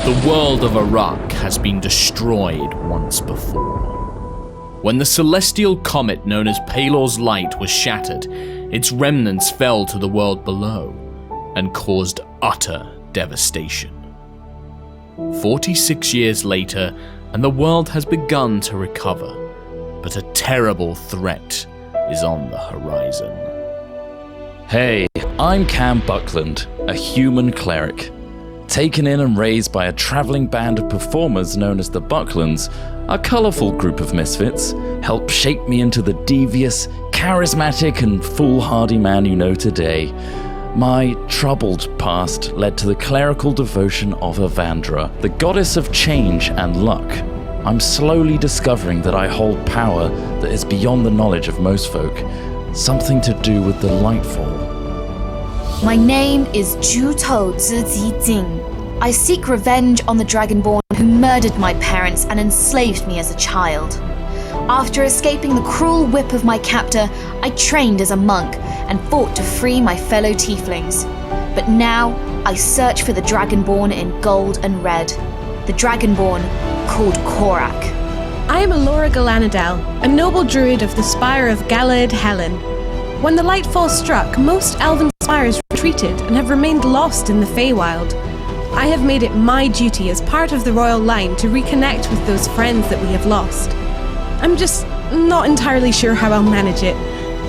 The world of Korak has been destroyed once before. When the celestial comet known as Palor's Light was shattered, its remnants fell to the world below and caused utter devastation. 46 years later, and the world has begun to recover, but a terrible threat is on the horizon. Hey, I'm Cam Buckland, a human cleric. Taken in and raised by a travelling band of performers known as the Bucklands, a colourful group of misfits helped shape me into the devious, charismatic and foolhardy man you know today. My troubled past led to the clerical devotion of Avandra, the goddess of change and luck. I'm slowly discovering that I hold power that is beyond the knowledge of most folk, something to do with the Lightfall. My name is Jutou Zizi Jing. I seek revenge on the Dragonborn who murdered my parents and enslaved me as a child. After escaping the cruel whip of my captor, I trained as a monk and fought to free my fellow tieflings. But now, I search for the Dragonborn in gold and red. The Dragonborn called Korak. I am Alora Galanadel, a noble druid of the Spire of Galad Helen. When the Lightfall struck, most elven spires retreated and have remained lost in the Feywild. I have made it my duty as part of the royal line to reconnect with those friends that we have lost. I'm just not entirely sure how I'll manage it.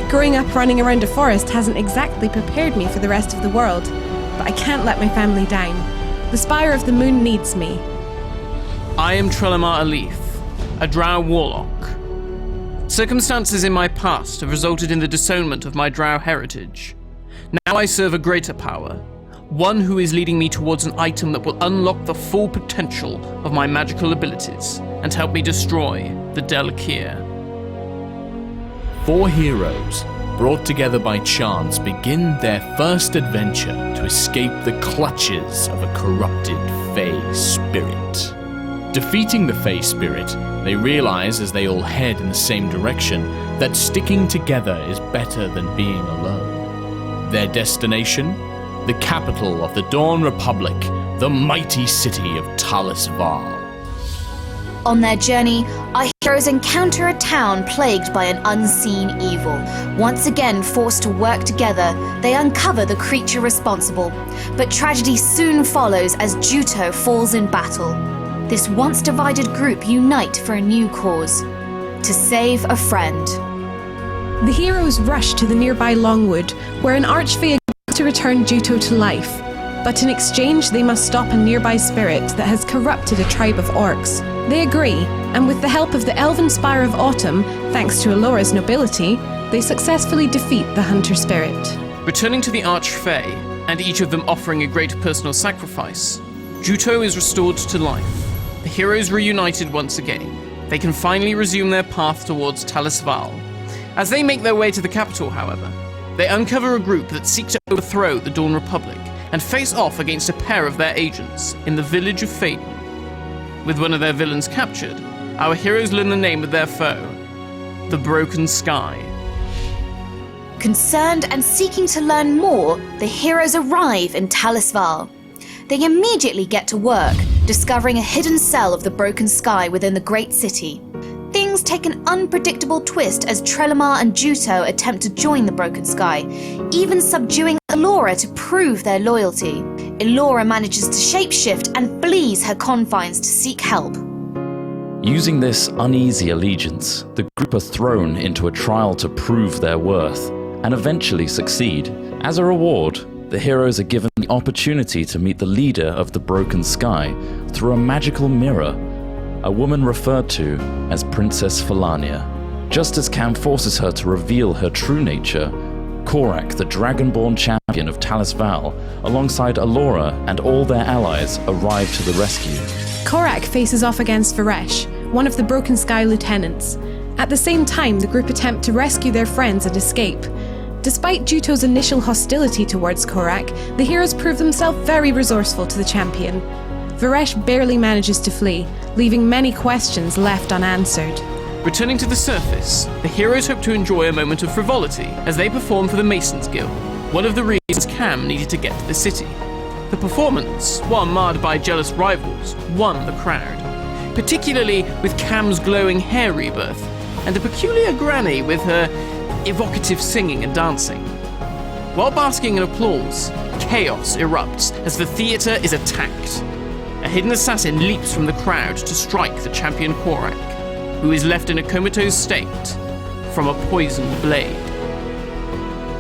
Growing up running around a forest hasn't exactly prepared me for the rest of the world, but I can't let my family down. The Spire of the Moon needs me. I am Trelemar Alif, a drow warlock. Circumstances in my past have resulted in the disownment of my drow heritage. Now I serve a greater power, one who is leading me towards an item that will unlock the full potential of my magical abilities and help me destroy the Delakir. 4 heroes, brought together by chance, begin their first adventure to escape the clutches of a corrupted Fey spirit. Defeating the Fey spirit, they realize as they all head in the same direction that sticking together is better than being alone. Their destination? The capital of the Dawn Republic, the mighty city of Talis Val. On their journey, our heroes encounter a town plagued by an unseen evil. Once again forced to work together, they uncover the creature responsible. But tragedy soon follows as Jutou falls in battle. This once divided group unite for a new cause: to save a friend. The heroes rush to the nearby Longwood, where an archfey agrees to return Jutou to life. But in exchange, they must stop a nearby spirit that has corrupted a tribe of orcs. They agree, and with the help of the Elven Spire of Autumn, thanks to Alora's nobility, they successfully defeat the hunter spirit. Returning to the Archfey, and each of them offering a great personal sacrifice, Jutou is restored to life. The heroes reunited once again. They can finally resume their path towards Talis Val. As they make their way to the capital, however, they uncover a group that seek to overthrow the Dawn Republic and face off against a pair of their agents in the village of Faden. With one of their villains captured, our heroes learn the name of their foe, the Broken Sky. Concerned and seeking to learn more, the heroes arrive in Talis Val. They immediately get to work, discovering a hidden cell of the Broken Sky within the great city. Things take an unpredictable twist as Trelemar and Jutou attempt to join the Broken Sky, even subduing Alora to prove their loyalty. Alora manages to shapeshift and flees her confines to seek help. Using this uneasy allegiance, the group are thrown into a trial to prove their worth, and eventually succeed. As a reward, the heroes are given the opportunity to meet the leader of the Broken Sky through a magical mirror, a woman referred to as Princess Falania. Just as Cam forces her to reveal her true nature, Korak, the Dragonborn champion of Talis Val, alongside Alora and all their allies, arrive to the rescue. Korak faces off against Varesh, one of the Broken Sky lieutenants. At the same time, the group attempt to rescue their friends and escape. Despite Jutou's initial hostility towards Korak, the heroes prove themselves very resourceful to the champion. Varesh barely manages to flee, leaving many questions left unanswered. Returning to the surface, the heroes hope to enjoy a moment of frivolity as they perform for the Masons Guild, one of the reasons Cam needed to get to the city. The performance, while marred by jealous rivals, won the crowd, particularly with Cam's glowing hair rebirth and the peculiar granny with her evocative singing and dancing. While basking in applause, chaos erupts as the theatre is attacked. A hidden assassin leaps from the crowd to strike the champion Korak, who is left in a comatose state from a poisoned blade.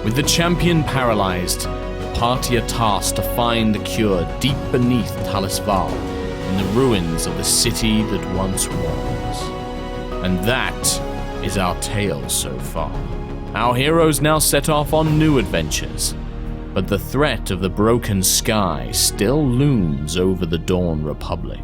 With the champion paralyzed, the party are tasked to find the cure deep beneath Talis Val, in the ruins of the city that once was. And that is our tale so far. Our heroes now set off on new adventures, but the threat of the broken sky still looms over the Dawn Republic.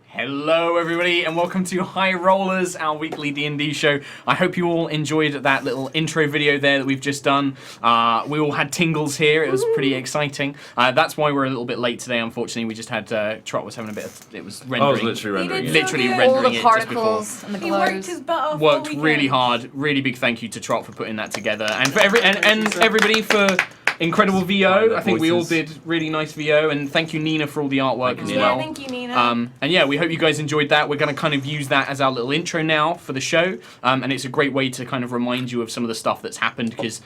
Hello everybody and welcome to HighRollers, our weekly D&D show. I hope you all enjoyed that little intro video there that we've just done. We all had tingles here, it was pretty exciting. That's why we're a little bit late today, unfortunately. We just had, Trot was having a bit of, it was rendering. I was literally rendering it. Literally All rendering the it just before. particles and the He worked his glows. butt off. Worked all weekend. really hard. Really big thank you to Trot for putting that together. And for everybody for incredible VO. I think we all did really nice VO, and thank you Nina for all the artwork as well. Yeah, thank you, Nina. And yeah, we hope you guys enjoyed that. We're going to kind of use that as our little intro now for the show, and it's a great way to kind of remind you of some of the stuff that's happened, because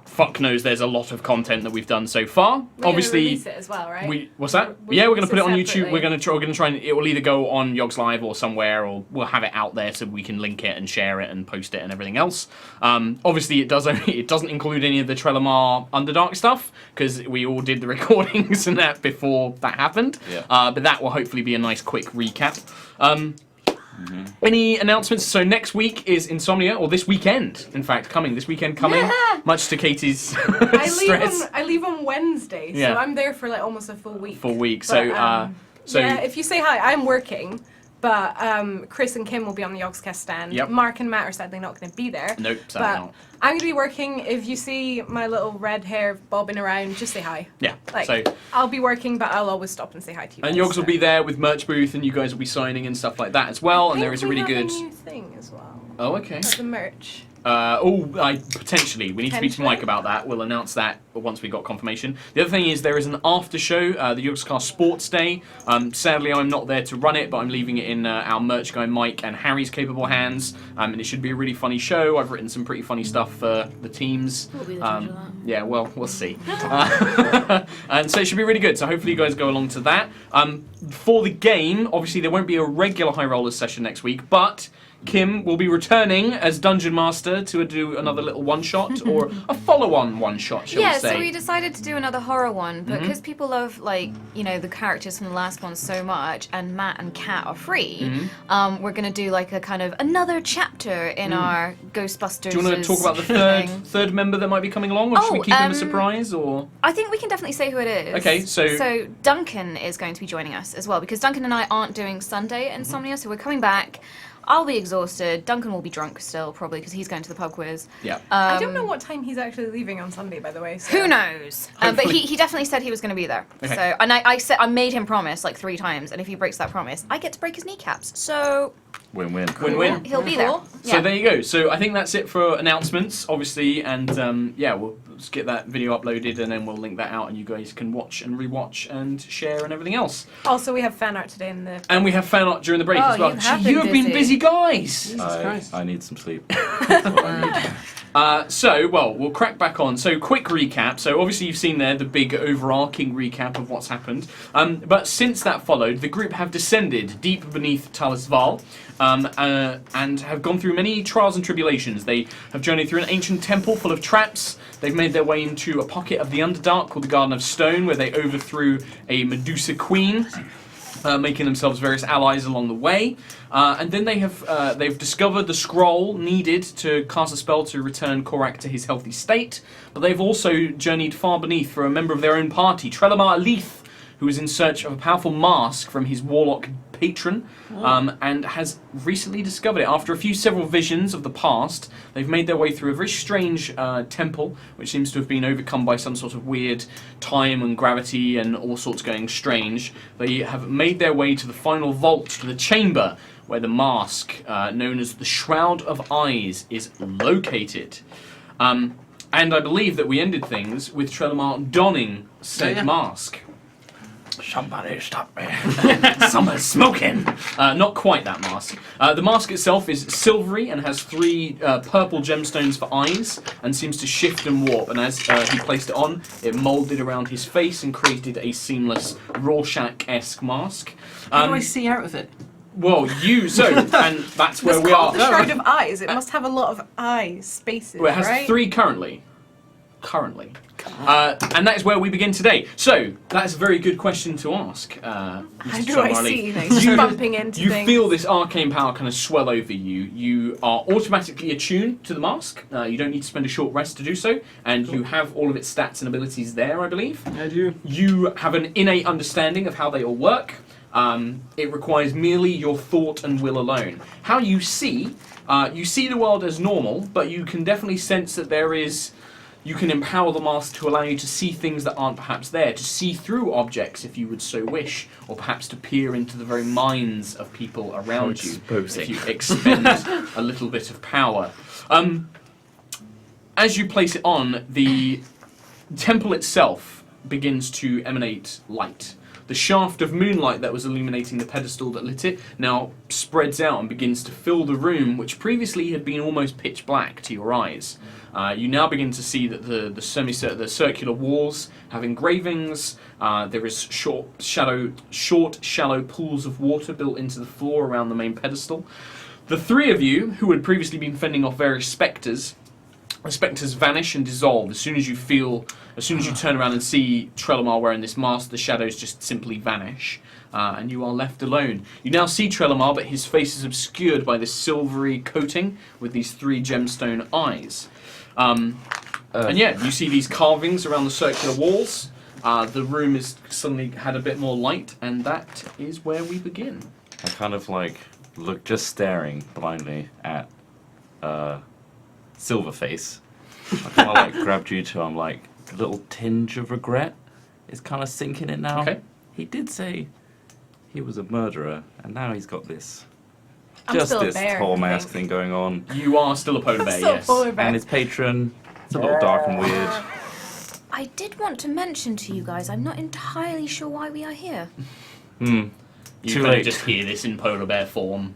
fuck knows there's a lot of content that we've done so far. We're Obviously, gonna release it as well, right? what's that? We'll Yeah, we're going to release put it on it YouTube. separately. We're going to try and it will either go on Yogs Live or somewhere, or we'll have it out there so we can link it and share it and post it and everything else. Obviously, it doesn't include any of the Trelemar Underdark stuff, because we all did the recordings and that before that happened. Yeah. But that will hopefully be a nice quick recap. Any announcements? So next week is Insomnia, or this weekend, in fact, this weekend coming, much to Katie's stress. I leave on Wednesday, so Yeah. I'm there for like almost a full week. Full week. But, So yeah, if you say hi, I'm working, but Chris and Kim will be on the Yogscast stand. Yep. Mark and Matt are sadly not going to be there. Nope, but sadly not. I'm going to be working. If you see my little red hair bobbing around, just say hi. Yeah. Like, So I'll be working, but I'll always stop and say hi to you. and guys, Yogs will so. be there with merch booth, and you guys will be signing and stuff like that as well. And there is a really good. We have a new thing as well. Oh, okay. Of the merch. Potentially. We need to speak to Mike about that. We'll announce that once we got confirmation. The other thing is there is an after show, the Yogscast Sports Day. Sadly, I'm not there to run it, but I'm leaving it in our merch guy Mike and Harry's capable hands. And it should be a really funny show. I've written some pretty funny stuff for the teams. We'll be the judge of that. Yeah, well, we'll see. And so it should be really good. So hopefully you guys go along to that. For the game, obviously there won't be a regular HighRollers session next week, but Kim will be returning as Dungeon Master to do another little one-shot, or a follow-on one-shot, shall Yeah, we say. so we decided to do another horror one, but because people love, like, you know, the characters from the last one so much, and Matt and Kat are free, we're going to do, like, a kind of another chapter in our Ghostbusters. Do you want to talk about the third member that might be coming along, or should we keep him a surprise, or...? I think we can definitely say who it is. Okay, so Duncan is going to be joining us as well, because Duncan and I aren't doing Sunday at Insomnia, so we're coming back. I'll be exhausted. Duncan will be drunk still, probably, because he's going to the pub quiz. Yeah. I don't know what time he's actually leaving on Sunday, by the way. So. Who knows? But he definitely said he was going to be there. Okay. So, and I made him promise like 3 times, and if he breaks that promise, I get to break his kneecaps. So Win-win. Win-win. he'll be there. Cool. So there you go. So I think that's it for announcements, obviously, and yeah, we'll just get that video uploaded, and then we'll link that out, and you guys can watch and rewatch and share and everything else. Also, we have fan art today in the. And we have fan art during the break Oh, as well. you have You been have been busy. busy, guys. I need some sleep. That's what I need. We'll crack back on. So, quick recap. So, obviously, you've seen there the big overarching recap of what's happened. But since that followed, the group have descended deep beneath Talis Val and have gone through many trials and tribulations. They have journeyed through an ancient temple full of traps. They've made their way into a pocket of the Underdark called the Garden of Stone, where they overthrew a Medusa queen. making themselves various allies along the way. And then they've discovered the scroll needed to cast a spell to return Korak to his healthy state. But they've also journeyed far beneath for a member of their own party, Trelemar Leith, who is in search of a powerful mask from his warlock patron, and has recently discovered it. After several visions of the past, they've made their way through a very strange temple, which seems to have been overcome by some sort of weird time and gravity and all sorts going strange. They have made their way to the final vault, to the chamber, where the mask, known as the Shroud of Eyes, is located. And I believe that we ended things with Trelemar donning said mask. Somebody stop me. Someone's smoking! Not quite that mask. The mask itself is silvery and has 3 purple gemstones for eyes and seems to shift and warp. And as he placed it on, it moulded around his face and created a seamless Rorschach-esque mask. How do I see out of it? Well, and that's where It's we called are. the Shroud of Eyes. It must have a lot of eyes, spaces, Well, it has right? 3 currently. And that is where we begin today. So, that's a very good question to ask. How do I see things? You, Bumping into you things. feel this arcane power kind of swell over you. You are automatically attuned to the mask. You don't need to spend a short rest to do so. And you have all of its stats and abilities there, I believe. I do. You have an innate understanding of how they all work. It requires merely your thought and will alone. How you see the world as normal, but you can definitely sense that you can empower the mask to allow you to see things that aren't perhaps there, to see through objects if you would so wish, or perhaps to peer into the very minds of people around you if you expend a little bit of power. As you place it on, the temple itself begins to emanate light. The shaft of moonlight that was illuminating the pedestal that lit it now spreads out and begins to fill the room, which previously had been almost pitch black to your eyes. You now begin to see that the circular walls have engravings. There is short, shallow pools of water built into the floor around the main pedestal. The 3 of you, who had previously been fending off various spectres, the spectres vanish and dissolve as soon as you turn around and see Trelemar wearing this mask. The shadows just simply vanish, and you are left alone. You now see Trelemar, but his face is obscured by this silvery coating with these 3 gemstone eyes. And you see these carvings around the circular walls. The room is suddenly had a bit more light, and that is where we begin. I kind of look just staring blindly at Silverface. I kind of grab Juto. I'm like, a little tinge of regret is kind of sinking in now. Okay. He did say he was a murderer, and now he's got this. I'm Just still a this bear, whole I mask think. thing going on. You are still a polar bear, yes. And his patron, it's a little dark and weird. I did want to mention to you guys, I'm not entirely sure why we are here. You Too kind late. of just hear this in polar bear form.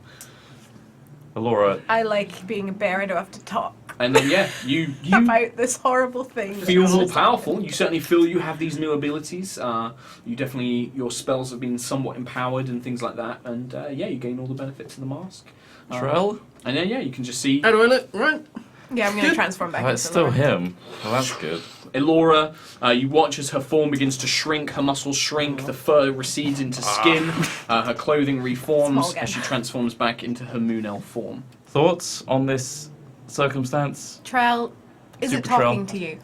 Alora, I like being a bear. I don't have to talk And then, you about this horrible thing. feel more powerful. You certainly feel you have these new abilities. Your spells have been somewhat empowered and things like that. And you gain all the benefits of the mask. Trell? And then, you can just see How do I look? Right. Yeah, I'm going to transform back Oh, it's into still Laura. him. Well, that's good. Elora. You watch as her form begins to shrink, her muscles shrink, the fur recedes into skin, her clothing reforms Small again. as she transforms back into her moon elf form. Thoughts on this circumstance? Trell, is it Super talking Trell. to you?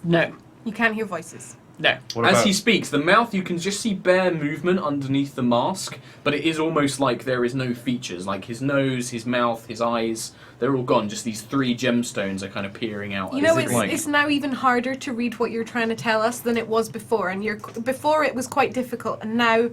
No. You can't hear voices. No. What As about- he speaks, the mouth, you can just see bare movement underneath the mask, but it is almost like there is no features. Like his nose, his mouth, his eyes, they're all gone. Just these 3 gemstones are kind of peering out. You as know, if it's now even harder to read what you're trying to tell us than it was before. And before it was quite difficult, and now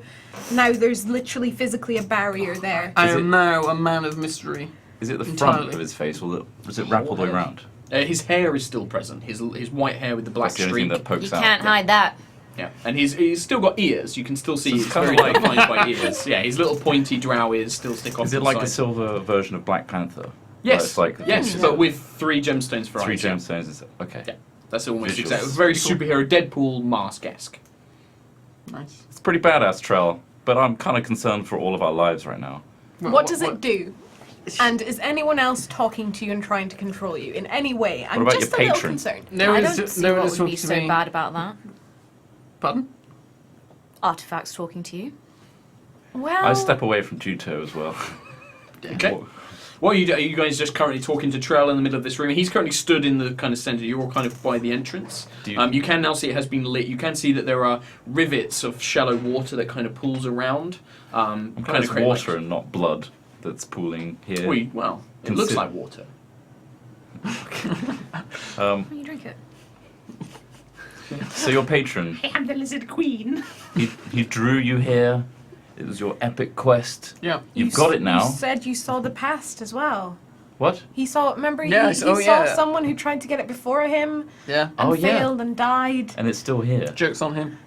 there's literally physically a barrier there. I Is am it- now a man of mystery. Is it the front Entirely. of his face, or does it wrap all the way around? his hair is still present. His white hair with the black That's the only thing streak. that pokes You out. can't hide that. Yeah, and he's still got ears. You can still see So it's his kinda very like- defined white ears. Yeah, his little pointy drow ears still stick off Is to it the like side. a silver version of Black Panther? Yes, Where it's like yes, but with 3 gemstones for 3 eyes. yeah. gemstones. Okay. Yeah, that's almost Visuals. exactly. Very superhero Deadpool mask-esque. Nice. It's pretty badass, Trell, but I'm kind of concerned for all of our lives right now. What does it do? And is anyone else talking to you and trying to control you in any way? I'm about just your a little patron? concerned. No I one don't is, see no one what is would be talking so to me. bad about that. Pardon? Artifacts talking to you. Well, I step away from Juto as well. Okay. What are you guys just currently talking to Trell in the middle of this room? He's currently stood in the kind of centre. You're all kind of by the entrance. You can now see it has been lit. You can see that there are rivets of shallow water that kind of pools around. I'm kind of water and not blood that's pooling here. Well, it looks like water. you drink it. So your patron, I am the Lizard Queen. he drew you here. It was your epic quest. Yeah. You've got it now. You said you saw the past as well. What? He saw. Remember, Yeah, he saw someone who tried to get it before him Yeah. and failed and died. And it's still here. Joke's on him.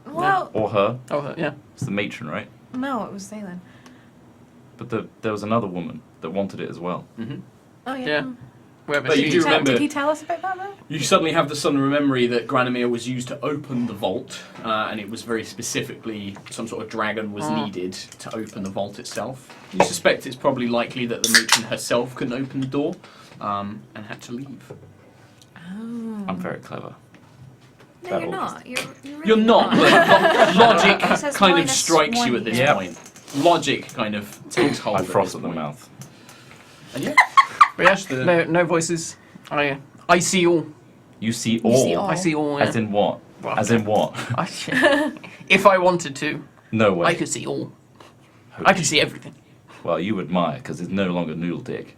Well, Or her. Oh, yeah. It's the matron, right? no, it was Zaylen. But there was another woman that wanted it as well. Oh yeah. Yeah. Wherever But she you do is. remember- Did he tell us about that though? You suddenly have the sudden memory that Granomir was used to open the vault, and it was very specifically some sort of dragon was needed to open the vault itself. You suspect it's probably likely that the matron herself couldn't open the door, and had to leave. I'm very clever. No, you're not. You're really You're not, but logic It says kind of minus strikes you one at this here. point. Logic kind of takes hold I at froth this at the point. mouth. And yeah, But yes, no voices. I see all. You see all. see all. I see all. As in what? Well, As in what? if I wanted to, No way. I could see all. I could see everything. Well, you admire because it's no longer noodle dick.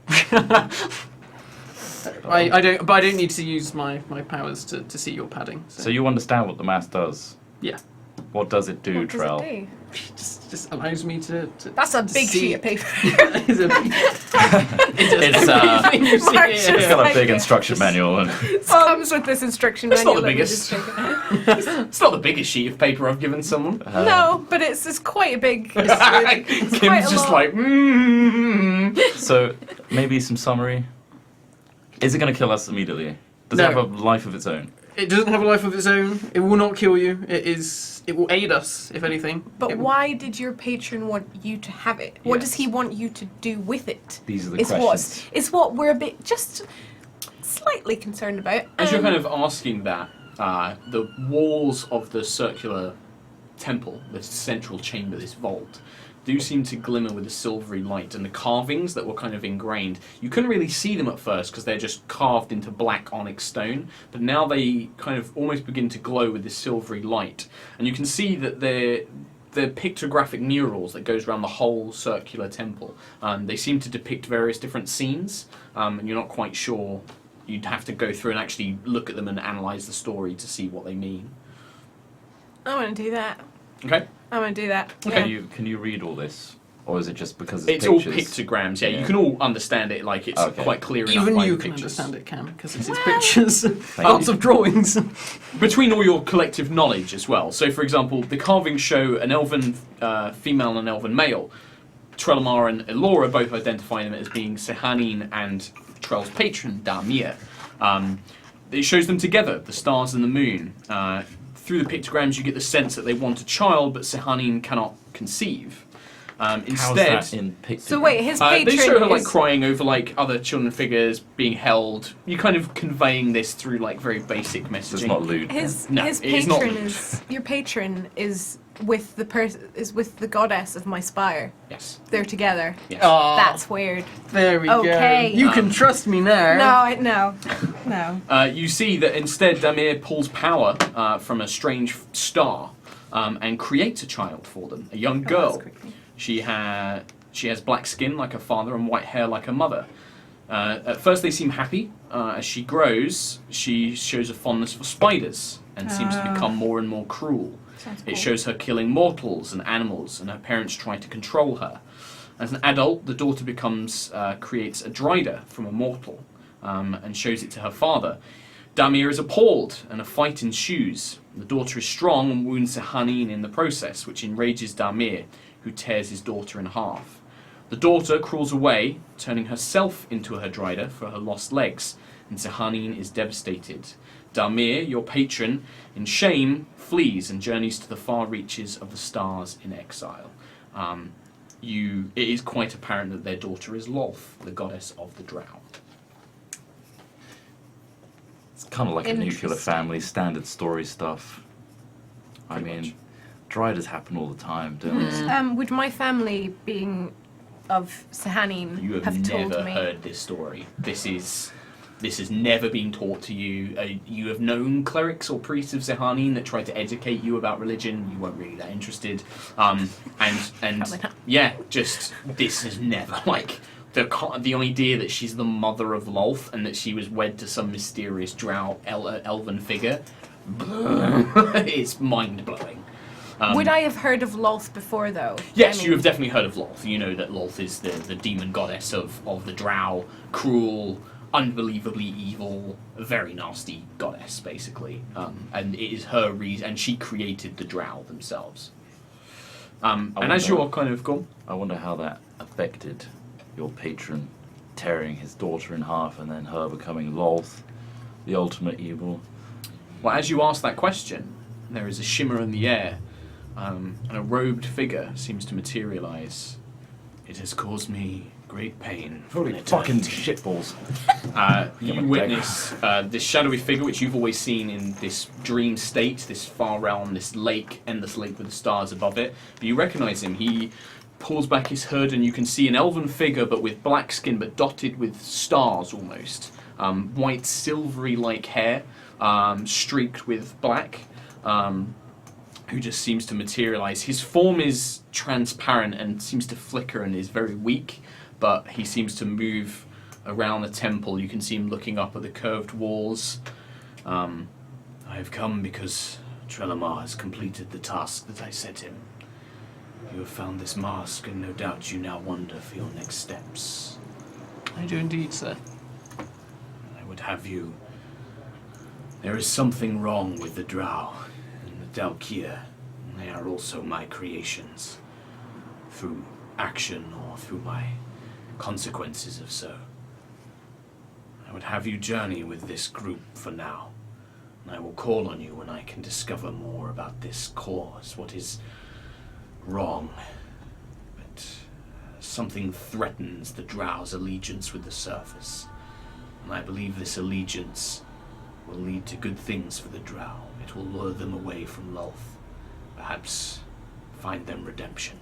I don't. But I don't need to use my powers to see your padding. So you understand what the mass does. Yeah. What does it do, What does Trell? it do? Just allows me to That's a to big see sheet it. of paper. It's It's everything you see. Mark's It's just got a like big it. instruction manual. And Comes with this instruction It's not manual. the that we biggest. just take it. It's not the biggest sheet of paper I've given someone. No, but it's quite a big. It's Kim's quite a just lot. like, so maybe some summary. Is it going to kill us immediately? Does No. it have a life of its own? It doesn't have a life of its own. It will not kill you. It will aid us, if anything. But It will- why did your patron want you to have it? What does Yes. he want you to do with it? These are the It's questions. it's what we're a bit just slightly concerned about. As you're kind of asking that, the walls of the circular temple, the central chamber, this vault, do seem to glimmer with a silvery light, and the carvings that were kind of ingrained, you couldn't really see them at first because they're just carved into black onyx stone, but now they kind of almost begin to glow with this silvery light, and you can see that they're pictographic murals that goes around the whole circular temple. They seem to depict various different scenes, and you're not quite sure. You'd have to go through and actually look at them and analyse the story to see what they mean. I want to do that. Okay? I want to do that. Okay. Yeah. Can you read all this? Or is it just because It's pictures? all pictograms, yeah. Yeah. You can all understand it, like it's Okay. quite clear enough Even by you the can pictures. understand it, Cam, because it's his pictures. Thank Lots you. of drawings. Between all your collective knowledge as well. So, for example, the carvings show an elven female and an elven male. Trelamar and Elora both identify them as being Sehanin and Trell's patron, Darmir. It shows them together, the stars and the moon. Through the pictograms, you get the sense that they want a child, but Sehanin cannot conceive. How's Instead, that in pictures? So wait, his patron they show her like is crying over like other children figures being held. You're kind of conveying this through like very basic messaging. It's not lewd. his No, his it is not patron lewd. is your patron is with the goddess of my spire. Yes. They're together. Yes. That's weird. There we Okay. go. You can trust me now. No. You see that instead Damir pulls power from a strange star and creates a child for them, a young girl. that's creepy. She has black skin like her father and white hair like her mother. At first they seem happy. As she grows, she shows a fondness for spiders and seems to become more and more cruel. Sounds It cool. shows her killing mortals and animals, and her parents try to control her. As an adult, the daughter creates a drider from a mortal, and shows it to her father. Damir is appalled, and a fight ensues. The daughter is strong and wounds Sehanin in the process, which enrages Damir, who tears his daughter in half. The daughter crawls away, turning herself into her drider for her lost legs, and Sehanin is devastated. Damir, your patron, in shame, flees and journeys to the far reaches of the stars in exile. It is quite apparent that their daughter is Lolth, the goddess of the drow. It's kind of like a nuclear Interesting. family, standard story stuff. I Pretty mean, much. Drydas happen all the time, don't they? Would my family, being of Sahanin, You have told never me? heard this story. This has never been taught to you. You have known clerics or priests of Sehanin that tried to educate you about religion. You weren't really that interested. And yeah, just this is never like the idea that she's the mother of Lolth and that she was wed to some mysterious drow elven figure. It's mind blowing. Would I have heard of Lolth before, though? Yes, you have definitely heard of Lolth. You know that Lolth is the demon goddess of the drow, cruel, unbelievably evil, very nasty goddess, basically. And it is her reason, and she created the drow themselves. And as you are kind of gone, I wonder how that affected your patron tearing his daughter in half and then her becoming Lolth, the ultimate evil. well, as you ask that question, there is a shimmer in the air, and a robed figure seems to materialize. It has caused me great pain. Holy fucking shitballs. You witness this shadowy figure, which you've always seen in this dream state, this far realm, this lake, endless lake with the stars above it. But you recognize him. He pulls back his hood, and you can see an elven figure, but with black skin, but dotted with stars almost. White, silvery-like hair, streaked with black, who just seems to materialize. His form is transparent and seems to flicker and is very weak, but he seems to move around the temple. You can see him looking up at the curved walls. I have come because Trelemar has completed the task that I set him. You have found this mask, and no doubt you now wonder for your next steps. I do indeed, sir. I would have you... There is something wrong with the Drow and the Dalkia. They are also my creations, through action or through my consequences of so. I would have you journey with this group for now, and I will call on you when I can discover more about this cause, what is wrong. But something threatens the Drow's allegiance with the surface, and I believe this allegiance will lead to good things for the Drow. It will lure them away from Lolth, perhaps find them redemption.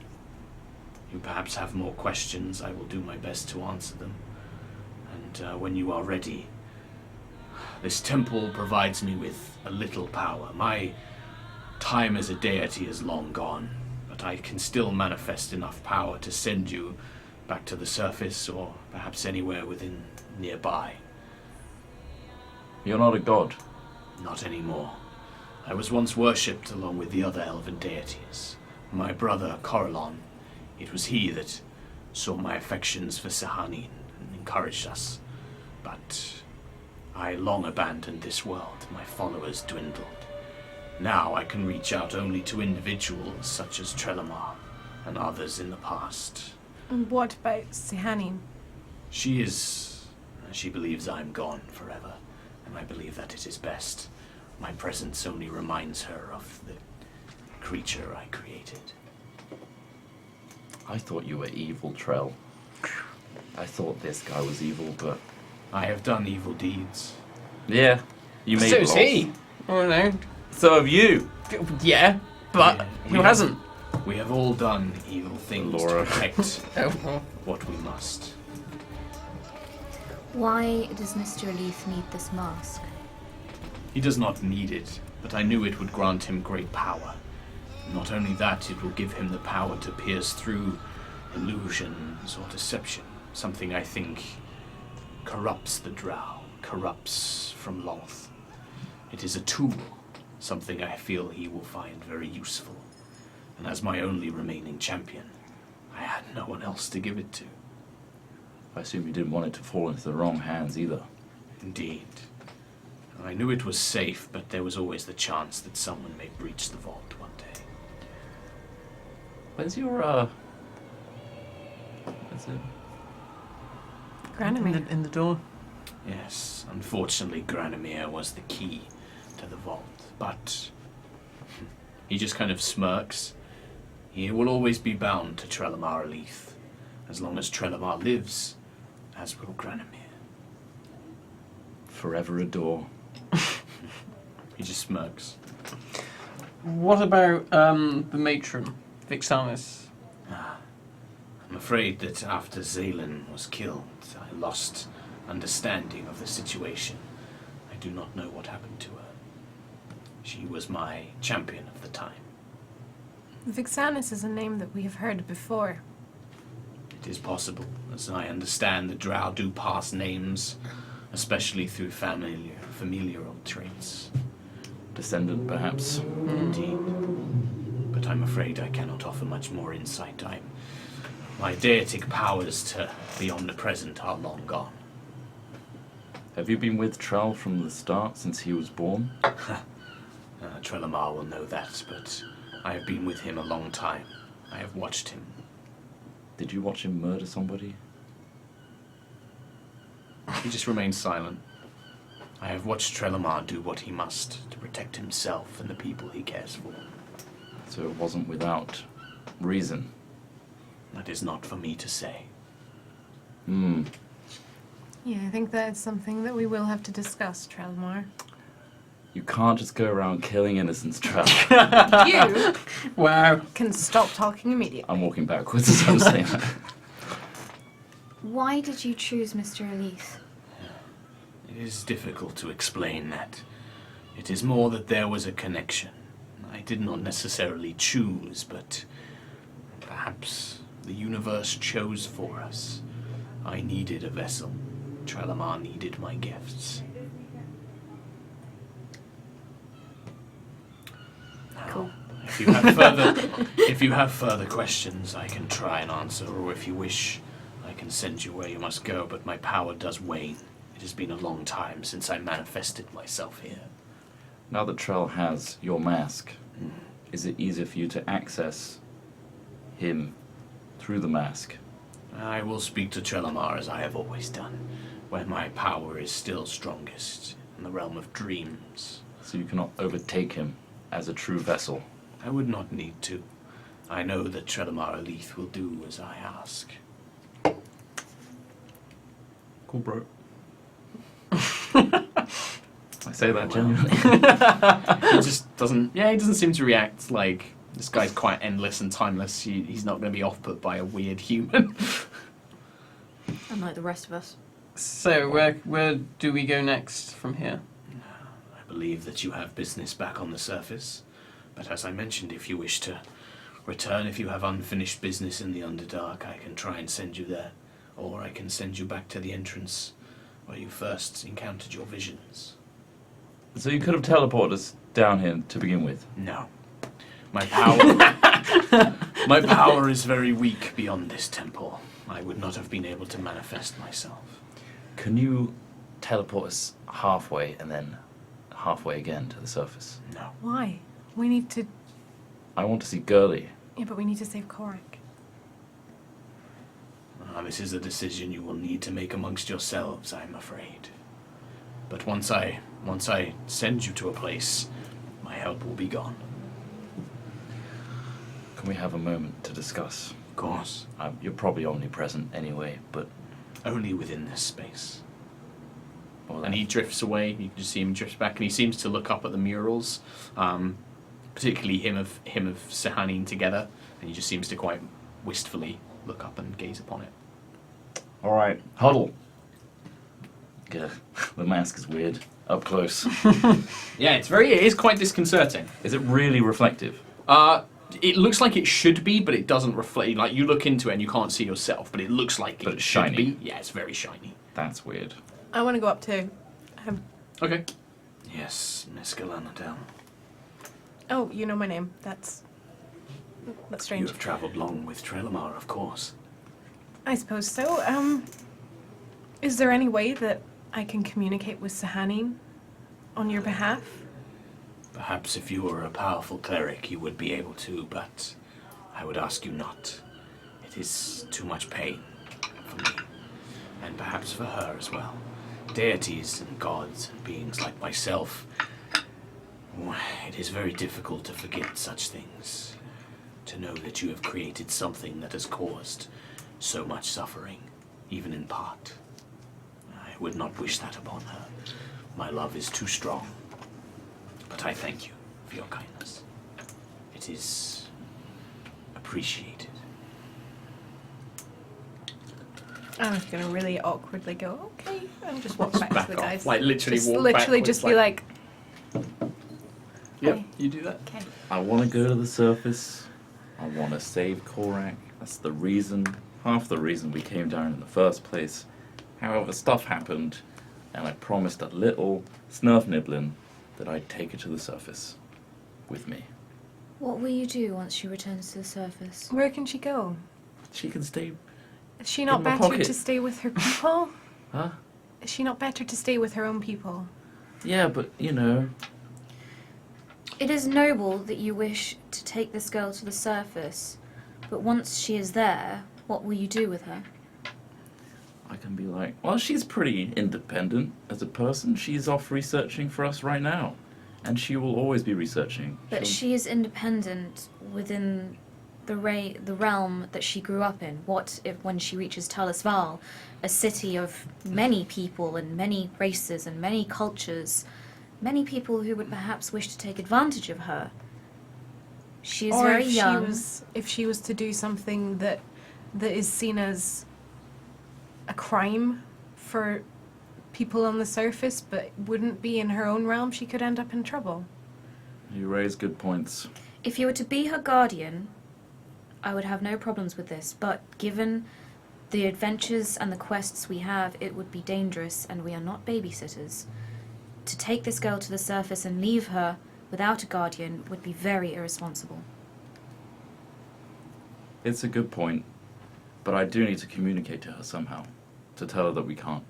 You perhaps have more questions. I will do my best to answer them. And when you are ready, this temple provides me with a little power. My time as a deity is long gone, but I can still manifest enough power to send you back to the surface or perhaps anywhere within nearby. You're not a god. Not anymore. I was once worshipped along with the other elven deities. My brother, Coralon, it was he that saw my affections for Sahanin and encouraged us. But I long abandoned this world. My followers dwindled. Now I can reach out only to individuals such as Trelemar and others in the past. And what about Sahanin? She believes I'm gone forever, and I believe that it is best. My presence only reminds her of the creature I created. I thought you were evil, Trell. I thought this guy was evil, but... I have done evil deeds. Yeah, you made So's laws. he. Oh no. So have you. Yeah, but Yeah, who hasn't? We have all done evil things Laura. to protect Oh, what we must. Why does Mr. Leaf need this mask? He does not need it, but I knew it would grant him great power. Not only that, it will give him the power to pierce through illusions or deception, something I think corrupts the Drow, corrupts from Lolth. It is a tool, something I feel he will find very useful. And as my only remaining champion, I had no one else to give it to. I assume you didn't want it to fall into the wrong hands either. Indeed. I knew it was safe, but there was always the chance that someone may breach the vault one day. Where's your, Where's it? Granamir. in the door. Yes, unfortunately Granamir was the key to the vault, but he just kind of smirks. He will always be bound to Trelemar Leith. As long as Trelemar lives, as will Granamir. Forever adore. He just smirks. What about the matron, Vixanis? I'm afraid that after Zaylen was killed, I lost understanding of the situation. I do not know what happened to her. She was my champion of the time. Vixanis is a name that we have heard before. It is possible. As I understand, the Drow do pass names, especially through familial traits. Descendant, perhaps. Indeed. But I'm afraid I cannot offer much more insight. My deitic powers to be omnipresent are long gone. Have you been with Tral from the start, since he was born? Trelamar will know that, but I have been with him a long time. I have watched him. Did you watch him murder somebody? He just remains silent. I have watched Trelamar do what he must to protect himself and the people he cares for. So it wasn't without reason. That is not for me to say. Hmm. Yeah, I think that's something that we will have to discuss, Trelmar. You can't just go around killing innocents, Tral. You Wow. can stop talking immediately. I'm walking backwards as I'm saying that. Why did you choose Mr. Elise? It is difficult to explain that. It is more that there was a connection. I did not necessarily choose, but perhaps the universe chose for us. I needed a vessel. Trelamar needed my gifts. Cool. If you have further questions, I can try and answer, or if you wish, I can send you where you must go, but my power does wane. It has been a long time since I manifested myself here. Now that Trell has your mask, is it easier for you to access him through the mask? I will speak to Trelamar as I have always done, where my power is still strongest, in the realm of dreams. So you cannot overtake him as a true vessel. I would not need to. I know that Trelamar Elith will do as I ask. Cool, bro. I say that genuinely. He just doesn't. Yeah, he doesn't seem to react like this guy's quite endless and timeless. He's not going to be off-put by a weird human. Unlike the rest of us. So, where do we go next from here? I believe that you have business back on the surface, but as I mentioned, if you wish to return, if you have unfinished business in the Underdark, I can try and send you there, or I can send you back to the entrance where you first encountered your visions. So you could have teleported us down here to begin with. No. My power is very weak beyond this temple. I would not have been able to manifest myself. Can you teleport us halfway and then halfway again to the surface? No. Why? We need to... I want to see Girly. Yeah, but we need to save Korak. This is a decision you will need to make amongst yourselves, I'm afraid. But once I send you to a place, my help will be gone. Can we have a moment to discuss? Of course. You're probably omnipresent anyway, but... Only within this space. Well, And he drifts away. You can just see him drift back, and he seems to look up at the murals, particularly him of Sehanin together, and he just seems to quite wistfully look up and gaze upon it. all right, huddle. Yeah, the mask is weird. Up close. Yeah, it is quite disconcerting. Is it really reflective? It looks like it should be, but it doesn't reflect. Like, you look into it and you can't see yourself, but it looks like But it it's should shiny. be. Yeah, it's very shiny. That's weird. I want to go up too. Okay. Yes, Miss Galanadel. Oh, you know my name. That's You strange. have travelled long with Trelamar, of course. I suppose so. Is there any way that I can communicate with Sehanin on your behalf? Perhaps if you were a powerful cleric, you would be able to, but I would ask you not. It is too much pain for me, and perhaps for her as well. Deities and gods and beings like myself, it is very difficult to forget such things. To know that you have created something that has caused so much suffering, even in part. I would not wish that upon her. My love is too strong. But I thank you for your kindness. it is appreciated. I was gonna really awkwardly go, okay, and just walk back to the guys. Like literally just walk literally backwards, just be like, Yep, okay. you do that. Okay. I want to go to the surface. I want to save Korak. That's the reason, half the reason we came down in the first place. However, stuff happened, and I promised a little Snurfniblin that I'd take her to the surface with me. What will you do once she returns to the surface? Where can she go? She can stay. Is she not In my better pocket. to stay with her people? Huh? Is she not better to stay with her own people? Yeah, but you know. It is noble that you wish to take this girl to the surface, but once she is there, what will you do with her? I can be like, well, she's pretty independent as a person. She's off researching for us right now. And she will always be researching. But she is independent within the realm that she grew up in. What if when she reaches Talis Val, a city of many people and many races and many cultures, many people who would perhaps wish to take advantage of her? She is Or very if young. if she was to do something that is seen as a crime for people on the surface, but wouldn't be in her own realm, she could end up in trouble. You raise good points. If you were to be her guardian, I would have no problems with this, but given the adventures and the quests we have, it would be dangerous, and we are not babysitters. To take this girl to the surface and leave her without a guardian would be very irresponsible. It's a good point, but I do need to communicate to her somehow, to tell her that we can't.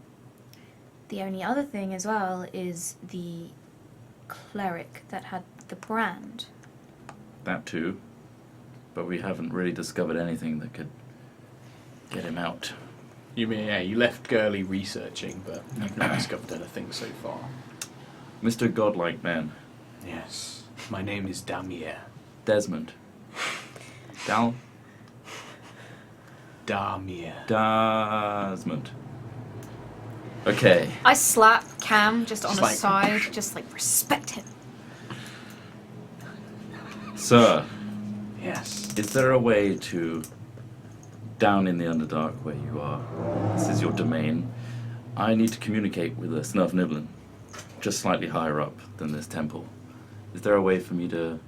The only other thing as well is the cleric that had the brand. That too, but we haven't really discovered anything that could get him out. You mean, yeah, you left Girly researching, but you've not discovered anything so far. Mr. Godlike Man, Yes, my name is Damir. Desmond. Dal? Damir. Desmond. Okay. I slap Cam just on Just the like- side, just like respect him. Sir, Yes. is there a way to, down in the Underdark where you are, this is your domain, I need to communicate with a Snurfniblin, just slightly higher up than this temple. Is there a way for me to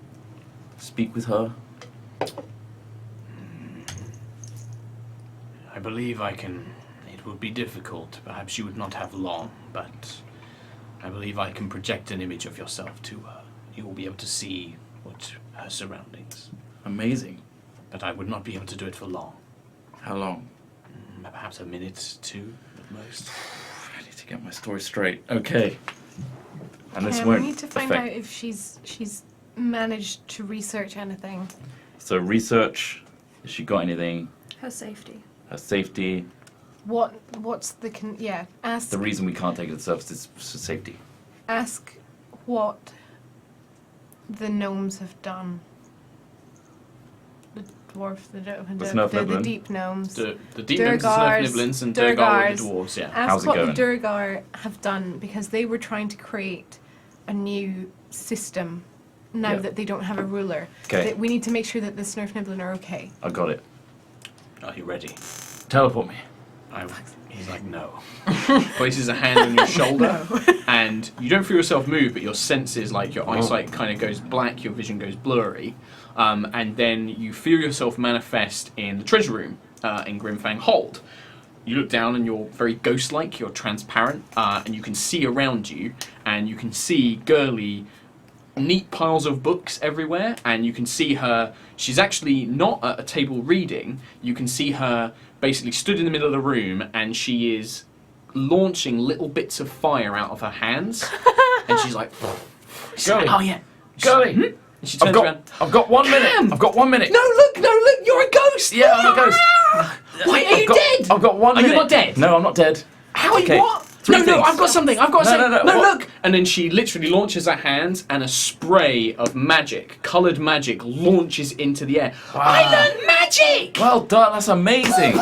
speak with her? I believe I can. It would be difficult. Perhaps you would not have long, but I believe I can project an image of yourself to her. You will be able to see what her surroundings. Amazing. But I would not be able to do it for long. How long? Perhaps a minute, two at most. I need to get my story straight. Okay. And this We won't need to find affect- out if she's managed to research anything. So research, has she got anything? Her safety. Her safety. What's the ask The reason we can't take it to the surface is for safety. ask what the gnomes have done. The dwarf, the Snurfniblin? deep gnomes. The demons, the Durgars, Snurfniblins, and Durgar were the dwarves, yeah. Ask How's it what going? the Durgar have done, because they were trying to create a new system now Yeah. that they don't have a ruler. Okay. We need to make sure that the Snurfniblin are okay. I got it. Are you ready? Teleport me. He's like, no. Places a hand on your shoulder, and you don't feel yourself move, but your senses, like your eyesight kind of goes black, your vision goes blurry, and then you feel yourself manifest in the treasure room in Grimfang Hold. You look down and you're very ghost-like, you're transparent, and you can see around you, and you can see Girly, neat piles of books everywhere, and you can see her, she's actually not at a table reading, you can see her basically stood in the middle of the room, and she is launching little bits of fire out of her hands, and she's like, Girly. oh yeah, Girly! and she turns around, I've got 1 minute! Cam! I've got 1 minute! no look, you're a ghost! Yeah, I'm a ghost. Wait, are you dead? I've got 1 Are minute. you not dead? No, I'm not dead. How are you, Okay, what? three No, things. I've got something, No, no, what? look! And then she literally launches her hands, and a spray of magic, coloured magic, launches into the air. Wow. I learned magic! Well done, that's amazing.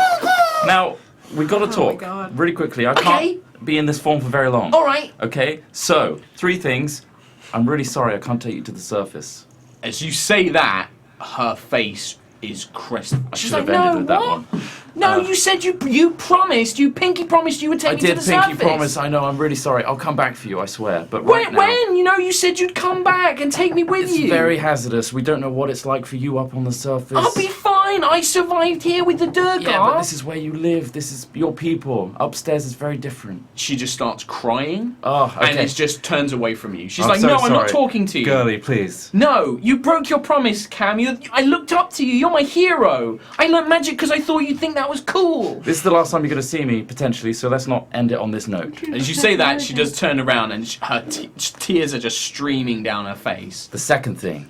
Now, we've got to talk God. really quickly. I Okay. can't be in this form for very long. Alright. Okay, so, 3 things. I'm really sorry I can't take you to the surface. As you say that, her face is crested. She's like, no, with that one. No, you said you promised, you pinky promised you would take me to the surface. I did pinky promise, I know, I'm really sorry. I'll come back for you, I swear. But right now, when? You know, you said you'd come back and take me with you. It's very hazardous. We don't know what it's like for you up on the surface. I'll be fine. I survived here with the Durgar. Yeah, but this is where you live. This is your people. Upstairs is very different. She just starts crying. Oh, okay. And it just turns away from you. She's I'm like, so no, sorry. I'm not talking to you. Girly, please. No, you broke your promise, Cam. I looked up to you. You're my hero. I learnt magic because I thought you'd think that was cool. This is the last time you're going to see me, potentially, so let's not end it on this note. As you say that, she does turn around and her tears are just streaming down her face. The second thing,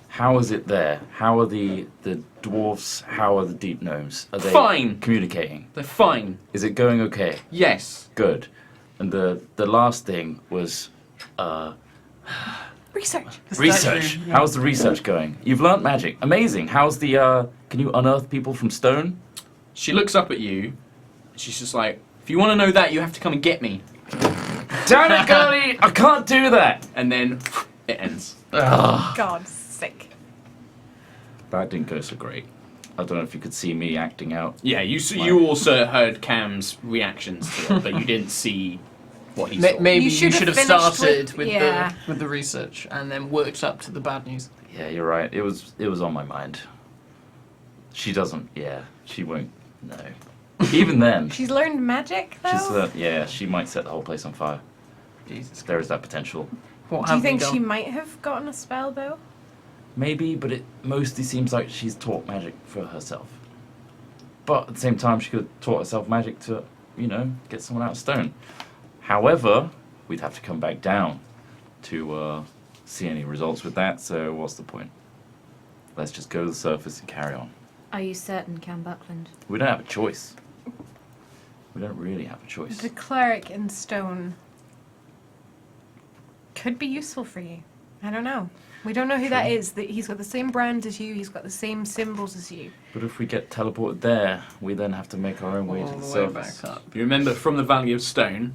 how is it there? How are the dwarves, how are the deep gnomes? Are they fine. Communicating? They're fine. Is it going okay? Yes. Good. And the last thing was... Research. Research. How's the research going? You've learnt magic. Amazing. How's the, can you unearth people from stone? She looks up at you, and she's just like, if you want to know that, you have to come and get me. Damn it, Girly! I can't do that! And then it ends. God's sake. That didn't go so great. I don't know if you could see me acting out. Yeah, you also heard Cam's reactions to it, but you didn't see what he saw. Maybe You you should have finished started with- with the research and then worked up to the bad news. Yeah, you're right. It was on my mind. She doesn't. Yeah, she won't. No. Even then, She's learned magic, though? she might set the whole place on fire. Jesus. There is that potential. What Do you have we think done? she might have gotten a spell, though? Maybe, but it mostly seems like she's taught magic for herself. But at the same time, she could have taught herself magic to, get someone out of stone. However, we'd have to come back down to see any results with that, so what's the point? Let's just go to the surface and carry on. Are you certain, Cam Buckland? We don't have a choice. We don't really have a choice. The cleric in stone could be useful for you. I don't know. We don't know who that is. He's got the same brand as you. He's got the same symbols as you. But if we get teleported there, we then have to make our own way All to the the way surface. back up. You remember from the Valley of Stone,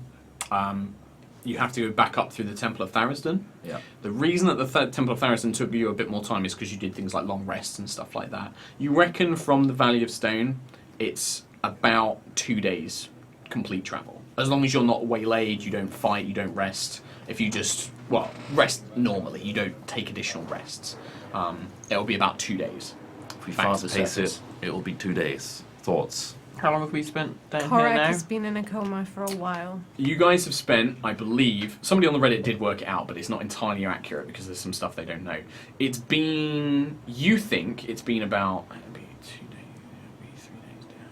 you have to go back up through the Temple of Tharisden. Yeah. The reason that the Temple of Tharisden took you a bit more time is because you did things like long rests and stuff like that. You reckon from the Valley of Stone, it's about 2 days complete travel. As long as you're not waylaid, you don't fight, you don't rest. If you just, rest normally, you don't take additional rests. It'll be about 2 days. If we Back to fast the pace it, surface. it will be 2 days. Thoughts? How long have we spent down Korak here now? has been in a coma for a while. You guys have spent, I believe, somebody on the Reddit did work it out, but it's not entirely accurate because there's some stuff they don't know. It's been, you think it's been about, it'll be 2 days, it'll be 3 days down.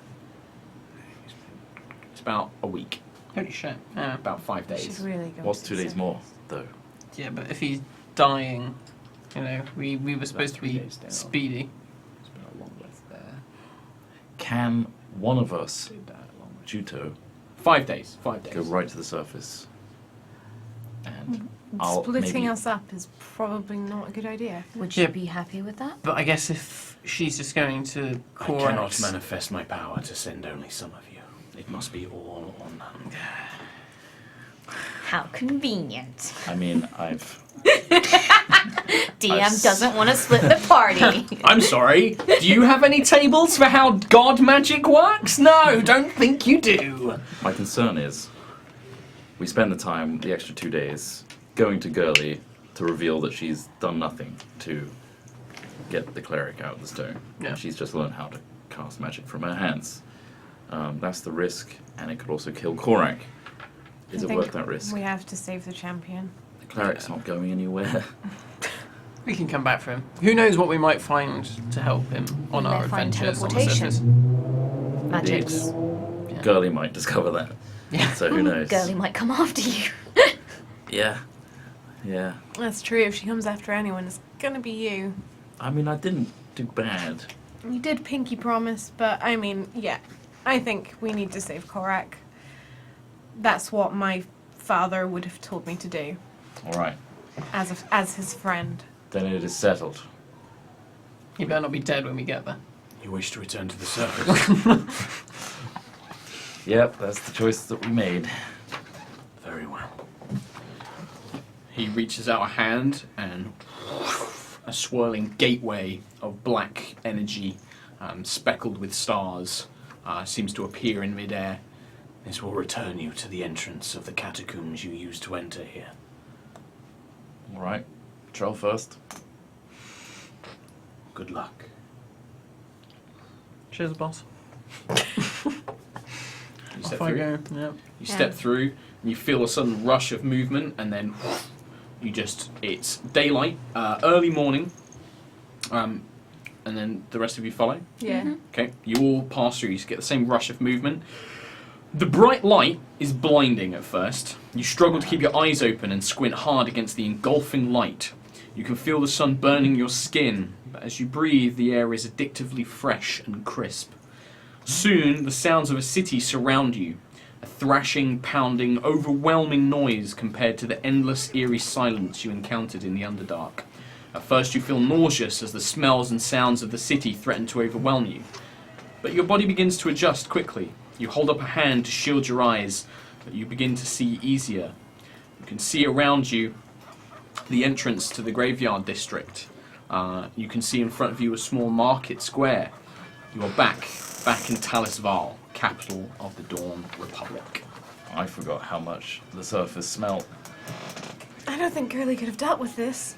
It's about a week, Holy shit. Yeah. about 5 We days. should really go. What's to 2 the days more, though? Yeah, but if he's dying, we were supposed to 3 be days down. speedy. It's been a long rest there. Can one of us, Did that long rest. Juto, 5 days, 5 days. go right to the surface? And I'll Splitting maybe... us up is probably not a good idea. Would Yeah. you be happy with that? But I guess if she's just going to I Korak, cannot manifest my power to send only some of you. It must be all or none. How convenient. I mean, I've... DM doesn't want to split the party. I'm sorry, do you have any tables for how god magic works? No, don't think you do. My concern is, we spend the time, the extra 2 days, going to Girly to reveal that she's done nothing to get the cleric out of the stone. Yeah. She's just learned how to cast magic from her hands. That's the risk, and it could also kill Korak. Is I it think worth that risk? We have to save the champion. The cleric's not going anywhere. we can come back for him. Who knows what we might find to help him on We our may find adventures on the teleportation. surface. Magics. Indeed. Girly might discover that. Yeah. So who knows? Girly might come after you. Yeah. Yeah. That's true. If she comes after anyone, it's gonna be you. I mean, I didn't do bad. You did pinky promise, but I mean, yeah. I think we need to save Korak. That's what my father would have told me to do All right. as his friend. Then it is settled. He better not be dead when we get there. You wish to return to the surface? Yep, that's the choice that we made. Very well. He reaches out a hand and a swirling gateway of black energy, speckled with stars, seems to appear in midair. This will return you to the entrance of the catacombs you used to enter here. All right. Troll first. Good luck. Cheers, boss. You step Off I through. go. Yep. You step through, and you feel a sudden rush of movement, and then it's daylight, early morning, and then the rest of you follow. Yeah. Okay, you all pass through, you get the same rush of movement. The bright light is blinding at first. You struggle to keep your eyes open and squint hard against the engulfing light. You can feel the sun burning your skin, but as you breathe, the air is addictively fresh and crisp. Soon, the sounds of a city surround you. A thrashing, pounding, overwhelming noise compared to the endless, eerie silence you encountered in the Underdark. At first you feel nauseous as the smells and sounds of the city threaten to overwhelm you. But your body begins to adjust quickly. You hold up a hand to shield your eyes, but you begin to see easier. You can see around you the entrance to the graveyard district. You can see in front of you a small market square. You are back in Talis Val, capital of the Dawn Republic. I forgot how much the surface smelt. I don't think Girly could have dealt with this.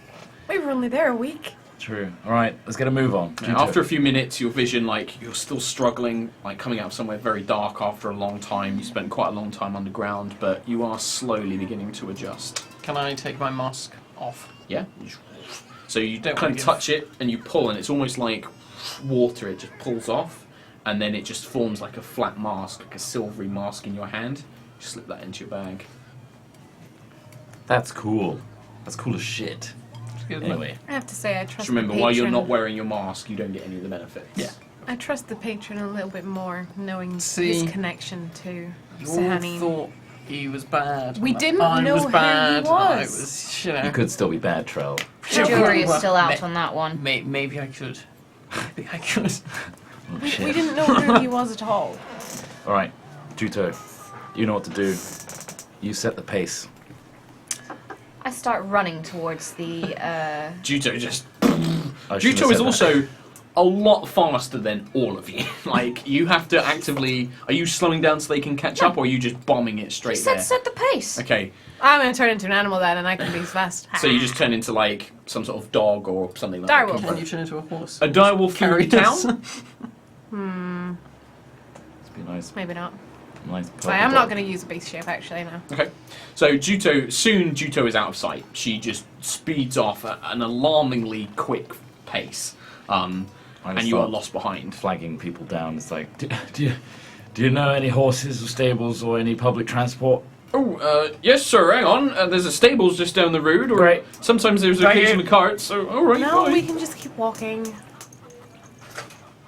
We were only there a week. True. All right, let's get a move on. Now, after a few minutes, your vision, you're still struggling, coming out of somewhere very dark after a long time. You spent quite a long time underground, but you are slowly beginning to adjust. Can I take my mask off? Yeah. So you kind of touch it and you pull, and it's almost like water. It just pulls off, and then it just forms like a flat mask, like a silvery mask in your hand. You slip that into your bag. That's cool. That's cool as shit. Excuse me. Anyway, I have to say, I trust Just remember, the patron. while you're not wearing your mask, you don't get any of the benefits. Yeah. I trust the patron a little bit more, knowing See, his connection to You all Sahanin. thought he was bad. We and didn't I know was who he bad. and I was. was, you know. you could still be bad, Trell. The jury is Well, still out on that one. Maybe I could. Maybe I could. Oh, We shit. didn't know who he was at all. All right, Juto, you know what to do. You set the pace. I start running towards the. Juto just. I shouldn't have Juto is said that. also a lot faster than all of you. You have to actively. Are you slowing down so they can catch up, or are you just bombing it straight He said there? set the pace. Okay, I'm going to turn into an animal then, and I can be as fast. so you just turn into some sort of dog or something like Direwolf. that. Can you turn into a horse? A direwolf Carry through us. town? Let's be nice. Maybe not. Nice. I'm not going to use a beast shape, actually, now. Okay. So Juto is out of sight. She just speeds off at an alarmingly quick pace. And you are lost behind. Flagging people down. It's like, do you know any horses or stables or any public transport? Oh, yes, sir. Hang on. There's a stables just down the road, or Right. sometimes there's Thank occasionally you. carts. So, all right. No, fine. we can just keep walking.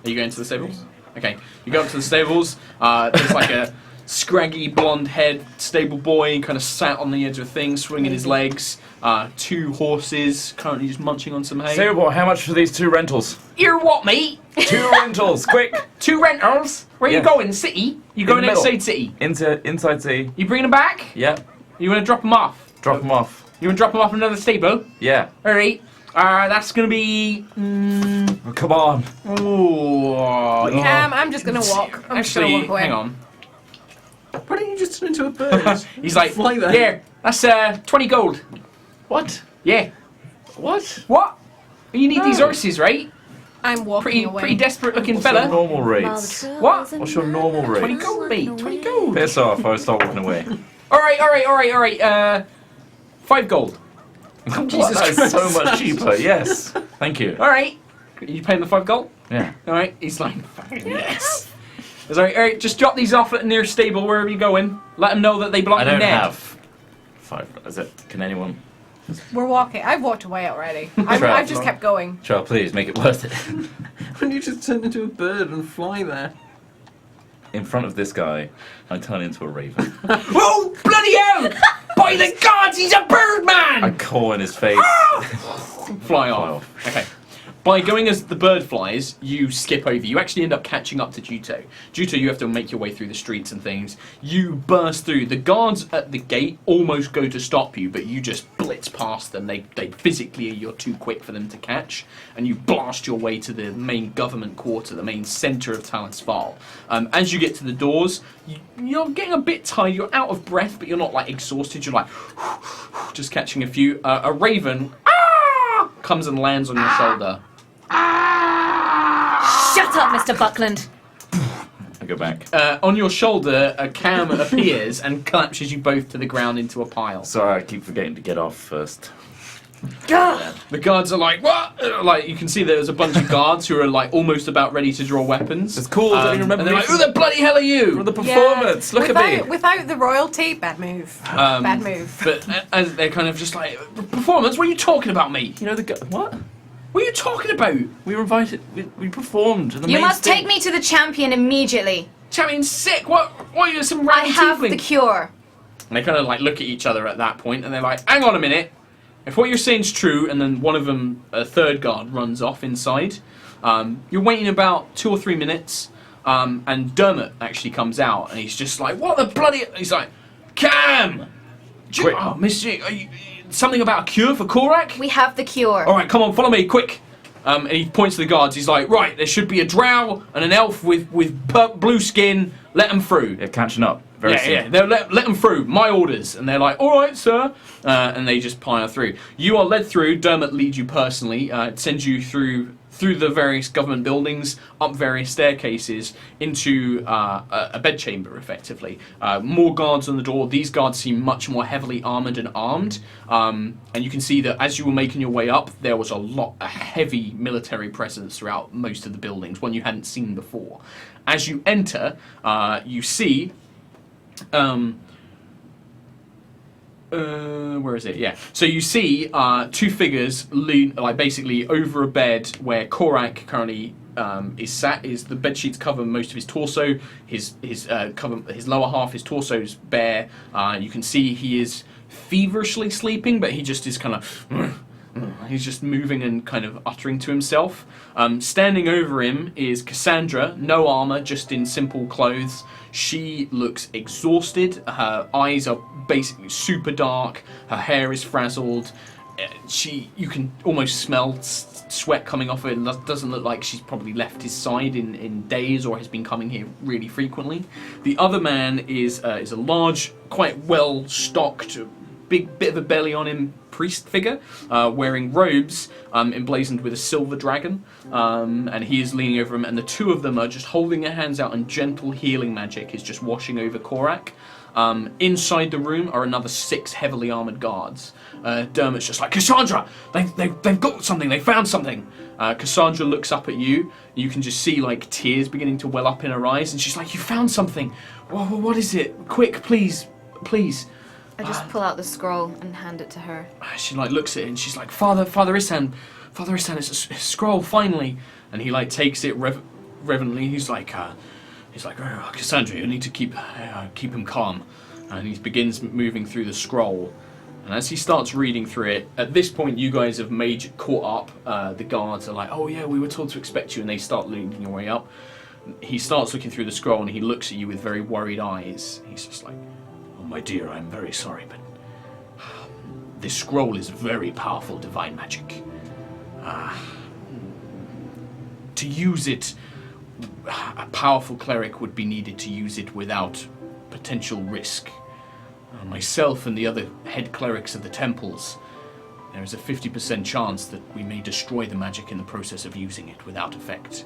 Are you going to the stables? Okay. You go up to the stables. There's like a scraggy blonde-haired stable boy, kind of sat on the edge of a thing, swinging his legs. 2 horses, currently just munching on some hay. Stable, how much for these 2 rentals? You're what, mate? 2 rentals, quick! 2 rentals? Where Yeah. you going? City? You going the middle. outside city? Inside city. You bringing them back? Yeah. You want to drop them off? Drop them off. You want to drop them off in another stable? Yeah. All right. That's going to be... Oh, come on. Oh, yeah. I'm just going to walk. I'm just going Actually, to walk away. hang on. Why don't you just turn into a bird? He's like, Fly there. here, that's 20 gold. What? Yeah. What? What? You need these No. horses, right? I'm walking away. Pretty desperate looking What's your fella. normal rates? What? What's your normal 20 rates? gold, mate. 20 gold. Piss off, I'll start walking away. All right. 5 gold. Jesus that is so much cheaper, yes. Thank you. All right. You paying the 5 gold? Yeah. All right. He's like, yes. He's like, all right, just drop these off at a near stable wherever you're going. Let them know that they belong I to don't Ned. have 5. Is it? Can anyone? We're walking. I've walked away already. Right. I've just kept going. Charles, please make it worth it. Why don't you just turn into a bird and fly there? In front of this guy, I turn into a raven. Oh, bloody hell! By the gods, he's a bird I man! caw in his face. Fly off. Okay. By going as the bird flies, you skip over. You actually end up catching up to Juto. Juto, you have to make your way through the streets and things. You burst through. The guards at the gate almost go to stop you, but you just blitz past them. They physically, you're too quick for them to catch, and you blast your way to the main government quarter, the main centre of Talis Val. As you get to the doors, you're getting a bit tired. You're out of breath, but you're not like exhausted. You're like just catching a few. A raven comes and lands on your shoulder. Shut up, Mr. Buckland. I go back. On your shoulder, a cam appears and collapses you both to the ground into a pile. Sorry, I keep forgetting to get off first. The guards are like, what? Like, you can see there's a bunch of guards who are like almost about ready to draw weapons. It's cool, don't you remember and they're me like, who the bloody hell are you? For the performance, look at me. Without the royalty, bad move. Bad move. But and they're kind of just like, performance? What are you talking about, me? You know the what? What are you talking about? We were invited. We performed. You must take me to the champion immediately. Champion's sick. What are you, some I random have tiefling? the cure. And they kind of like look at each other at that point, and they're like, hang on a minute. If what you're saying's true, and then one of them, a third guard, runs off inside, you're waiting about 2 or 3 minutes, and Dermot actually comes out, and he's just like, what the bloody... He's like, Cam! Quick. Oh, Miss G, something about a cure for Korak? We have the cure. All right, come on, follow me, quick. And he points to the guards. He's like, right, there should be a drow and an elf with blue skin. Let them through. They're catching up. Very soon. Yeah, they'll let them through. My orders. And they're like, all right, sir. And they just pile through. You are led through. Dermot leads you personally. Sends you through the various government buildings, up various staircases, into a bedchamber, effectively. More guards on the door. These guards seem much more heavily armoured and armed. And you can see that as you were making your way up, there was a heavy military presence throughout most of the buildings, one you hadn't seen before. As you enter, you see... where is it? Yeah. So you see 2 figures lean, like basically over a bed where Korak currently is sat. Is the bed sheets cover most of his torso. His lower half, his torso's bare. You can see he is feverishly sleeping, but he just is kind of. He's just moving and kind of uttering to himself. Standing over him is Cassandra, no armor, just in simple clothes. She looks exhausted. Her eyes are basically super dark. Her hair is frazzled. You can almost smell sweat coming off her. It doesn't look like she's probably left his side in days or has been coming here really frequently. The other man is a large, quite well-stocked, big bit of a belly on him priest figure, wearing robes emblazoned with a silver dragon, and he is leaning over him, and the two of them are just holding their hands out, and gentle healing magic is just washing over Korak. Inside the room are another 6 heavily armoured guards. Dermot's just like, Cassandra, they've got something, they found something. Cassandra looks up at you. You can just see like tears beginning to well up in her eyes, and she's like, you found something. What is it? Quick, please. I just pull out the scroll and hand it to her. She like looks at it and she's like, Father Isan, it's a scroll finally. And he like takes it reverently. He's like, oh, Cassandra, you need to keep him calm. And he begins moving through the scroll. And as he starts reading through it, at this point you guys have caught up. The guards are like, oh yeah, we were told to expect you, and they start leading your way up. He starts looking through the scroll and he looks at you with very worried eyes. He's just like, oh my dear, I'm very sorry, but this scroll is very powerful divine magic. To use it, a powerful cleric would be needed to use it without potential risk. Myself and the other head clerics of the temples, there is a 50% chance that we may destroy the magic in the process of using it without effect.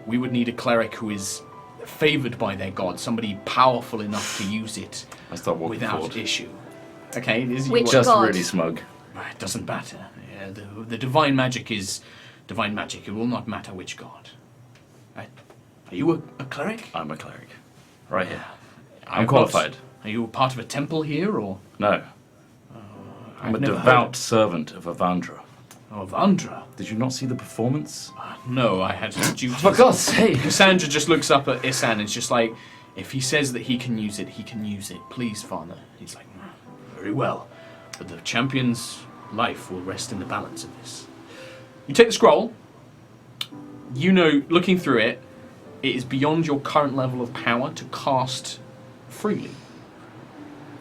We would need a cleric who is favoured by their god, somebody powerful enough to use it without issue. Okay, Which just god? really smug. It doesn't matter. Yeah, the divine magic is divine magic. It will not matter which god. Are you a cleric? I'm a cleric. Right here. I'm qualified. Are you a part of a temple here, or? No. I'm a devout servant of Avandra. Oh, Avandra? Did you not see the performance? No, I had duties. For God's sake! Cassandra just looks up at Isan and it's just like, if he says that he can use it, he can use it. Please, Father. He's like, very well. But the champion's life will rest in the balance of this. You take the scroll, you know, looking through it, it is beyond your current level of power to cast freely.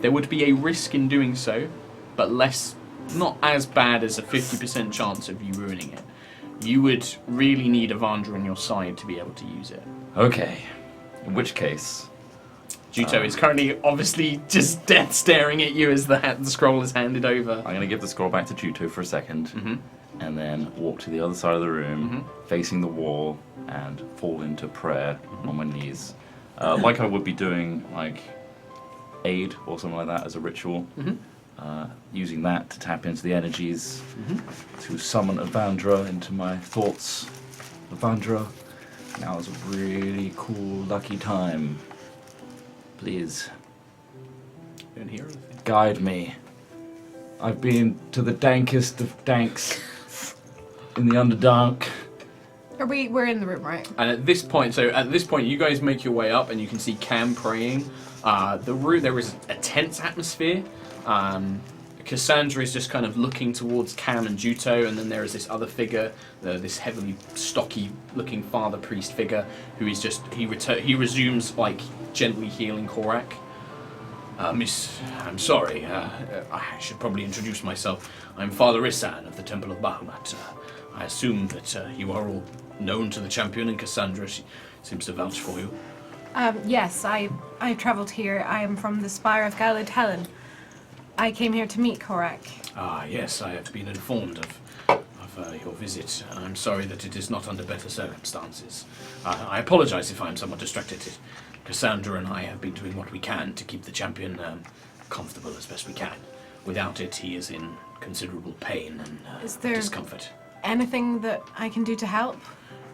There would be a risk in doing so, but not as bad as a 50% chance of you ruining it. You would really need Avandra on your side to be able to use it. Okay. In which case... Juto is currently obviously just death staring at you as the scroll is handed over. I'm going to give the scroll back to Juto for a second, and then walk to the other side of the room, facing the wall, and fall into prayer on my knees. Like I would be doing, like, aid or something like that as a ritual. Using that to tap into the energies, to summon Avandra into my thoughts. Avandra, now is a really cool, lucky time. Please, Don't hear anything. guide me. I've been to the dankest of danks in the underdark. We're in the room, right? And at this point, you guys make your way up, and you can see Cam praying. The room, there is a tense atmosphere. Cassandra is just kind of looking towards Cam and Juto, and then there is this other figure, this heavily stocky-looking father priest figure, who is just he resumes like gently healing Korak. Miss, I'm sorry. I should probably introduce myself. I'm Father Isan of the Temple of Bahamut. I assume that you are all known to the champion, and Cassandra she seems to vouch for you. Yes, I travelled here. I am from the Spire of Galad Helen. I came here to meet Korak. Ah, yes, I have been informed of your visit. I'm sorry that it is not under better circumstances. I apologize if I'm somewhat distracted. Cassandra and I have been doing what we can to keep the champion comfortable as best we can. Without it, he is in considerable pain and Is there discomfort. anything that I can do to help?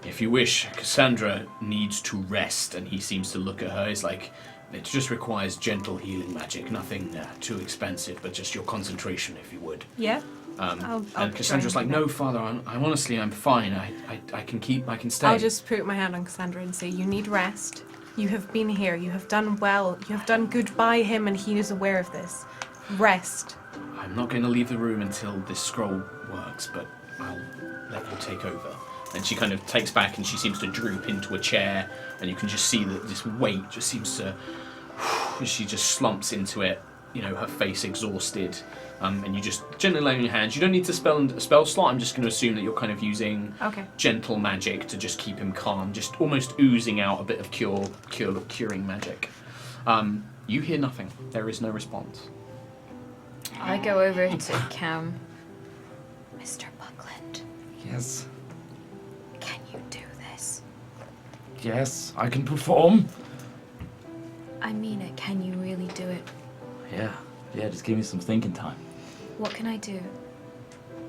If you wish, Cassandra needs to rest, and he seems to look at her. It's like, it just requires gentle healing magic, nothing too expensive, but just your concentration, if you would. Yeah. I'll try and Cassandra's like, and do no, Father, I'm honestly, I'm fine. I can stay. I'll just put my hand on Cassandra and say, you need rest. You have been here. You have done well. You have done good by him, and he is aware of this. Rest. I'm not going to leave the room until this scroll works, but I'll let you take over. And she kind of takes back, and she seems to droop into a chair, and you can just see that this weight just seems to... She just slumps into it, you know, her face exhausted, and you just gently lay on your hands. You don't need to spell a spell slot. I'm just going to assume that you're kind of using gentle magic to just keep him calm, just almost oozing out a bit of curing magic. You hear nothing. There is no response. I go over to Cam. Mr. Buckland, Yes. can you do this? Yes, I can perform. I mean it. Can you really do it? Yeah, just give me some thinking time. What can I do?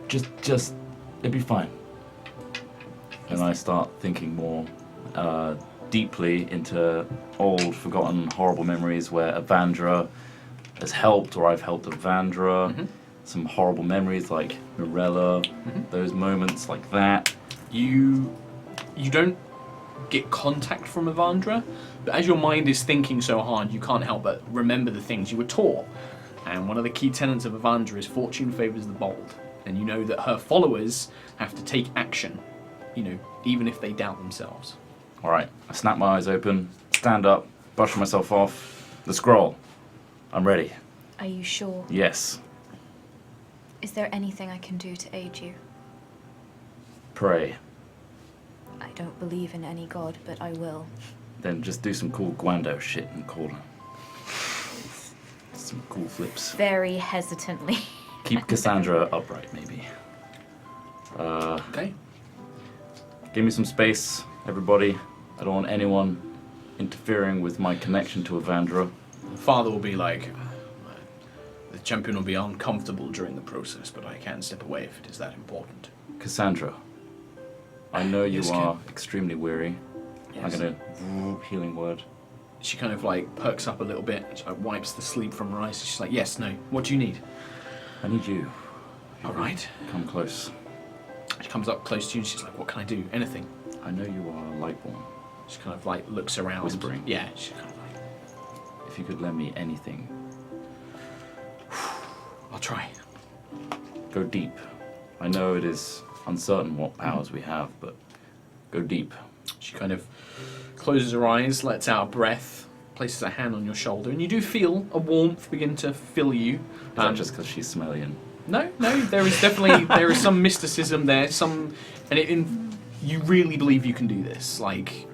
Just, it'd be fine. And I start thinking more deeply into old, forgotten, horrible memories where Avandra has helped, or I've helped Avandra. Some horrible memories like Mirella, those moments like that. You don't get contact from Avandra, but as your mind is thinking so hard, you can't help but remember the things you were taught. And one of the key tenets of Avandra is fortune favors the bold. And you know that her followers have to take action, you know, even if they doubt themselves. All right, I snap my eyes open, stand up, brush myself off. The scroll. I'm ready. Are you sure? Yes. Is there anything I can do to aid you? Pray. I don't believe in any god, but I will. Then just do some cool Guando shit in the corner. Some cool flips. Very hesitantly. Keep Cassandra upright, maybe. Okay. Give me some space, everybody. I don't want anyone interfering with my connection to Avandra. The father will be like, the champion will be uncomfortable during the process, but I can step away if it is that important. Cassandra, I know you Yes, are Ken. extremely weary. Yes. I'm gonna healing word. She kind of like perks up a little bit, she like wipes the sleep from her eyes. She's like, yes, no, what do you need? I need you. All right. Come close. She comes up close to you and she's like, what can I do? Anything. I know you are Lightborn. She kind of like looks around. Whispering. Yeah, she kind of like, If you could lend me anything, I'll try. go deep. I know it is uncertain what powers we have, but Go deep. She kind of closes her eyes, lets out a breath, places a hand on your shoulder, and you do feel a warmth begin to fill you. Is that just because she's smelly? No, there is definitely there is some mysticism there. You really believe you can do this. Like,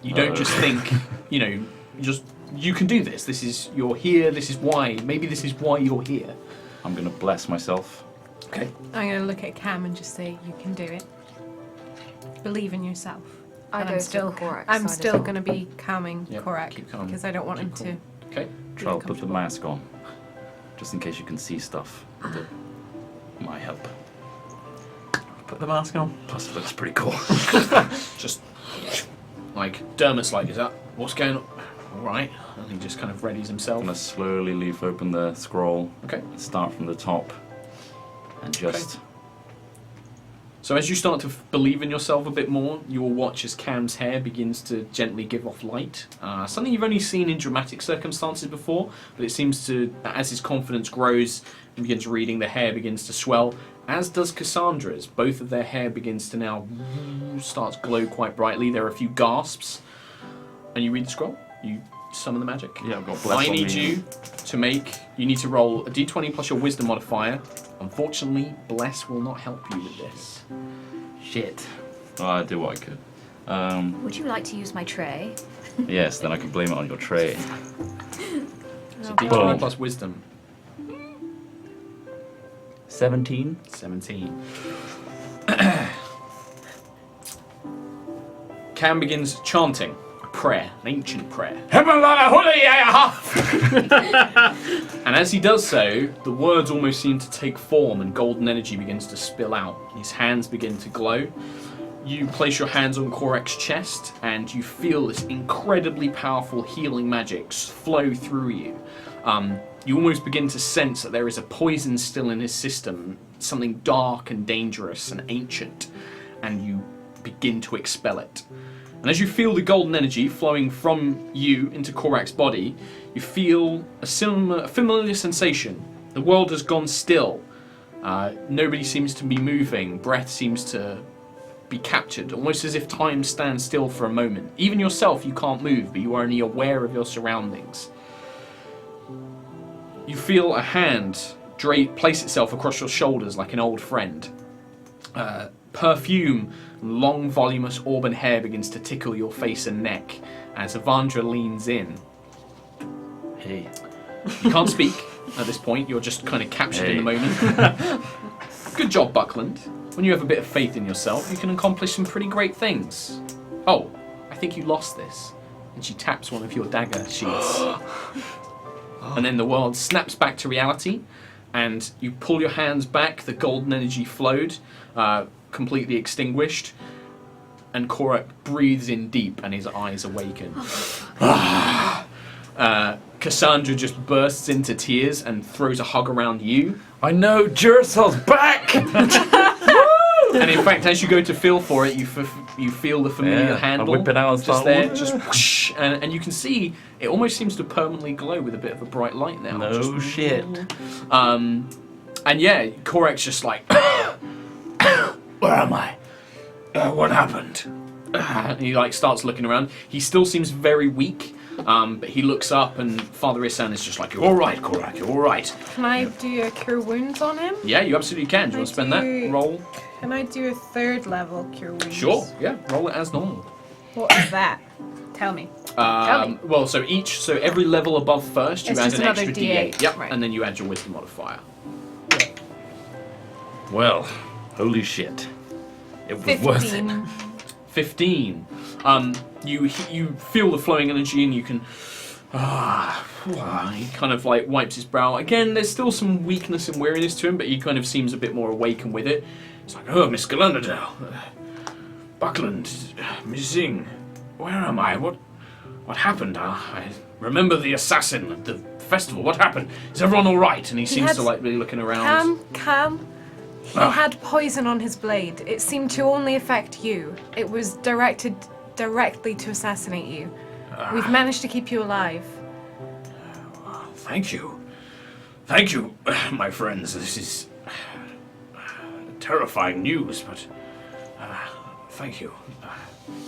you don't just think, you can do this. You're here. This is why. Maybe this is why you're here. I'm gonna bless myself. Okay. I'm going to look at Cam and just say, you can do it. Believe in yourself. I And go to Korak's I'm side still as well. going to be calming Yep, Korak keep calm. because I don't want him to. Okay. Try to put the mask on, just in case you can see stuff. That might help. Put the mask on. Plus, it looks pretty cool. Just like Dermot's like, is that what's going on? All right. And he just kind of readies himself. I'm gonna slowly leaf open the scroll. Okay. Start from the top, and just. Okay. So as you start to believe in yourself a bit more, you will watch as Cam's hair begins to gently give off light. Something you've only seen in dramatic circumstances before, but it seems to, as his confidence grows and begins reading, the hair begins to swell, as does Cassandra's. Both of their hair begins to now start to glow quite brightly. There are a few gasps, and you read the scroll. You summon the magic. Yeah, I've got bless I on need me. you need to roll a d20 plus your wisdom modifier. Unfortunately, bless will not help you with this. Shit. Well, I did what I could. Would you like to use my tray? Yes, then I can blame it on your tray. So d20 Boom. plus wisdom. 17. 17. Cam begins chanting a prayer, an ancient prayer. And as he does so, the words almost seem to take form and golden energy begins to spill out. His hands begin to glow. You place your hands on Korak's chest and you feel this incredibly powerful healing magic flow through you. You almost begin to sense that there is a poison still in his system, something dark and dangerous and ancient, and you begin to expel it. And as you feel the golden energy flowing from you into Korak's body, you feel a familiar sensation. The world has gone still. Nobody seems to be moving. Breath seems to be captured, almost as if time stands still for a moment. Even yourself, you can't move, but you are only aware of your surroundings. You feel a hand place itself across your shoulders like an old friend. Perfume and long, voluminous auburn hair begins to tickle your face and neck as Evandra leans in. Hey. You can't speak at this point, you're just kind of captured in the moment. Good job, Buckland. When you have a bit of faith in yourself, you can accomplish some pretty great things. Oh, I think you lost this. And she taps one of your dagger sheaths. And then the world snaps back to reality, and you pull your hands back, the golden energy flowed, completely extinguished, and Korak breathes in deep and his eyes awaken. Cassandra just bursts into tears and throws a hug around you. I know, Duracell's back! And in fact, as you go to feel for it, you feel the familiar handle I whip it out and just start there, walking. just whoosh, and you can see it almost seems to permanently glow with a bit of a bright light now. No just, shit. And yeah, Korak's just like, Where am I? What happened? and he like starts looking around. He still seems very weak, but he looks up, and Father Isan is just like, "You're all right, Korak. You're all right." Can I do a cure wounds on him? Yeah, you absolutely can. Do you want to spend that? Roll. Can I do a 3rd level cure wounds? Sure. Yeah, roll it as normal. What is that? Tell me. Tell me. Well, so every level above first, you It's add just an another extra D8. D8. Yep, Right. and then you add your wisdom modifier. Well, holy shit. It was worth it. 15. You feel the flowing energy, and you can. He kind of like wipes his brow. Again, there's still some weakness and weariness to him, but he kind of seems a bit more awakened with it. It's like, Oh, Miss Galandadel. Buckland. Missing. Where am I? What happened? I remember the assassin at the festival. What happened? Is everyone all right? and he seems had- to like really looking around. Cam. He had poison on his blade. It seemed to only affect you. It was directed directly to assassinate you. We've managed to keep you alive. Thank you. Thank you, my friends. This is terrifying news, but thank you.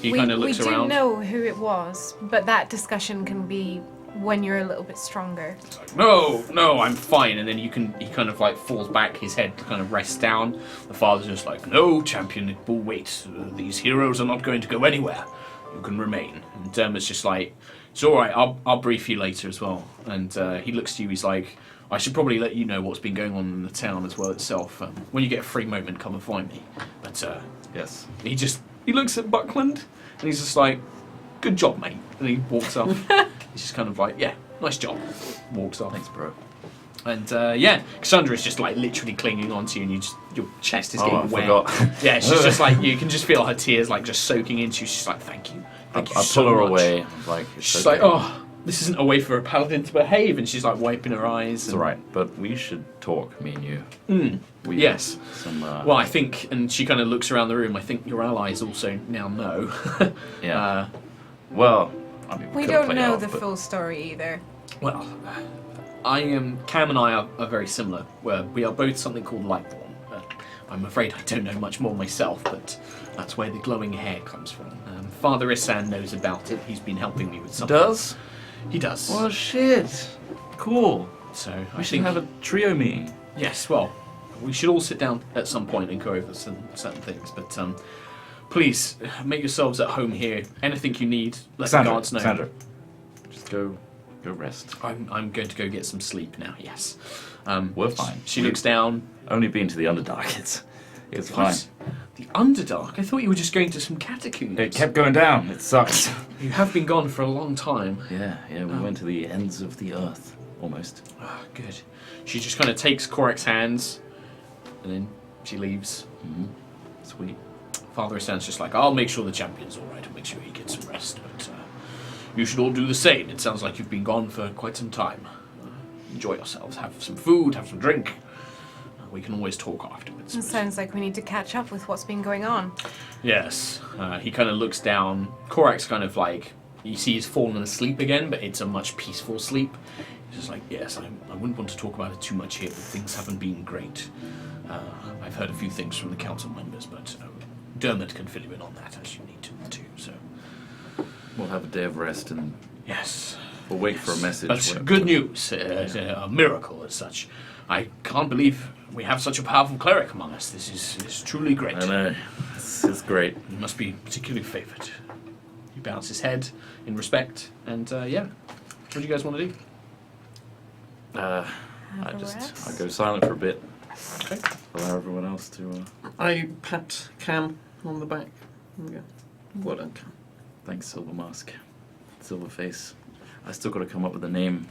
He kind of looks we around. do know who it was, but that discussion can be when you're a little bit stronger. He's like, no, I'm fine. And then he kind of like falls back, his head kind of rests down. The father's just like, no, champion, it will wait. These heroes are not going to go anywhere. You can remain. And Dermot's just like, it's all right. I'll brief you later as well. And he looks to you. He's like, I should probably let you know what's been going on in the town as well itself. When you get a free moment, come and find me. But Yes. he looks at Buckland and he's just like, good job, mate. And he walks off. He's just kind of like, yeah, nice job. Walks off. Thanks, bro. And Cassandra is just like literally clinging onto you, and your chest is getting I wet. forgot. Yeah, she's just like, you can just feel her tears like just soaking into you. She's like, thank you. I so pull her much. away. Like, She's okay. like, oh, this isn't a way for a paladin to behave. And she's like wiping her eyes. It's and- alright, but we should talk, me and you. We Yes. have Some, Well, I think, and she kind of looks around the room, I think your allies also now know. yeah. Well, I mean, We could've don't played know off, the but- full story either. Well, Cam and I are very similar. We are both something called Lightborn. I'm afraid I don't know much more myself, but that's where the glowing hair comes from. Father Isan knows about it. He's been helping me with something. Does? He does. Well, shit. Cool. So We I should think have a trio meeting. yes. Well, we should all sit down at some point and go over some certain things. But please make yourselves at home here. Anything you need, let the guards know. Sandra, just go rest. I'm going to go get some sleep now. Yes. We're fine. She looks down. Only been to the Underdark. It's fine. What? The Underdark? I thought you were just going to some catacombs. It kept going down. It sucks. You have been gone for a long time. Yeah. We went to the ends of the earth, almost. Oh, good. She just kind of takes Korak's hands, and then she leaves. Sweet. Father Isan's just like, I'll make sure the champion's all right. I'll make sure he gets some rest. But you should all do the same. It sounds like you've been gone for quite some time. Enjoy yourselves. Have some food. Have some drink. We can always talk afterwards. It sounds like we need to catch up with what's been going on. Yes. He kind of looks down. Korak's kind of like, you see he's fallen asleep again, but it's a much peaceful sleep. He's just like, yes, I wouldn't want to talk about it too much here, but things haven't been great. I've heard a few things from the council members, but Dermot can fill you in on that as you need to too. So We'll have a day of rest and yes, we'll wait for a message. but good news, a miracle as such. I can't believe we have such a powerful cleric among us. This is truly great. I know. It's great. You must be particularly favoured. He bows his head in respect, and what do you guys want to do? I go silent for a bit. Okay. Allow everyone else to. I pat Cam on the back and go, well done, Cam. Thanks, Silver Mask, Silver Face. I still got to come up with a name,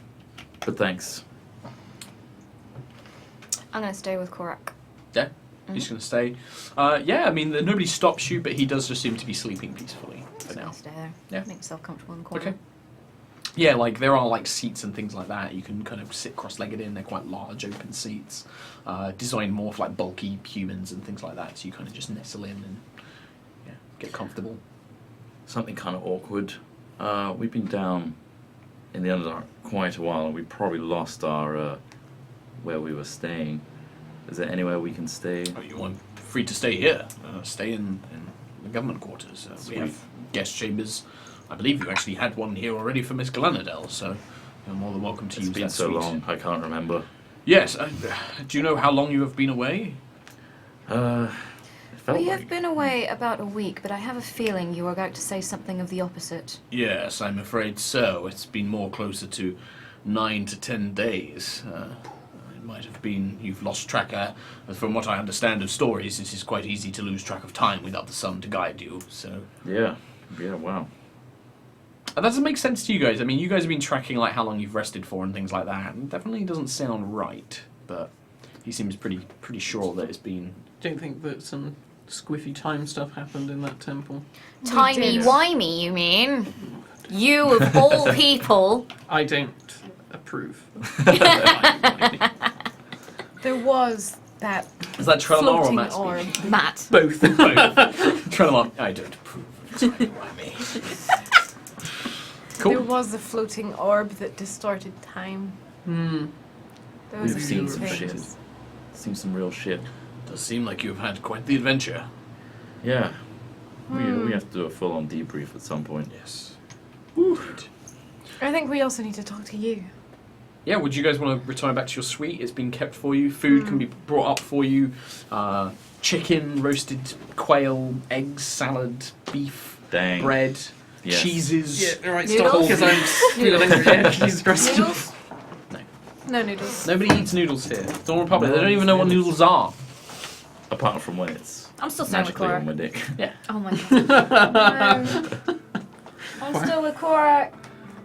but thanks. I'm going to stay with Korak. Yeah, he's going to stay. I mean, nobody stops you, but he does just seem to be sleeping peacefully for now. Stay there. Yeah. Make yourself comfortable in the corner. Okay. Yeah, like there are like seats and things like that. You can kind of sit cross-legged in. They're quite large, open seats, designed more for like bulky humans and things like that. So you kind of just nestle in and get comfortable. Something kind of awkward. We've been down in the Underdark quite a while, and we probably lost our where we were staying. Is there anywhere we can stay? Oh, you want free to stay here? Stay in the government quarters. We Sweet. have guest chambers. I believe you actually had one here already for Miss Galanadel, so you're more than welcome to It's use been that so suite. long, I can't remember. Yes. Do you know how long you have been away? It felt We like have been away about a week, but I have a feeling you are going to say something of the opposite. Yes, I'm afraid so. It's been more closer to 9 to 10 days. It might have been you've lost track. From what I understand of stories, it is quite easy to lose track of time without the sun to guide you. So Yeah, wow. that doesn't make sense to you guys. I mean, you guys have been tracking like how long you've rested for and things like that. And it definitely doesn't sound right. But he seems pretty sure that it's been. Don't think that some squiffy time stuff happened in that temple. Timey-wimey, you mean? You, of all people. I don't approve. There was that Is that Trellamar or floating Matt? orb. Matt. Both. Trellamar. I don't approve. Timey-wimey. There Cool. was a floating orb that distorted time. There was We've a seen few some shit. things. Seen some real shit. Does seem like you've had quite the adventure. Yeah. We have to do a full-on debrief at some point. Yes. I think we also need to talk to you. Yeah, would you guys want to retire back to your suite? It's been kept for you. Food can be brought up for you. Chicken, roasted quail, eggs, salad, beef, Dang. bread, Yes. cheeses. Yeah, right, Noodles? stop, because I'm feeling cheese crusty. Noodles? No noodles. Nobody eats noodles here. Dawn Republic, they don't even know what noodles are. Apart from when it's I'm still staying with magically on Korak. my dick. Yeah. Oh my god. I'm still with Korak.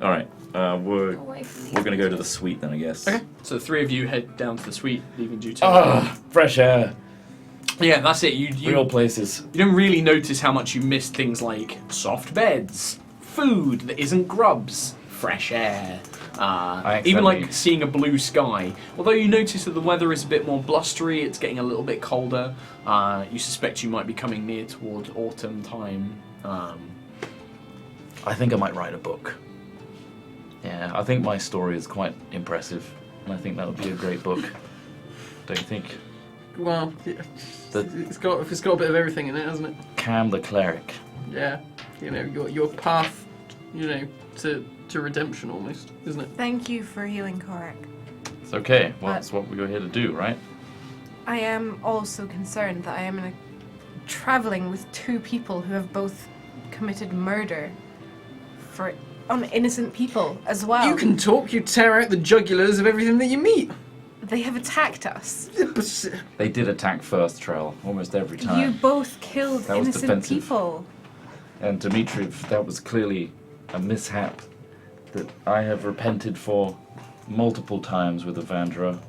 All right. We're Away from going to go to the suite then, I guess. Okay. So the three of you head down to the suite, leaving Juto. Ah, fresh air. Yeah, that's it. You Real places. You don't really notice how much you missed things like soft beds, food that isn't grubs, fresh air, even like seeing a blue sky. Although you notice that the weather is a bit more blustery, it's getting a little bit colder. You suspect you might be coming near toward autumn time. I think I might write a book. Yeah, I think my story is quite impressive, and I think that would be a great book. Don't you think? Well, yeah. It's got a bit of everything in it, hasn't it? Cam the cleric. Yeah, you know, your path, you know, to redemption almost, isn't it? Thank you for healing Korak. It's okay. Well, that's what we were here to do, right? I am also concerned that I am traveling with two people who have both committed murder on innocent people as well. You can talk, you tear out the jugulars of everything that you meet. They have attacked us. They did attack first, Trell, almost every time. You both killed That was innocent defensive. people. And Dmitriev, that was clearly a mishap that I have repented for multiple times with Evandra.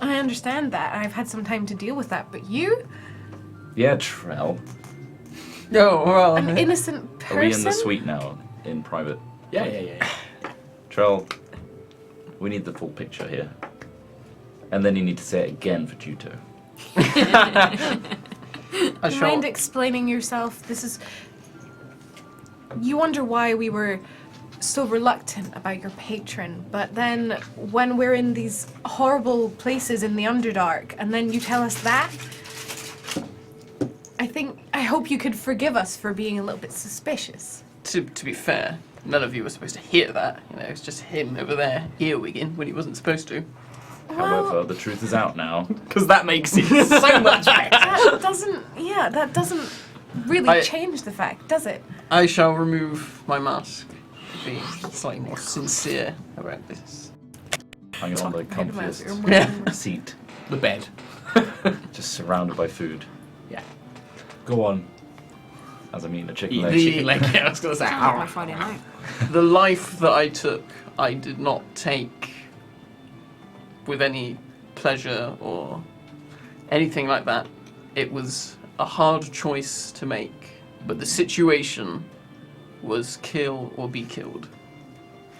I understand that. I've had some time to deal with that, but you? Yeah, Trell. Oh, well. An innocent person? Are we in the suite now, in private? Yeah. Trell, we need the full picture here. And then you need to say it again for Juto. I shall. Mind explaining yourself? You wonder why we were so reluctant about your patron, but then when we're in these horrible places in the Underdark, and then you tell us that, I hope you could forgive us for being a little bit suspicious. To be fair, none of you were supposed to hear that. You know, it's just him over there earwigging when he wasn't supposed to. However, the truth is out now. Because that makes it so much better. That doesn't really change the fact, does it? I shall remove my mask to be slightly more sincere about this. Hanging on the Headmaster, comfiest seat, The bed. just surrounded by food. Yeah. Go on. As I'm eating a chicken Eat leg. the chicken leg. Yeah, I was going to say, Sounds like my Friday night. The life that I took, I did not take with any pleasure or anything like that. It was a hard choice to make, but the situation was kill or be killed.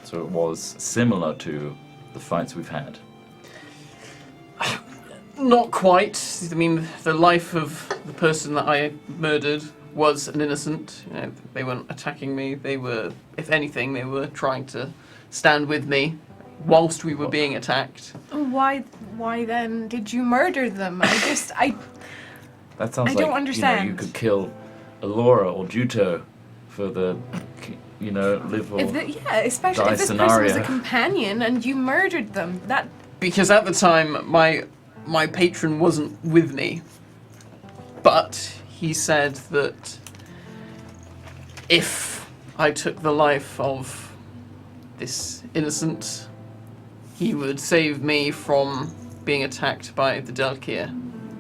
So it was similar to the fights we've had. Not quite. I mean, the life of the person that I murdered was an innocent. You know, they weren't attacking me. They were, if anything, they were trying to stand with me whilst we were being attacked. Why then did you murder them? That sounds I like don't understand. You could kill Alora or Juto for the live or especially die if this person was a scenario. companion and you murdered them. That Because at the time, my patron wasn't with me, but he said that if I took the life of this innocent, he would save me from being attacked by the Dalkir.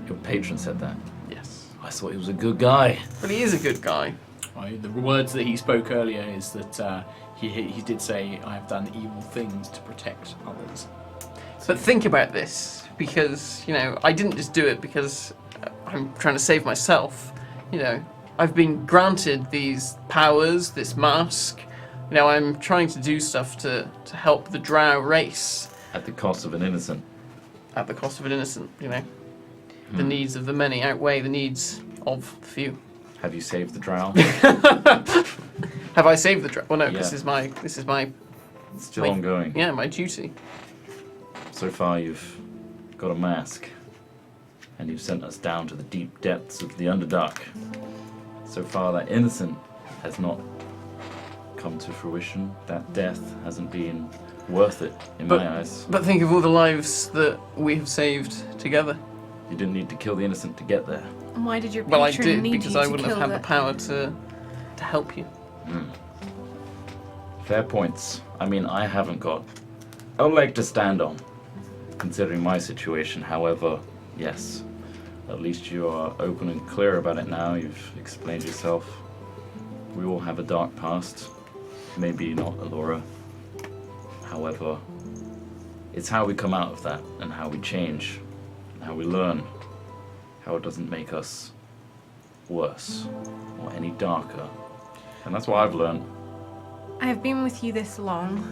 Your patron said that. Yes. I thought he was a good guy. But he is a good guy. Right, the words that he spoke earlier is that he did say, I have done evil things to protect others. But think about this, because, I didn't just do it because I'm trying to save myself. I've been granted these powers, this mask. I'm trying to do stuff to help the drow race. At the cost of an innocent. At the cost of an innocent, The needs of the many outweigh the needs of the few. Have you saved the drow? Have I saved the drow? Well, no, Yeah. this is my It's still ongoing. Yeah, my duty. So far you've got a mask. And you've sent us down to the deep depths of the Underdark. So far, that innocent has not come to fruition. That death hasn't been worth it in my eyes. But think of all the lives that we have saved together. You didn't need to kill the innocent to get there. Why did your Well, I patron did need because you I to wouldn't have kill had the power to help you. Fair points. I mean, I haven't got a leg to stand on, considering my situation. However, yes, at least you are open and clear about it now. You've explained yourself. We all have a dark past. Maybe not Alora. However, it's how we come out of that and how we change, and how we learn, how it doesn't make us worse or any darker. And that's what I've learned. I have been with you this long,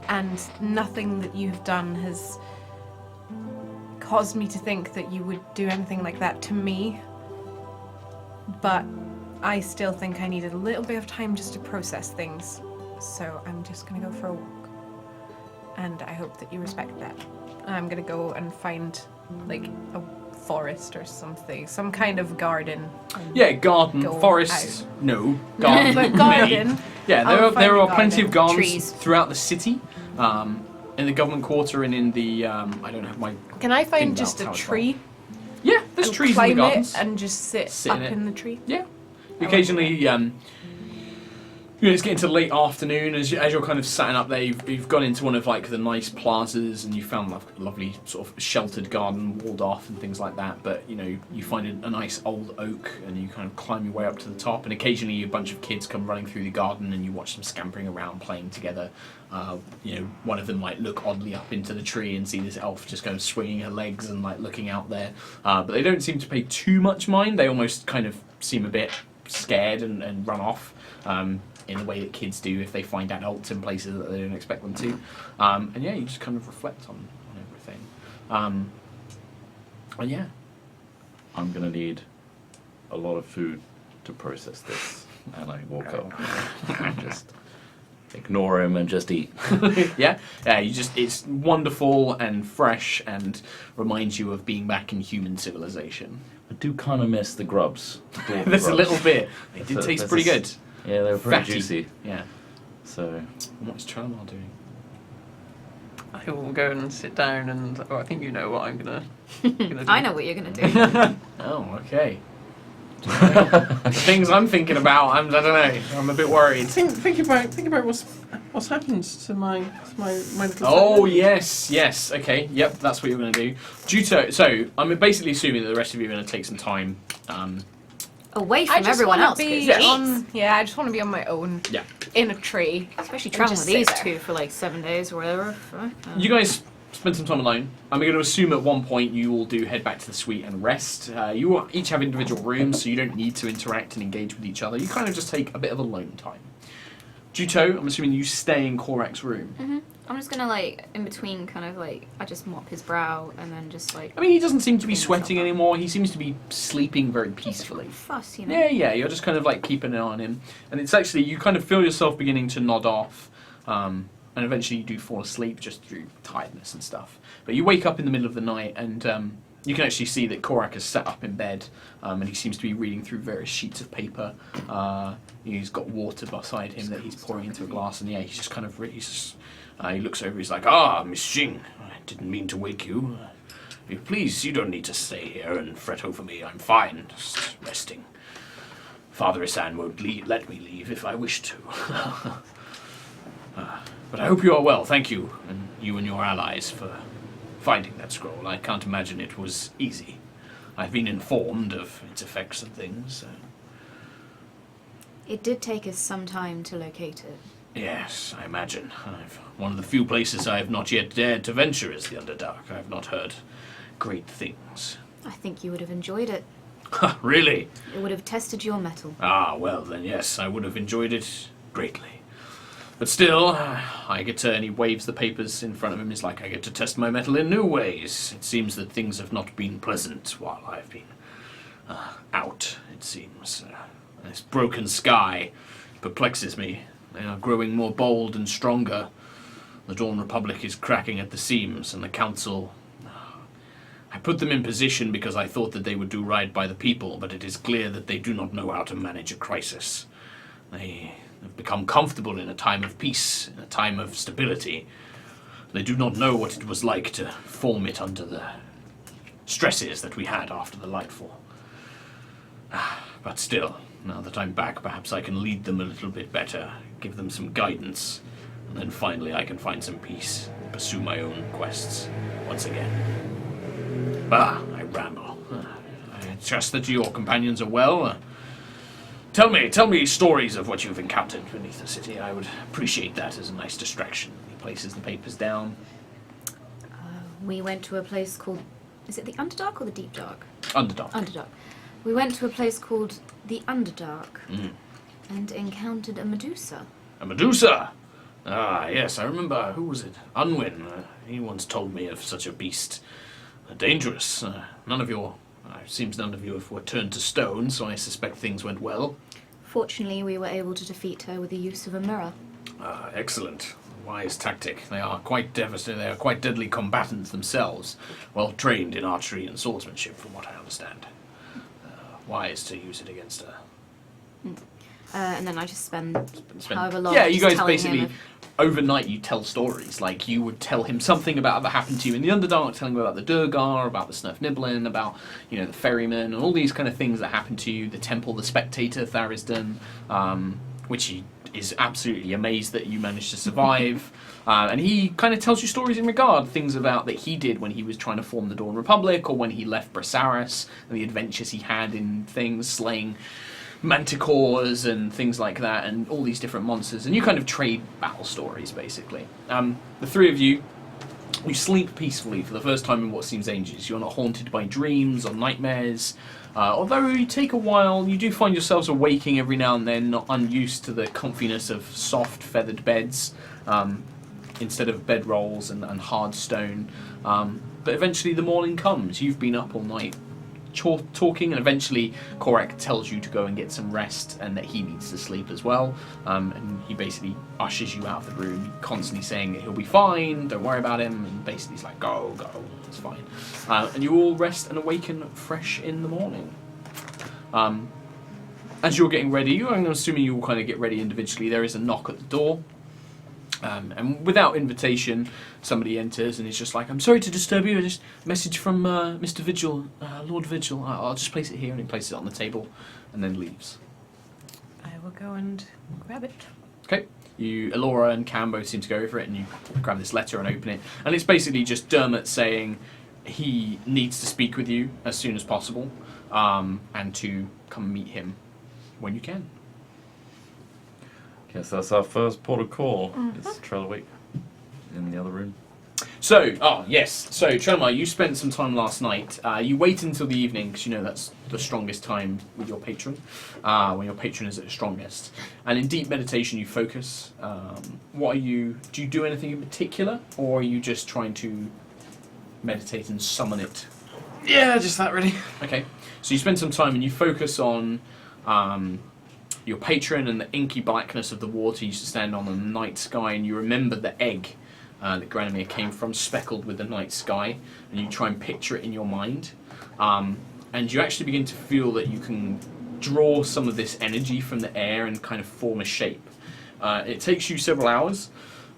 and nothing that you have done has caused me to think that you would do anything like that to me. But I still think I needed a little bit of time just to process things. So I'm just gonna go for a walk. And I hope that you respect that. I'm gonna go and find like a forest or something, some kind of garden. Yeah, garden, Go forest. No, garden. But garden. Maybe. Yeah, I'll there find are a plenty of garden. gardens Trees. throughout the city, in the government quarter and in the. I don't have my. Can I find Think just about a how it's tree Yeah, there's and trees in the climb gardens. it and just sit Sit in up it. in the tree? Yeah. like Occasionally, it's getting to late afternoon as you're kind of sat up there. You've gone into one of like the nice plazas and you found like a lovely sort of sheltered garden, walled off and things like that. But you find a nice old oak and you kind of climb your way up to the top. And occasionally, a bunch of kids come running through the garden and you watch them scampering around, playing together. One of them might look oddly up into the tree and see this elf just kind of swinging her legs and like looking out there. But they don't seem to pay too much mind. They almost kind of seem a bit scared and run off. In the way that kids do if they find adults in places that they don't expect them to. And yeah, you just kind of reflect on everything. And yeah. I'm gonna need a lot of food to process this. And I walk up and just ignore him and just eat. Yeah, it's wonderful and fresh and reminds you of being back in human civilization. I do kind of miss the grubs. There's a little bit. They did taste pretty good. Yeah, they were pretty Fatty. juicy. Yeah. So, And what's Trar doing? I will go and sit down and. Oh, I think you know what I'm gonna do. I know what you're gonna do. Oh, okay. The things I'm thinking about, I don't know. I'm a bit worried. Think about what's happened to my little. Oh yes. Okay, yep, that's what you're going to do. So I'm basically assuming that the rest of you are going to take some time. Away I from just everyone wanna else. be 'cause on, jeez. I just want to be on my own. Yeah. In a tree. Especially And traveling with just these sit there. two for like 7 days or whatever. You guys spend some time alone. I'm going to assume at one point you all do head back to the suite and rest. You all each have individual rooms, so you don't need to interact and engage with each other. You kind of just take a bit of alone time. Juto, I'm assuming you stay in Korak's room. I'm just gonna in between I just mop his brow and then just I mean, he doesn't seem to be Clean sweating himself up. anymore. He seems to be sleeping very peacefully. fuss, Yeah, you're just kind of keeping an eye on him. And it's actually, you kind of feel yourself beginning to nod off. And eventually you do fall asleep just through tiredness and stuff. But you wake up in the middle of the night and you can actually see that Korak has sat up in bed and he seems to be reading through various sheets of paper. He's got water beside him that he's pouring into a glass. And yeah, he's just kind of, he looks over, he's like, Miss Jing, I didn't mean to wake you. Please, you don't need to stay here and fret over me. I'm fine, just resting. Father Isan won't let me leave if I wish to. But I hope you are well, thank you, and you and your allies for finding that scroll. I can't imagine it was easy. I've been informed of its effects and things. So. It did take us some time to locate it. Yes, I imagine. One of the few places I have not yet dared to venture is the Underdark. I have not heard great things. I think you would have enjoyed it. Really? It would have tested your mettle. Well then yes, I would have enjoyed it greatly. But still, I get to, and he waves the papers in front of him, it's like I get to test my mettle in new ways. It seems that things have not been pleasant while I've been out, it seems. This broken sky perplexes me. They are growing more bold and stronger. The Dawn Republic is cracking at the seams, and the Council... I put them in position because I thought that they would do right by the people, but it is clear that they do not know how to manage a crisis. They have become comfortable in a time of peace, in a time of stability. They do not know what it was like to form it under the stresses that we had after the Lightfall. But still, now that I'm back, perhaps I can lead them a little bit better, give them some guidance, and then finally I can find some peace and pursue my own quests once again. I ramble. I trust that your companions are well. Tell me stories of what you've encountered beneath the city. I would appreciate that as a nice distraction. He places the papers down. We went to a place called... Is it the Underdark or the Deep Dark? Underdark. Underdark. We went to a place called the Underdark and encountered a Medusa. A Medusa? Ah, yes, I remember. Who was it? Unwin. He once told me of such a beast. Dangerous. Seems none of you were turned to stone, so I suspect things went well. Fortunately, we were able to defeat her with the use of a mirror. Excellent. Wise tactic. They are quite devastating. They are quite deadly combatants themselves. Well trained in archery and swordsmanship, from what I understand. Wise to use it against her. And then I just spend however long. Yeah, you guys telling basically him overnight you tell stories. Like you would tell him something about that happened to you in the Underdark, telling him about the Durgar, about the Snurf Nibblin, about the ferryman, and all these kind of things that happened to you. The Temple, the Spectator, Tharisdan, which he is absolutely amazed that you managed to survive. And he kind of tells you stories in regard, things about that he did when he was trying to form the Dawn Republic, or when he left Brasaris, and the adventures he had in things, slaying manticores and things like that, and all these different monsters. And you kind of trade battle stories, basically. The three of you sleep peacefully for the first time in what seems ages. You're not haunted by dreams or nightmares. Although you take a while, you do find yourselves awaking every now and then, not unused to the comfiness of soft feathered beds instead of bedrolls and hard stone. But eventually the morning comes. You've been up all night talking, and eventually Korak tells you to go and get some rest and that he needs to sleep as well. And he basically ushers you out of the room, constantly saying that he'll be fine, don't worry about him, and basically he's like, go, it's fine. And you all rest and awaken fresh in the morning. As you're getting ready, I'm assuming you all kind of get ready individually, there is a knock at the door. And without invitation, somebody enters and is just like, I'm sorry to disturb you, just a message from Mr. Vigil, Lord Vigil. I'll just place it here, and he places it on the table and then leaves. I will go and grab it. Okay. Elora and Cam both seem to go over it, and you grab this letter and open it. And it's basically just Dermot saying he needs to speak with you as soon as possible, and to come meet him when you can. Guess that's our first port of call. It's Trellweek in the other room. So, Trelmar, you spent some time last night. You wait until the evening because you know that's the strongest time with your patron, when your patron is at its strongest. And in deep meditation, you focus. Do you do anything in particular, or are you just trying to meditate and summon it? Yeah, just that really. Okay, so you spend some time and you focus on your patron and the inky blackness of the water you used to stand on the night sky, and you remember the egg that Granomir came from, speckled with the night sky, and you try and picture it in your mind. And you actually begin to feel that you can draw some of this energy from the air and kind of form a shape. It takes you several hours,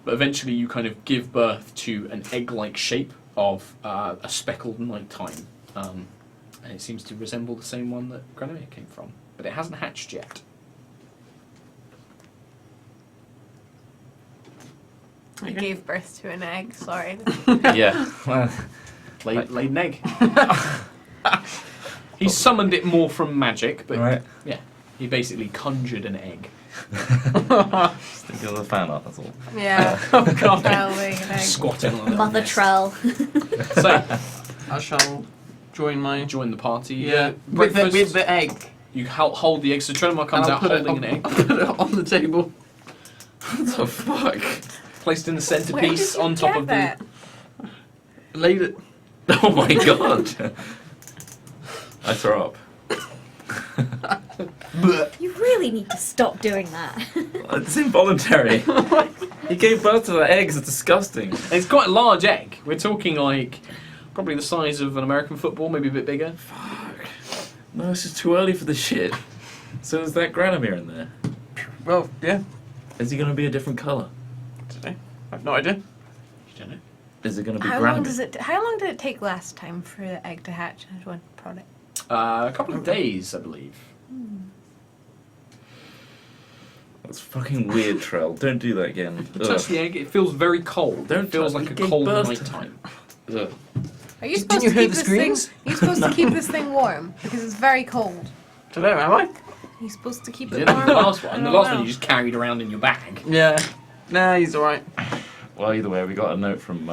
but eventually you kind of give birth to an egg-like shape of a speckled nighttime. And it seems to resemble the same one that Granomir came from, but it hasn't hatched yet. I gave birth to an egg, sorry. Yeah. Laid an egg. He summoned it more from magic, but Right. yeah, he basically conjured an egg. Just thinking of the fan art, that's all. Yeah. Oh god. Laying an egg. Squatting on it. Mother Trell. So, I shall join join the party. with Breakfast. the egg. You hold the egg, so Trelmar comes And out holding an egg. I'll put it on the table. What the fuck? Placed in the Where did centerpiece you on top get of that? Laid it. Oh my god. I throw up. You really need to stop doing that. It's involuntary. He gave birth to the eggs, it's disgusting. It's quite a large egg. We're talking like Probably the size of an American football, maybe a bit bigger. Fuck. No, it's just too early for the shit. So is that Granomir in there? Well, yeah. Is he going to be a different colour? I don't know. I've no idea. You don't know. Is it going to be How Granomir? long did it take last time for the egg to hatch as one product? A couple of days, I believe. That's fucking weird, Trell. Don't do that again. Touch the egg. It feels very cold. Don't it feels touch- like a it gave cold birth night to- time. Ugh. Are you Didn't supposed you to hear keep the this screams? thing? You're supposed to keep this thing warm because it's very cold. Don't know, am I? You're supposed to keep You it did it warm. the last one. I The don't last know. one you just carried around in your bag. Yeah. Nah, he's alright. Well, either way, we got a note from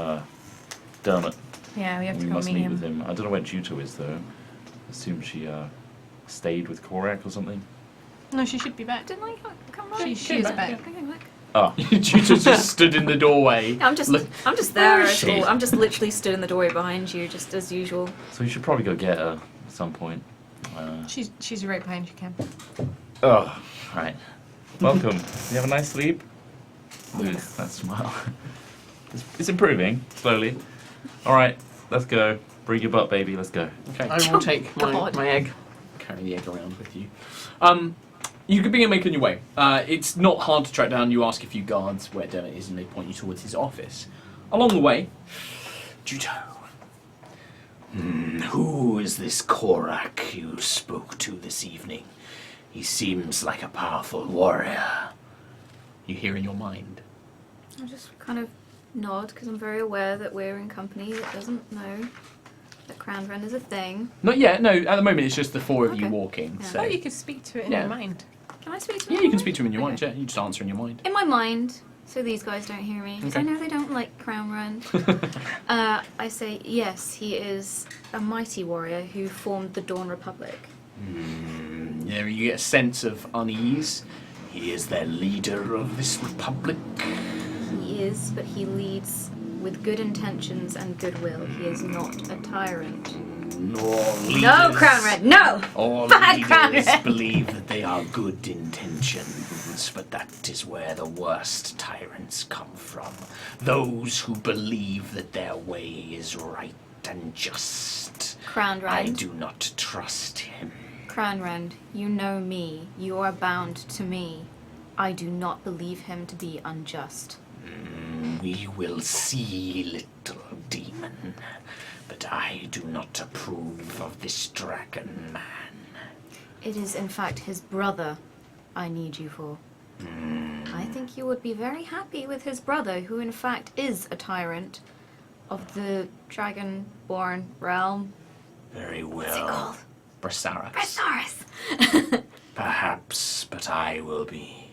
Dermot. Yeah, we have to We go must meet meet him. with him. I don't know where Juto is, though. Assume she stayed with Korak or something. No, she should be back. Didn't I come back? She is back. Okay, back. Oh, Jutas just stood in the doorway. I'm just Look- there Where is at she? all. I'm just literally stood in the doorway behind you, just as usual. so you should probably go get her at some point. She's right behind you, Cam. Oh, right. Welcome. You have a nice sleep? Lose that smile. It's improving, slowly. Alright, let's go. Bring your butt, baby, let's go. Okay. I will take God. my egg. Carry the egg around with you. You could begin making your way. It's not hard to track down. You ask a few guards where Dermot is, and they point you towards his office. Along the way, Juto. Who is this Korak you spoke to this evening? He seems like a powerful warrior. You hear in your mind. I just kind of nod because I'm very aware that we're in company that doesn't know that Crown Run is a thing. Not yet. No, at the moment it's just the four of you Okay. walking. Yeah. So Oh, you could speak to it in Yeah. your mind. Can I speak to yeah, him? you can speak to him in your mind. Okay. Yeah, you just answer in your mind. In my mind, so these guys don't hear me, because Okay. I know they don't like Crown Run. I say, yes, he is a mighty warrior who formed the Dawn Republic. Yeah, you get a sense of unease. He is the leader of this republic. He is, but he leads with good intentions and goodwill. He is not a tyrant. No, Crown Red, no! All Bad Crown leaders Red. believe that they are good intentions, but that is where the worst tyrants come from. Those who believe that their way is right and just. Crown I Rand, do not trust him. Crown Rand, you know me. You are bound to me. I do not believe him to be unjust. We will see, little demon. But I do not approve of this dragon man. It is, in fact, his brother I need you for. I think you would be very happy with his brother, who in fact is a tyrant of the dragon-born realm. Very What's it well. called? Brasaras. Brasaras! Perhaps, but I will be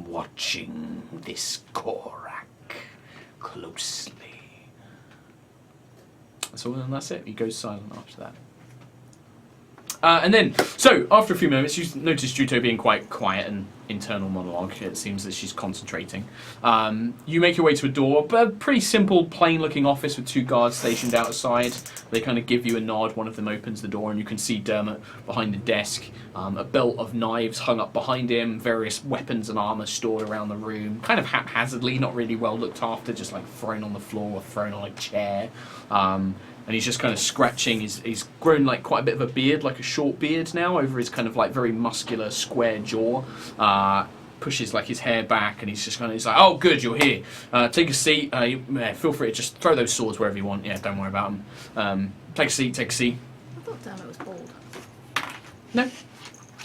watching this Korak closely. So then that's it. He goes silent after that. And then, so after a few moments, you notice Juto being quite quiet and internal monologue. It seems that she's concentrating. You make your way to a door, but a pretty simple, plain-looking office with two guards stationed outside. They kind of give you a nod. One of them opens the door, and you can see Dermot behind the desk. A belt of knives hung up behind him, various weapons and armor stored around the room, kind of haphazardly, not really well looked after, just like thrown on the floor or thrown on a chair. And he's just kind of scratching. He's grown like quite a bit of a beard, like a short beard now, over his kind of like very muscular square jaw. Pushes like his hair back, and he's just kind of, he's like, "Oh, good, you're here. Take a seat. Feel free to just throw those swords wherever you want. Yeah, don't worry about them. Take a seat. Take a seat." I thought Dermot was bald. No,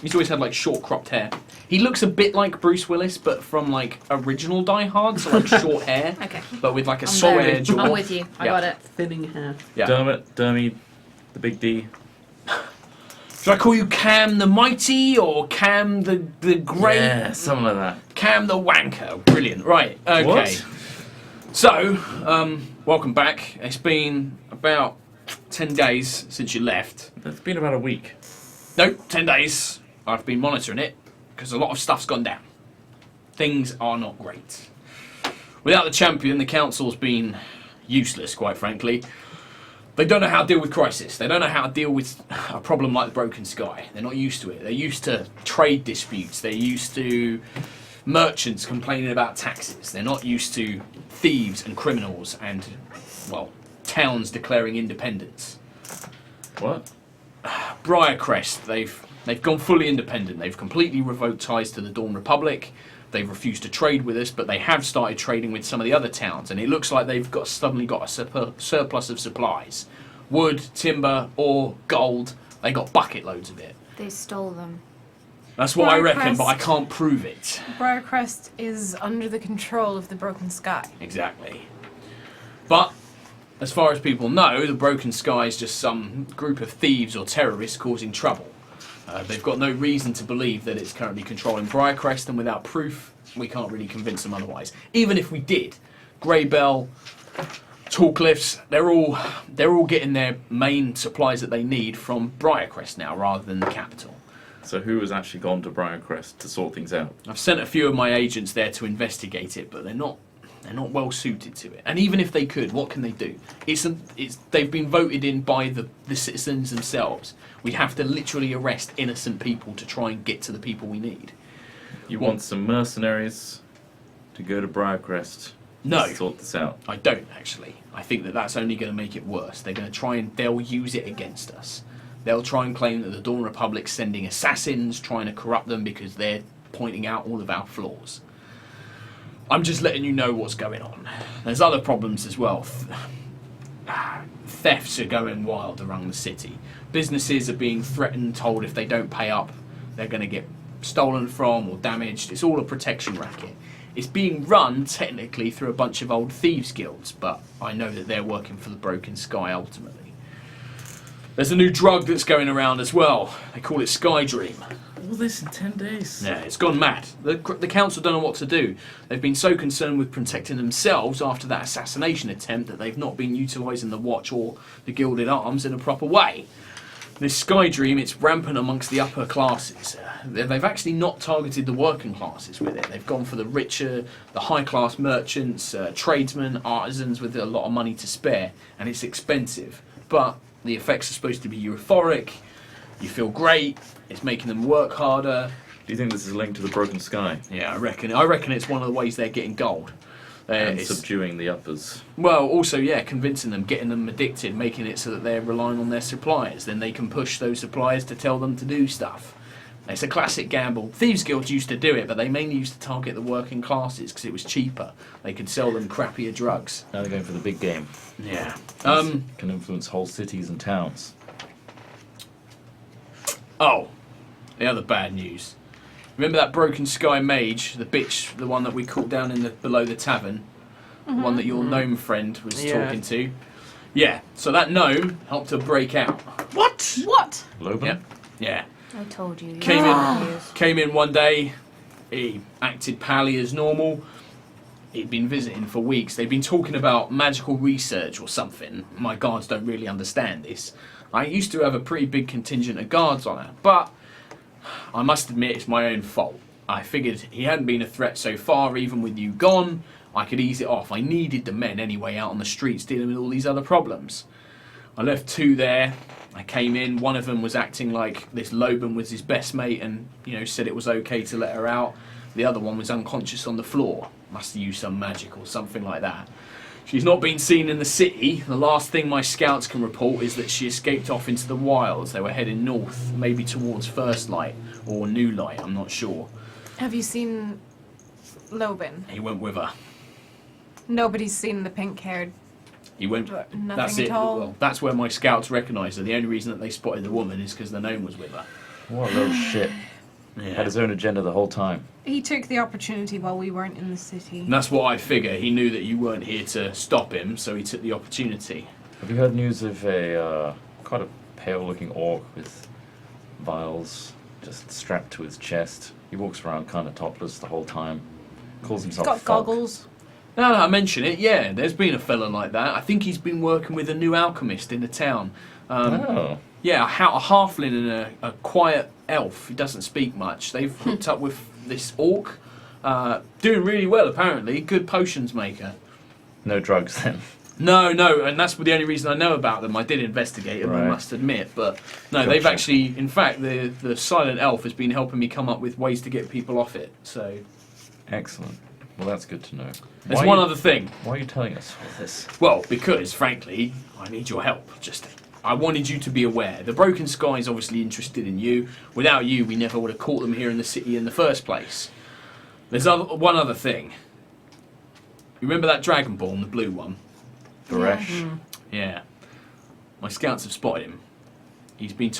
he's always had like short cropped hair. He looks a bit like Bruce Willis, but from like original Die Hard, so like short hair, Okay. but with like a I'm square there. jaw. I'm with you. I Yeah. got it. Thinning hair. Yeah. Dermot, Dermy, the big D. Should I call you Cam the Mighty or Cam the Great? Yeah, something like that. Cam the Wanker. Brilliant. Right. Okay. What? So, welcome back. It's been about 10 days since you left. It's been about a week. No, 10 days. I've been monitoring it because a lot of stuff's gone down. Things are not great. Without the champion, the council's been useless, quite frankly. They don't know how to deal with crisis. They don't know how to deal with a problem like the Broken Sky. They're not used to it. They're used to trade disputes. They're used to merchants complaining about taxes. They're not used to thieves and criminals and, well, towns declaring independence. What? Briarcrest, they've gone fully independent. They've completely revoked ties to the Dawn Republic. They've refused to trade with us, but they have started trading with some of the other towns, and it looks like they've suddenly got a surplus of supplies. Wood, timber, ore, gold. They got bucket loads of it. They stole them. That's what I reckon, Briarcrest- but I can't prove it. Briarcrest is under the control of the Broken Sky. Exactly. But, as far as people know, the Broken Sky is just some group of thieves or terrorists causing trouble. They've got no reason to believe that it's currently controlling Briarcrest, and without proof, we can't really convince them otherwise. Even if we did, Greybell, Tallcliffs, they're all getting their main supplies that they need from Briarcrest now, rather than the capital. So who has actually gone to Briarcrest to sort things out? I've sent a few of my agents there to investigate it, but they're not well suited to it. And even if they could, what can they do? They've been voted in by the citizens themselves. We have to literally arrest innocent people to try and get to the people we need. You want some mercenaries to go to Briarcrest No. to sort this out? I don't, actually. I think that that's only going to make it worse. They're going to they'll use it against us. They'll try and claim that the Dawn Republic's sending assassins, trying to corrupt them because they're pointing out all of our flaws. I'm just letting you know what's going on. There's other problems as well. Thefts are going wild around the city. Businesses are being threatened, told if they don't pay up, they're going to get stolen from or damaged. It's all a protection racket. It's being run, technically, through a bunch of old thieves' guilds, but I know that they're working for the Broken Sky ultimately. There's a new drug that's going around as well. They call it Sky Dream. All this in 10 days? Yeah, it's gone mad. The council don't know what to do. They've been so concerned with protecting themselves after that assassination attempt that they've not been utilising the Watch or the Gilded Arms in a proper way. This Sky Dream, it's rampant amongst the upper classes. They've actually not targeted the working classes with it. They've gone for the richer, the high-class merchants, tradesmen, artisans with a lot of money to spare, and it's expensive. But the effects are supposed to be euphoric. You feel great. It's making them work harder. Do you think this is linked to the Broken Sky? Yeah, I reckon it's one of the ways they're getting gold. And subduing the uppers? Well, also, yeah, convincing them, getting them addicted, making it so that they're relying on their suppliers. Then they can push those suppliers to tell them to do stuff. It's a classic gamble. Thieves Guilds used to do it, but they mainly used to target the working classes because it was cheaper. They could sell them crappier drugs. Now they're going for the big game. Yeah. Can influence whole cities and towns. Oh, the other bad news. Remember that Broken Sky mage, the bitch, the one that we caught down in below the tavern? The one that your gnome friend was talking to? Yeah, so that gnome helped her break out. What? What? Loban? Yep. Yeah. I told you. Came in one day, he acted pally as normal. He'd been visiting for weeks. They've been talking about magical research or something. My guards don't really understand this. I used to have a pretty big contingent of guards on her, but I must admit it's my own fault. I figured he hadn't been a threat so far, even with you gone. I could ease it off. I needed the men anyway out on the streets dealing with all these other problems. I left 2 there. I came in. One of them was acting like this Loban was his best mate and, said it was okay to let her out. The other one was unconscious on the floor. Must have used some magic or something like that. She's not been seen in the city. The last thing my scouts can report is that she escaped off into the wilds. They were heading north, maybe towards First Light or New Light, I'm not sure. Have you seen Loban? He went with her. Nobody's seen the pink-haired. He went. Nothing That's at it. all? Well, that's where my scouts recognised her. The only reason that they spotted the woman is because the gnome was with her. What a load of shit. Had his own agenda the whole time. He took the opportunity while we weren't in the city. And that's what I figure. He knew that you weren't here to stop him, so he took the opportunity. Have you heard news of a quite a pale-looking orc with vials just strapped to his chest? He walks around kind of topless the whole time. Calls He's himself got Fog. goggles. Now that I mention it, yeah, there's been a fella like that. I think he's been working with a new alchemist in the town. Yeah, a halfling and a quiet elf. He doesn't speak much. They've hooked up with this orc. Doing really well, apparently. Good potions maker. No drugs then. No, and that's the only reason I know about them. I did investigate them, I Right. must admit. But no, Gotcha. they've actually, in fact, the silent elf has been helping me come up with ways to get people off it. So, Excellent. Well, that's good to know. There's one other thing. Why are you telling us all this? Well, because, frankly, I need your help. I wanted you to be aware. The Broken Sky is obviously interested in you. Without you, we never would have caught them here in the city in the first place. There's one other thing. You remember that Dragonborn, the blue one? Varesh. Yeah. My scouts have spotted him. He's been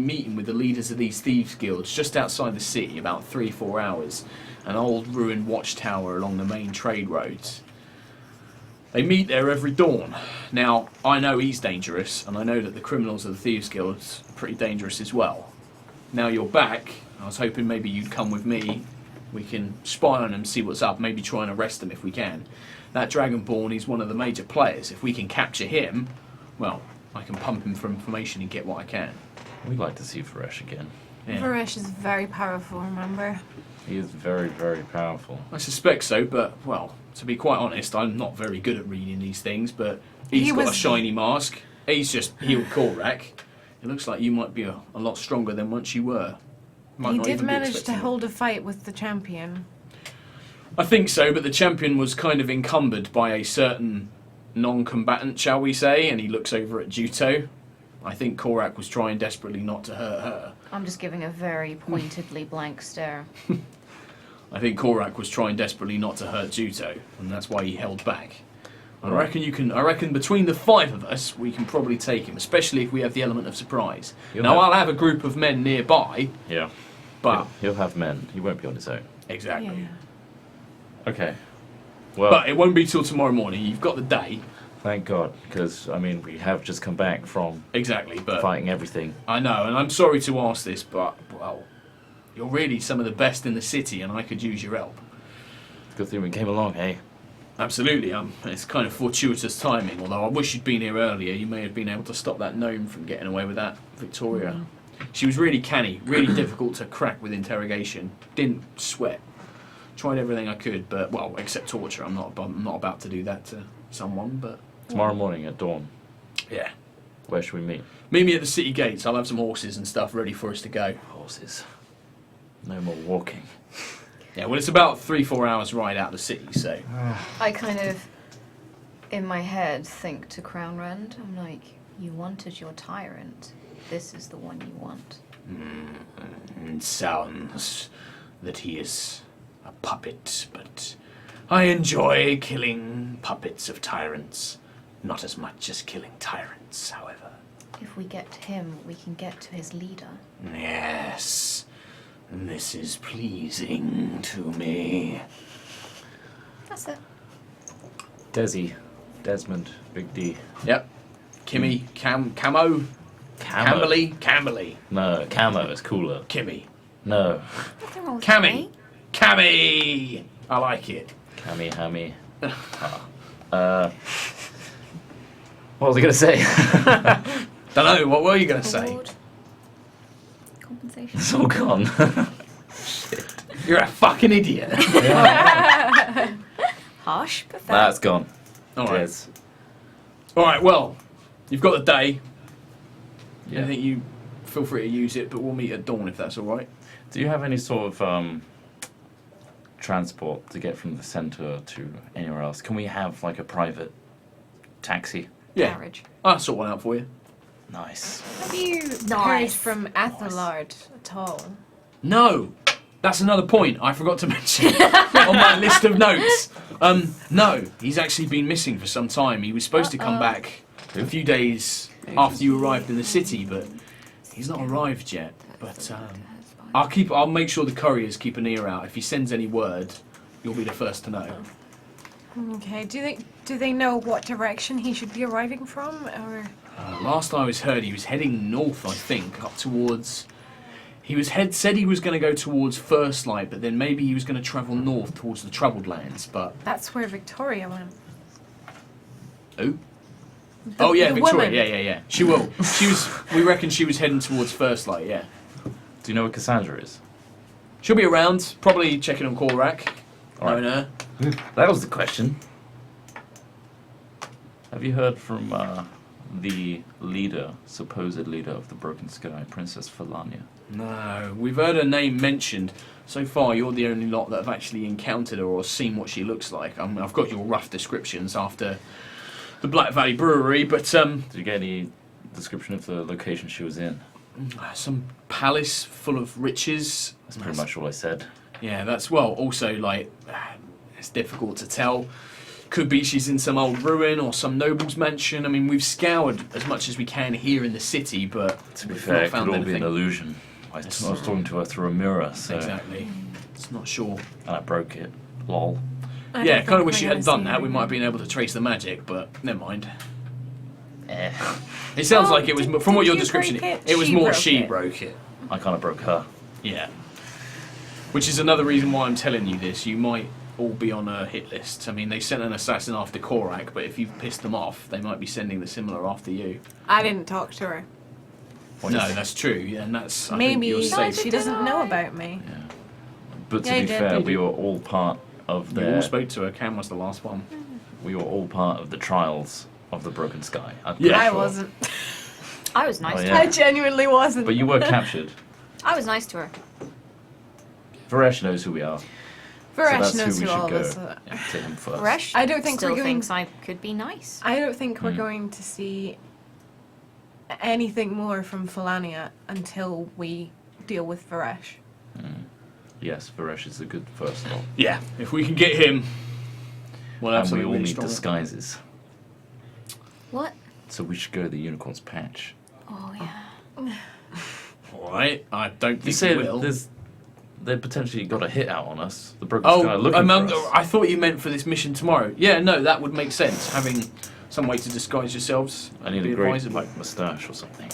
meeting with the leaders of these thieves guilds just outside the city, about 3-4 hours. An old ruined watchtower along the main trade roads. They meet there every dawn. Now, I know he's dangerous, and I know that the criminals of the thieves guilds are pretty dangerous as well. Now you're back, I was hoping maybe you'd come with me. We can spy on them, see what's up, maybe try and arrest them if we can. That Dragonborn, he's one of the major players. If we can capture him, well, I can pump him for information and get what I can. We'd like to see Varesh again. Yeah. Varesh is very powerful, remember? He is very, very powerful. I suspect so, but, well, to be quite honest, I'm not very good at reading these things, but he's got a shiny mask. He's just healed Korak. It looks like you might be a lot stronger than once you were. He did manage to hold a fight with the champion. I think so, but the champion was kind of encumbered by a certain non-combatant, shall we say, and he looks over at Juto. I think Korak was trying desperately not to hurt her. I'm just giving a very pointedly blank stare. I think Korak was trying desperately not to hurt Juto, and that's why he held back. I reckon between the 5 of us, we can probably take him, especially if we have the element of surprise. I'll have a group of men nearby. Yeah. But he'll have men. He won't be on his own. Exactly. Yeah. Okay. Well, but it won't be till tomorrow morning. You've got the day. Thank God, because, I mean, we have just come back from but fighting everything. I know, and I'm sorry to ask this, but, well, you're really some of the best in the city, and I could use your help. Good thing we came along, eh? Absolutely. It's kind of fortuitous timing, although I wish you'd been here earlier. You may have been able to stop that gnome from getting away with that, Victoria. She was really canny, really difficult to crack with interrogation. Didn't sweat. Tried everything I could, but, well, except torture. I'm not about to do that to someone, but... Tomorrow morning at dawn. Yeah. Where should we meet? Meet me at the city gates. I'll have some horses and stuff ready for us to go. Horses. No more walking. Yeah, well, it's about 3-4 hours ride out of the city, so... I kind of, in my head, think to Crown Rend. I'm like, you wanted your tyrant. This is the one you want. It sounds that he is a puppet, but I enjoy killing puppets of tyrants. Not as much as killing tyrants, however. If we get to him, we can get to his leader. Yes, this is pleasing to me. That's it. Desi. Desmond. Big D. Yep. Kimmy. Camo. Camberley. No, Camo is cooler. Kimmy. No. Nothing wrong with Cammy. me. Cammy. I like it. Cammy, hammy. What was I going to say? Don't know. What were you going to say? Award. Compensation. It's all gone. You're a fucking idiot. Harsh, but fair. That's gone. All right. Des. All right. Well, you've got the day. Yeah. I think you feel free to use it, but we'll meet at dawn if that's all right. Do you have any sort of transport to get from the centre to anywhere else? Can we have like a private taxi? Yeah. Carriage. I'll sort one out for you. Nice. Have you heard Nice. from Athelard at all? No. That's another point I forgot to mention on my list of notes. No, he's actually been missing for some time. He was supposed to come back a few days after you arrived in the city, but he's not arrived yet. But I'll make sure the couriers keep an ear out. If he sends any word, you'll be the first to know. Okay. Do they know what direction he should be arriving from, or? Last I heard, he was heading north. I think up towards. Said he was going to go towards First Light, but then maybe he was going to travel north towards the Troubled Lands. But That's where Victoria went. who? Oh yeah, the Victoria. woman. Yeah. She will. We reckon she was heading towards First Light. Yeah. Do you know where Cassandra is? She'll be around, probably checking on Korak. Alright. Knowing her. That was the question. Have you heard from the leader, supposed leader of the Broken Sky, Princess Falania? No, we've heard her name mentioned. So far, you're the only lot that have actually encountered her or seen what she looks like. I mean, I've got your rough descriptions after the Black Valley Brewery, but Did you get any description of the location she was in? some palace full of riches. That's pretty much all I said. Yeah, that's, well, also, like, it's difficult to tell. Could be she's in some old ruin or some noble's mansion. I mean, we've scoured as much as we can here in the city, but To be we've fair, not it could found all anything. be an illusion. I was talking to her through a mirror, so Exactly. It's not sure. and I broke it. Lol. I Yeah, don't kind of think wish we're you hadn't gonna done see that. We might have anything. been able to trace the magic, but never mind. It sounds like it was, from what did your you description, break it? it was She more broke she it. broke it. I kind of broke her. Yeah. Which is another reason why I'm telling you this. You might all be on a hit list. I mean, they sent an assassin after Korak, but if you've pissed them off, they might be sending the similar after you. I didn't talk to her. No, that's true. Yeah, and that's, I think Maybe you're safe. she doesn't know about me. Yeah. But to Yeah, I be did. fair, You we were all part of We all the. spoke to her. Cam was the last one. We were all part of the trials of the Broken Sky. I'm Yeah. pretty I sure. wasn't. I was nice Oh, to yeah. I her. genuinely wasn't. But you were captured. I was nice to her. Varesh knows who we are. Varesh that's knows who we who all should of us go. are. To him first. Resh I don't think still we're going. thinks I could be nice. I don't think we're Hmm. going to see anything more from Falania until we deal with Varesh. Yes, Varesh is a good first stop. Yeah, if we can get him, we'll have And we something all really need strong. disguises. What? So we should go to the Unicorn's Patch. Oh yeah. All right, I don't think You say we will. they potentially got a hit out on us. The Broken Sky are Oh, looking for us. I thought you meant for this mission tomorrow. Yeah, no, that would make sense. Having some way to disguise yourselves. I need would be a great advisable. like moustache or something.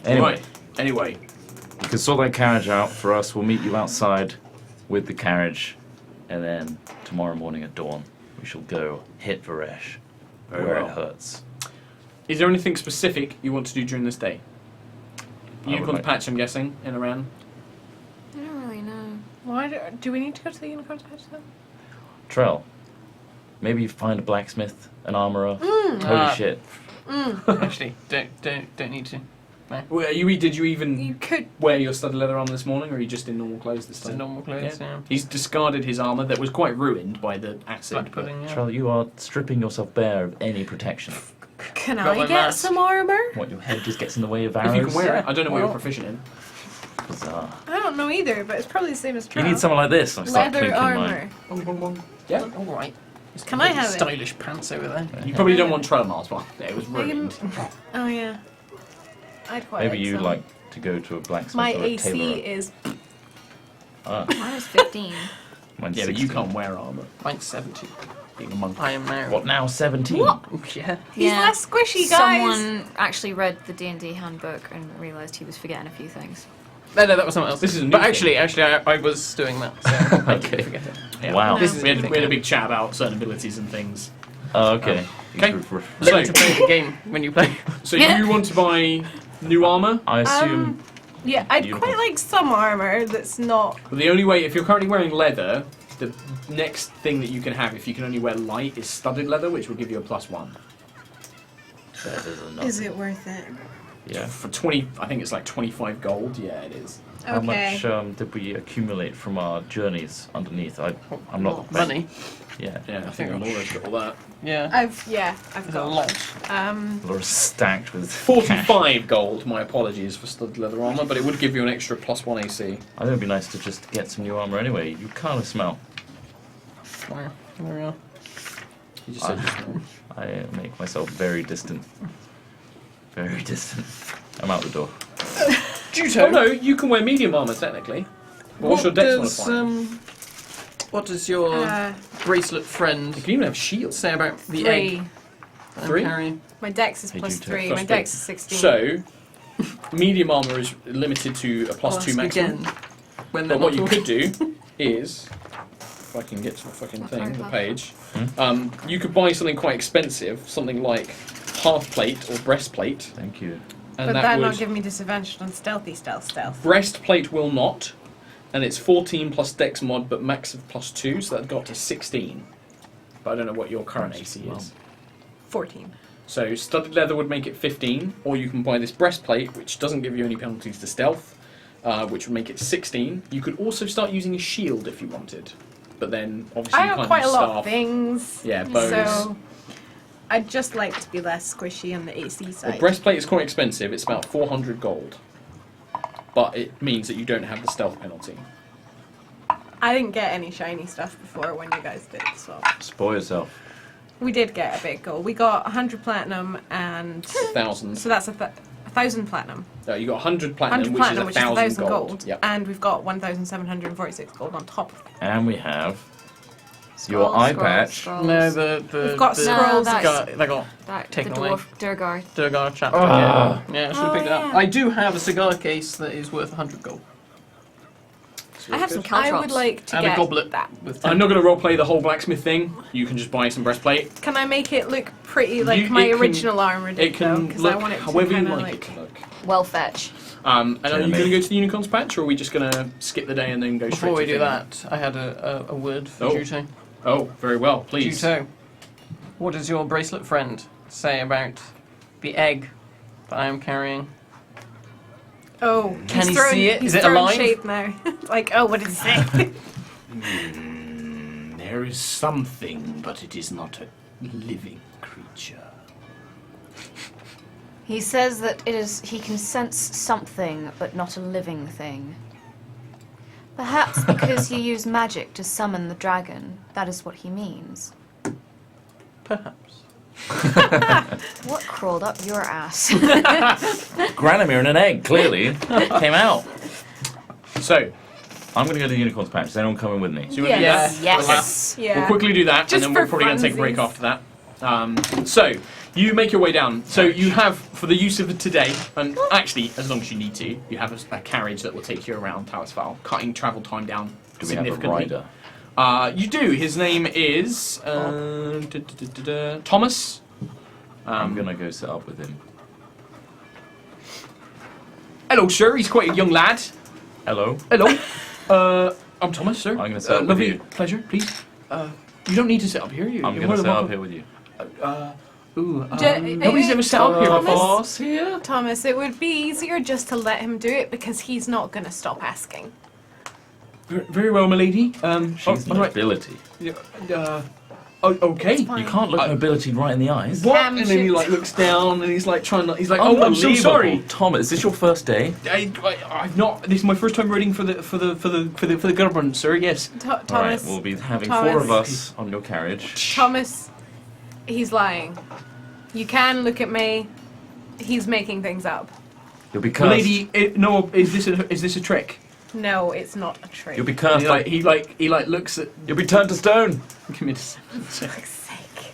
Anyway, Right. Anyway, you can sort that carriage out for us. We'll meet you outside with the carriage, and then tomorrow morning at dawn, we shall go hit Varesh Very where well. it hurts. is there anything specific you want to do during this day? I would Unicorn's like- Patch, I'm guessing, in around. I don't really know. Why do we need to go to the Unicorn's Patch then? Trell, maybe you find a blacksmith, an armorer. Holy Ah. shit! Actually, don't need to. Well, did you even You could. wear your studded leather armor this morning, or are you just in normal clothes this Just in time? normal clothes, yeah. He's discarded his armor that was quite ruined by the acid. Black pudding, yeah. Trell, you are stripping yourself bare of any protection. Can Got I my get mask. some armor? What, your head just gets in the way of But arrows? if you can wear it, I don't know what Well- you're proficient in. Bizarre. I don't know either, but it's probably the same as You Trell. need someone like this. I start Leather clinking armor. Yeah. All right. Can I have it? Stylish pants over there. You probably don't want Trelmar's one. Yeah, it was I can- ruined. Oh yeah. I'd quite Maybe like you'd some. like to go to a blacksmith My or a AC tailor. is. Ah, Mine was 15. mine's Yeah, but 16. you can't wear armor. Mine's 70. Being a monk. I am now. What now? 17? Yeah. He's Yeah. less squishy, guys. Someone actually read the D&D handbook and realised he was forgetting a few things. No, that was someone else. This is a new But thing. actually, I was doing that. So I Okay. didn't forget it. Yeah. Wow. This is We the had a big chat about certain abilities and things. Oh, okay. Okay. Learn to play the game when you play. So you want to buy new armor? I assume Yeah, I'd Beautiful. quite like some armor that's not. Well, the only way, if you're currently wearing leather, the next thing that you can have, if you can only wear light, is studded leather, which will give you a +1. that is enough. Is it worth it? Yeah. For 20, I think it's like 25 gold. Yeah, it is. How Okay. much did we accumulate from our journeys underneath? I'm not Money. Yeah. Yeah, I think Laura's got all that. Yeah. I've There's a got. lot. Laura's stacked with 45 gold, my apologies for studded leather armor, but it would give you an extra +1 AC. I think it'd be nice to just get some new armor anyway. You kind of smell. Wow. There we are. You just said just now. I make myself very distant. Very distant. I'm out the door. Oh no, you can wear medium armor technically. But what's your dex modifier? What does your bracelet friend You can even have shields. say about the 3. egg? that I'm 3? carrying? My dex is Hey, plus you take 3. plus My 3. dex is 16. So, medium armor is limited to a +2 Ask maximum. again. When they're But what not you talking. could do is, if I can get to the fucking thing, the Sorry, page, you could buy something quite expensive, something like half plate or breastplate, Thank you. and but that that would not give me disadvantage on stealthy stealth. breastplate will not, and it's 14 plus dex mod, but max of +2, so that got to 16. But I don't know what your current AC is. 14. So studded leather would make it 15, or you can buy this breastplate, which doesn't give you any penalties to stealth, which would make it 16. You could also start using a shield if you wanted, but then obviously I you have can't quite a use lot staff. of things. Yeah, bows. So I'd just like to be less squishy on the AC The side. breastplate is quite expensive. It's about 400 gold, but it means that you don't have the stealth penalty. I didn't get any shiny stuff before when you guys did, so Spoil yourself. we did get a bit of gold. We got 100 platinum and 1,000. so that's 1,000 platinum. You got 100 platinum, 100 platinum, which is 1,000 gold. gold. Yep. And we've got 1,746 gold on top of it. And we have your eye patch. No, the We've got scrolls. They got That, the taken away. dwarf Durgar. Durgar chapter. Ah. Yeah, I should have picked it up. yeah. I do have a cigar case that is worth 100 gold. I have some I caltrops. would like to And a get goblet that. with I'm not going to roleplay the whole blacksmith thing. You can just buy some breastplate. Can I make it look pretty like You- my it can- original armor did, It can because I look want it to however you kinda like it to look. Well fetch. And are you Jeremy. going to go to the unicorns patch, or are we just going to skip the day and then go straight Before we to do the- that, I had a word for Oh. Juto. Oh, very well, please. Juto, what does your bracelet friend say about the egg that I am carrying? Oh, Can he's he throwing, see it? He's Is it throwing alive? shade now. Like, oh, what did he say? There is something, but it is not a living creature. He says that he can sense something, but not a living thing. Perhaps because you use magic to summon the dragon, that is what he means. Perhaps. What crawled up your ass? Granamir in an egg, clearly. Came out. So, I'm going to go to the unicorns patch. Is anyone coming with me? do you want to do that? Yes. Yeah. We'll quickly do that, Just and then we're for probably going to take a break funsies. after that. So, you make your way down. So, you have, for the use of today, and actually, as long as you need to, you have a carriage that will take you around Talis Val, cutting travel time down Do we have a significantly. rider? You do. His name is Thomas. I'm going to go sit up with him. Hello, sir. He's quite a young lad. Hello. Hello. I'm Thomas, sir. I'm gonna sit up with lovely you. Pleasure, please. You don't need to sit up here. I'm You're going more to than sit up welcome. here with you. Nobody's ever sat up here before. Boss here? Thomas, it would be easier just to let him do it because he's not going to stop asking. Very well, my lady. She's all right. nobility. Okay. You can't look nobility right in the eyes. What? Damn And then he shit. like looks down and he's like trying to. He's like, oh, I'm so sorry. Thomas, is this your first day? I've not. This is my first time reading for the government, sir. Yes. Thomas, Alright, we'll be having Thomas. 4 of us on your carriage. Thomas, he's lying. You can look at me. He's making things up. You'll be My cursed. lady, no. Is this a trick? No, it's not a trick. You'll be cursed. He looks at. You'll be turned to stone. Give me a second. For fuck's sake.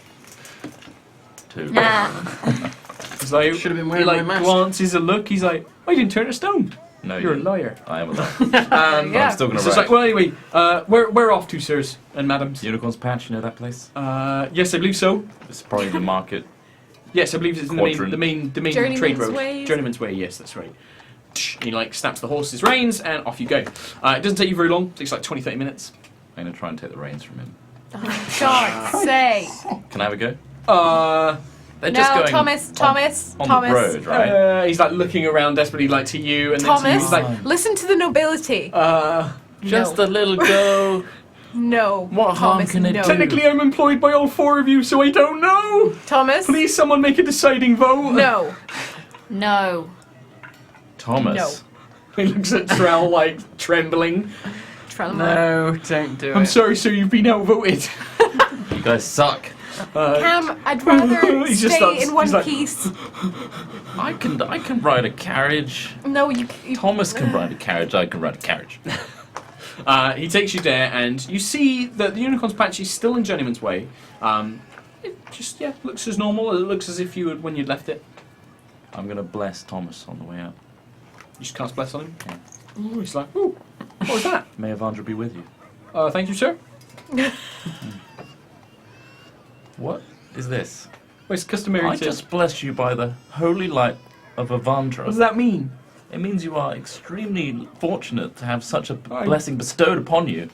2. He's like, Should've been he wearing like my mask. glances a look. He's like, I didn't turn to stone. No, You're a liar. I am a liar. Yeah. I'm still going It's to just write. like, well, anyway, we're off to, sirs and madams. Unicorns patch, you know that place? Yes, I believe so. It's probably the market. Yes, I believe it's in Quadrant. the main Journeyman's trade road. Way. Journeyman's Way. Yes, that's right. He like snaps the horse's reins and off you go. It doesn't take you very long. It takes like 20-30 minutes. I'm going to try and take the reins from him. For God's sake. Can I have a go? They're No, just going Thomas, on the road, right? He's like looking around desperately, like to you, and then to you. Thomas, He's like, listen to the nobility. Just No. a little go. No. What harm Thomas, can it no. do? technically, I'm employed by all 4 of you, so I don't know. Thomas? Please, someone make a deciding vote. No. No. Thomas. He looks at Trell like trembling. Trello. No, don't do it. I'm sorry, sir. You've been outvoted. You guys suck. Cam, I'd rather He just stay starts- in one he's like- piece. I can ride a carriage. No, you Thomas can ride a carriage. I can ride a carriage. He takes you there, and you see that the unicorn's patch is still in Journeyman's Way. It just looks as normal. It looks as if you would when you'd left it. I'm going to bless Thomas on the way out. You just cast bless on him. Yeah. Ooh, he's like, ooh, what was that? May Avandra be with you. Thank you, sir. What is this? Well, it's customary I to. just bless you by the holy light of What Avandra. does that mean? It means you are extremely fortunate to have such a I- blessing bestowed upon you.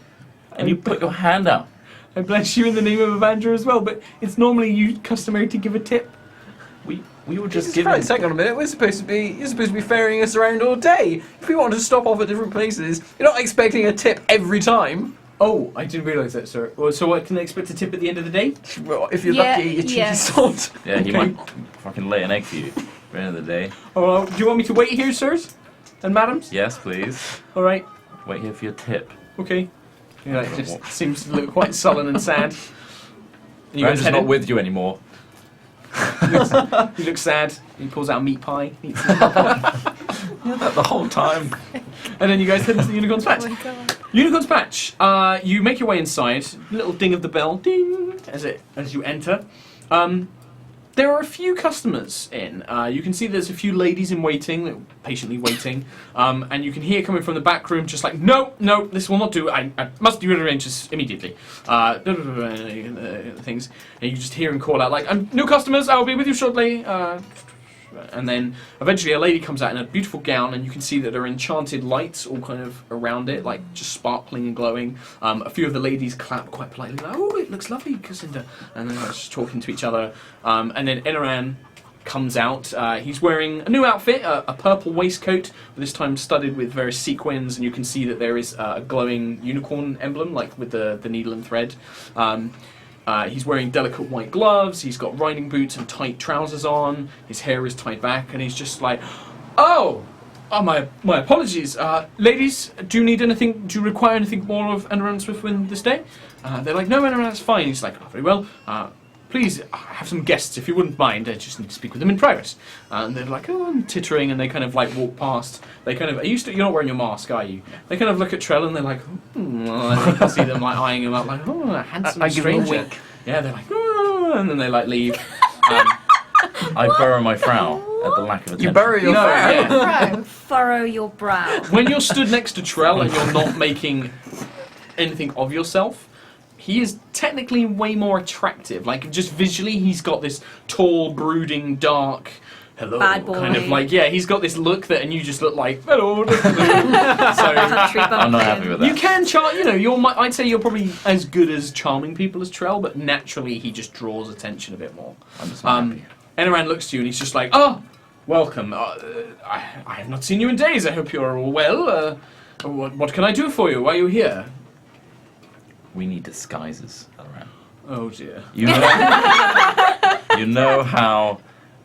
And you put your hand out. I bless you in the name of Avandra as well, but it's normally customary to give a tip. We were just Jesus given. Christ, hang on a minute. You're supposed to be ferrying us around all day. If we want to stop off at different places, you're not expecting a tip every time. Oh, I didn't realise that, sir. Well, so what, can I expect a tip at the end of the day? Well, if you're Yeah, lucky, you cheeky yes. sod. Yeah, he might fucking lay an egg for you. At the end of the day. Oh, do you want me to wait here, sirs? And madams? Yes, please. Alright, Wait here for your tip. okay. Yeah, it just seems to look quite sullen and sad. And you I'm guys just head not in. with you anymore. He looks sad. He pulls out a meat pie. Eats it. The whole time. And then you guys head into the Unicorn's Patch. Oh my god. Unicorn's Patch. You make your way inside. Little ding of the bell, ding, as you enter. There are a few customers in. You can see there's a few ladies in waiting, patiently waiting. And you can hear coming from the back room, just like, no, this will not do. I must rearrange this immediately. Things. And you just hear him call out, like, new customers, I'll be with you shortly. And then eventually a lady comes out in a beautiful gown, and you can see that there are enchanted lights all kind of around it, like just sparkling and glowing. A few of the ladies clap quite politely, like, oh, it looks lovely, Cassandra. And then they're just talking to each other. And then Enaran comes out. He's wearing a new outfit, a purple waistcoat, this time studded with various sequins, and you can see that there is a glowing unicorn emblem, like with the needle and thread. He's wearing delicate white gloves, he's got riding boots and tight trousers on, his hair is tied back, and he's just like, oh, my apologies. Ladies, do you require anything more of Enaran Swiftwind this day? They're like, no, Enaran's fine. He's like, oh, very well. Please, I have some guests, if you wouldn't mind. I just need to speak with them in private. And they're like, oh, I'm tittering, and they kind of like walk past. They kind of, you're not wearing your mask, are you? They kind of look at Trell, and they're like, and you can see them like eyeing him up, like, oh, a handsome I give them a stranger. wink. Yeah, they're like, oh, and then they like leave. I burrow my frown at the lack of attention. You bury your No, frown. yeah. Furrow your brow. When you're stood next to Trell and you're not making anything of yourself, he is technically way more attractive. Like, just visually, he's got this tall, brooding, dark, hello, Bad boy. kind of like, yeah, he's got this look that, and you just look like, hello. So, Country I'm not happy bumpkin. with that. you can I'd say you're probably as good as charming people as Trell, but naturally he just draws attention a bit more. I'm just not happy. Enaran looks to you and he's just like, oh, welcome. I have not seen you in days. I hope you're all well. What can I do for you? Why are you here? We need disguises around. Oh dear. You know, you know how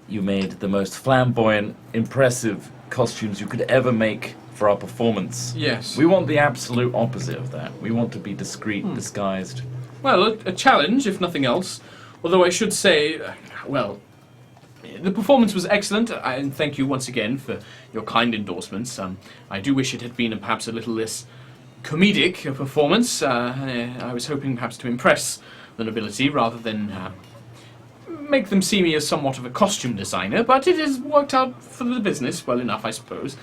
you made the most flamboyant, impressive costumes you could ever make for our performance. Yes. We want the absolute opposite of that. We want to be discreet, disguised. Well, a challenge, if nothing else. Although I should say, the performance was excellent, and thank you once again for your kind endorsements. I do wish it had been perhaps a little less comedic a performance. I was hoping perhaps to impress the nobility rather than make them see me as somewhat of a costume designer, but it has worked out for the business well enough, I suppose.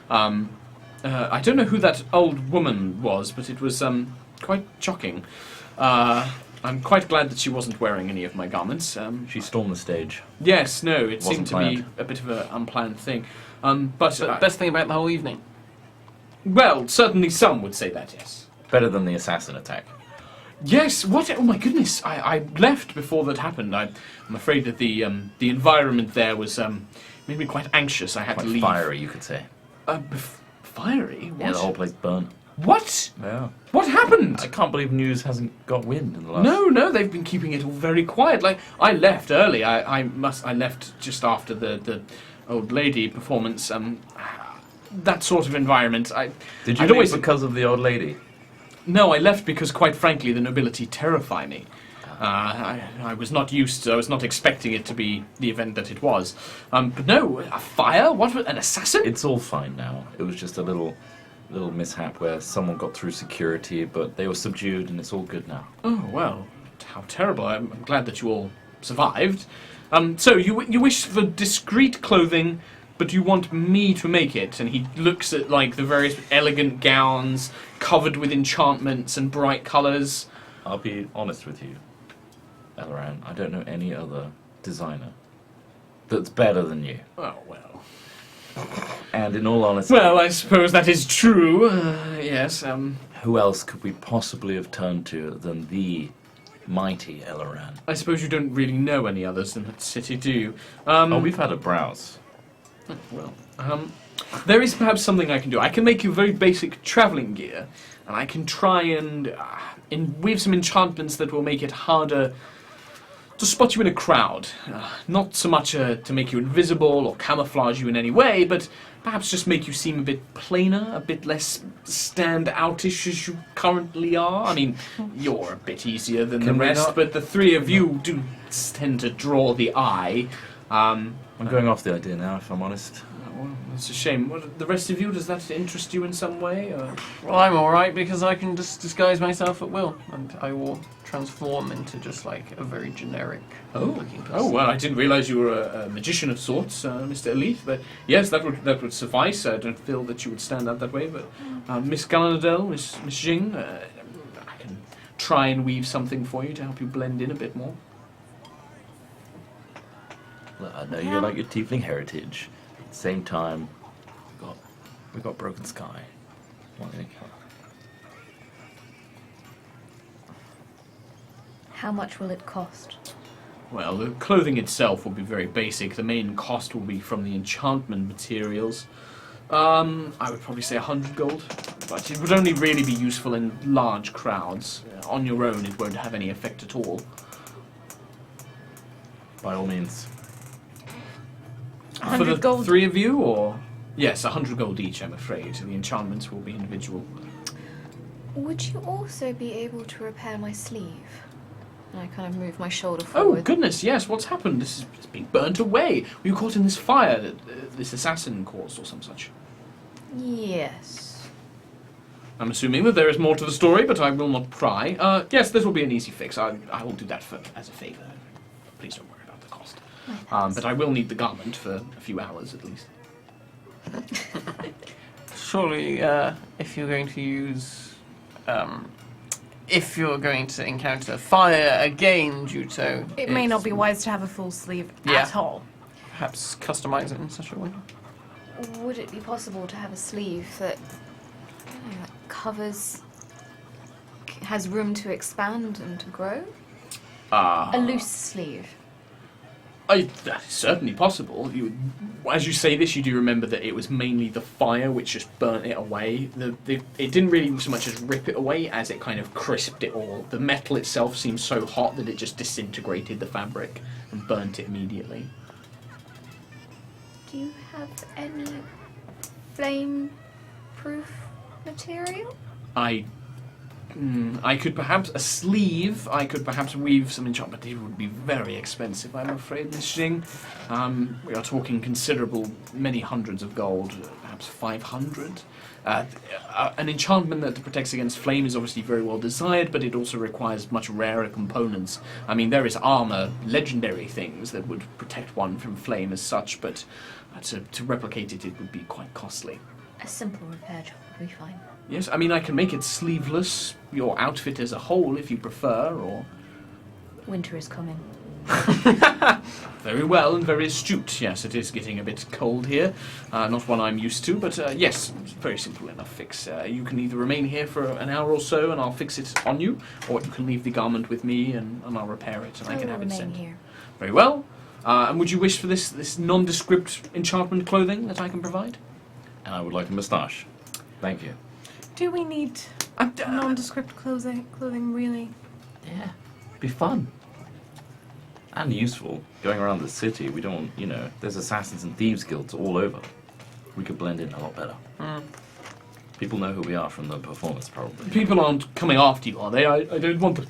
I don't know who that old woman was, but it was quite shocking. I'm quite glad that she wasn't wearing any of my garments. She stormed the stage. Yes, no, it Wasn't seemed to planned. be a bit of an unplanned thing. But Best thing about the whole evening. well, certainly some would say that, yes. Better than the assassin attack. Yes, what? Oh my goodness, I left before that happened. I'm afraid that the environment there was made me quite anxious. I had Quite to leave. fiery, you could say. Fiery? What? Yeah, the whole place burnt. What? Yeah. What happened? I can't believe news hasn't got wind in the last... No, they've been keeping it all very quiet. Like, I left early. I left just after the old lady performance. That sort of environment. Did you I'd leave always because of the old lady? No, I left because, quite frankly, the nobility terrify me. I was not used to, I was not expecting it to be the event that it was. But no, a fire? What, an assassin? It's all fine now. It was just a little mishap where someone got through security, but they were subdued and it's all good now. Oh, well, how terrible. I'm glad that you all survived. So, you wish for discreet clothing, but you want me to make it? And he looks at, like, the various elegant gowns covered with enchantments and bright colours. I'll be honest with you, Elran. I don't know any other designer that's better than you. Oh, well. And in all honesty, Well, I suppose that is true. Yes, who else could we possibly have turned to than the mighty Eloran. I suppose you don't really know any others in that city, do you? We've had a browse. Well, there is perhaps something I can do. I can make you very basic travelling gear, and I can try and weave some enchantments that will make it harder to spot you in a crowd. Not so much to make you invisible or camouflage you in any way, but perhaps just make you seem a bit plainer, a bit less stand-outish as you currently are. I mean, you're a bit easier than the rest, but the three of you do tend to draw the eye. I'm going off the idea now, if I'm honest. Well, it's a shame. What, the rest of you, does that interest you in some way? Or? Well, I'm alright because I can just disguise myself at will, and I will transform into just like a very generic looking person. Oh, well, I didn't realise you were a magician of sorts, Mr. Elite, but yes, that would suffice. I don't feel that you would stand out that way, but Miss Galanadel, Miss Jing, I can try and weave something for you to help you blend in a bit more. Well, I know you like your tiefling heritage. At the same time, we got Broken Sky. How much will it cost? Well, the clothing itself will be very basic. The main cost will be from the enchantment materials. I would probably say 100 gold, but it would only really be useful in large crowds. On your own, it won't have any effect at all. By all means. 100 For the gold. three of you, or? Yes, 100 gold each, I'm afraid. The enchantments will be individual. Would you also be able to repair my sleeve? And I kind of move my shoulder Oh, forward. goodness, yes, what's happened? It's been burnt away. Were you caught in this fire that this assassin caused or some such? Yes. I'm assuming that there is more to the story, but I will not pry. Yes, this will be an easy fix. I will do that as a favour. Please don't worry about the cost. But I will need the garment for a few hours at least. Surely, if you're going to use, if you're going to encounter fire again, Juto, It may not be wise to have a full sleeve Yeah. at all. Perhaps customize it in such a way. Would it be possible to have a sleeve that, I don't know, that covers, has room to expand and to grow? A loose sleeve. That is certainly possible. As you say this, you do remember that it was mainly the fire which just burnt it away. It didn't really so much as rip it away as it kind of crisped it all. The metal itself seemed so hot that it just disintegrated the fabric and burnt it immediately. Do you have any flame-proof material? I could perhaps I could perhaps weave some enchantment, but it would be very expensive, I'm afraid, Miss Jing. We are talking considerable, many hundreds of gold, perhaps 500. An enchantment that protects against flame is obviously very well desired, but it also requires much rarer components. I mean, there is armor, legendary things that would protect one from flame as such, but to replicate it would be quite costly. A simple repair job would be fine. Yes, I mean, I can make it sleeveless, your outfit as a whole, if you prefer, or... Winter is coming. Very well, and very astute. Yes, it is getting a bit cold here. Not one I'm used to, but yes, it's a very simple enough fix. You can either remain here for an hour or so, and I'll fix it on you, or you can leave the garment with me, and I'll repair it, and I can have it sent. Here. Very well. And would you wish for this nondescript enchantment clothing that I can provide? And I would like a moustache. Thank you. Do we need nondescript clothing really? Yeah. Be fun. And useful. Going around the city, we don't, there's assassins and thieves guilds all over. We could blend in a lot better. People know who we are from the performance, probably. People aren't coming after you, are they? I don't want them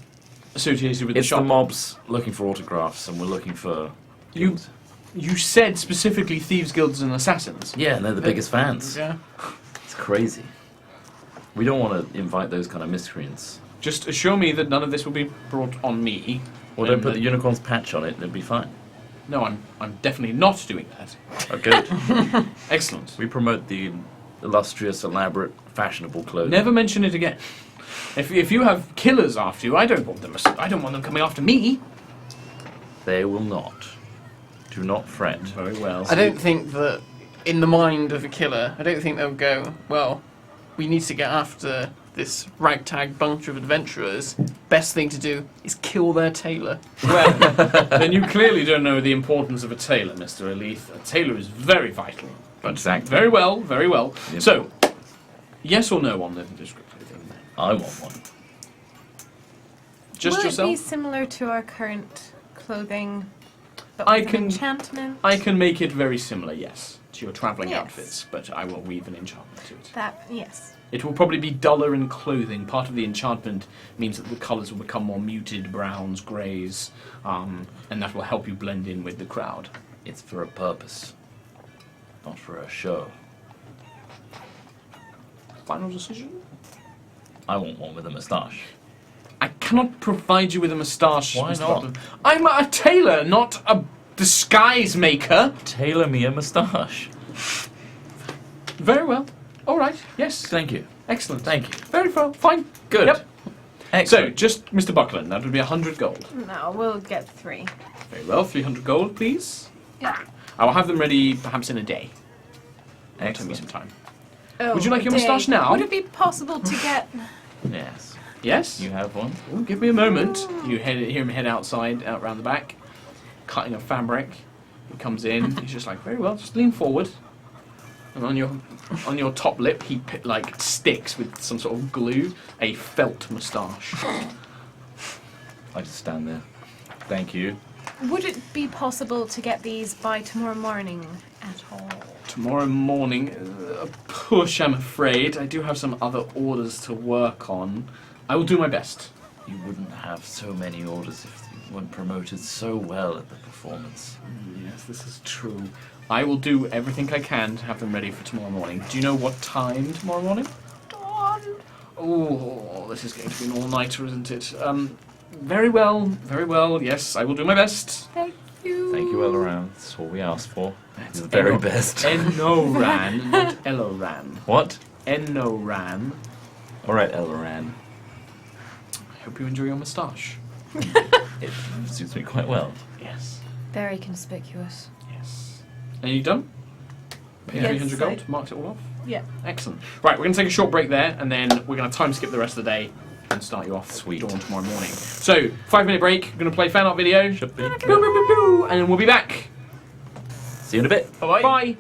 associated with It's the the shop. mobs looking for autographs, and we're looking for... You said specifically thieves guilds and assassins. Yeah, and they're the biggest fans. Yeah. It's crazy. We don't want to invite those kind of miscreants. Just assure me that none of this will be brought on me. Or don't put the unicorn's patch on it, and it'll be fine. No, I'm definitely not doing that. Oh, good. Excellent. We promote the illustrious, elaborate, fashionable clothing. Never mention it again. If you have killers after you, I don't want them coming after me. They will not. Do not fret. Very well. I don't think that, in the mind of a killer, I don't think they'll go, well, we need to get after this ragtag bunch of adventurers. best thing to do is kill their tailor. Well, then you clearly don't know the importance of a tailor, Mr. Elith. A tailor is very vital. Exactly. Very well, very well. Yep. So, yes or no on the description thing? I want one. Just Will yourself? it be similar to our current clothing, but I with can- an enchantment? I can make it very similar, yes, to your travelling Yes. outfits, but I will weave an enchantment to it. That, yes. It will probably be duller in clothing. Part of the enchantment means that the colours will become more muted, browns, greys, and that will help you blend in with the crowd. It's for a purpose, not for a show. Final decision? I want one with a moustache. I cannot provide you with a moustache. Why Mr. not? Butler. I'm a tailor, not a disguise maker. Tailor me a moustache. Very well. All right. Yes. Thank you. Excellent. Thank you. Very well. Fine. Good. Yep. So, Excellent. just Mr. Buckland, that would be 100 gold. No, we'll get 3. Very well. 300 gold, please. Yeah. I will have them ready perhaps in a day. Take me Excellent. some time. Oh, Would you like your day. moustache now? Would it be possible to get... Yes. Yes? You have one? Oh, give me a moment. You hear him head outside, out round the back, cutting a fabric. He comes in. He's just like, very well, just lean forward. And on your top lip, he sticks with some sort of glue a felt moustache. I just stand there. Thank you. Would it be possible to get these by tomorrow morning at all? Tomorrow morning, a push, I'm afraid. I do have some other orders to work on. I will do my best. You wouldn't have so many orders if you weren't promoted so well at the performance. Yes, this is true. I will do everything I can to have them ready for tomorrow morning. Do you know what time tomorrow morning? Oh, this is going to be an all-nighter, isn't it? Very well, very well. Yes, I will do my best. Thank you. Thank you, Eloran. That's all we asked for. It's the very best. Enoran, not Eloran. What? Enoran. All right, Eloran. I hope you enjoy your moustache. It suits me quite well. Yes, Very conspicuous. yes. Are you done? Pay Yes, 300 gold, marked it all off. Yeah. Excellent. Right, we're going to take a short break there, and then we're going to time skip the rest of the day and start you off Sweet. at dawn tomorrow morning. So, 5-minute break. We're going to play fan art video. Should be. Pew, pew, pew, pew, and then we'll be back. See you in a bit. Bye-bye. Bye.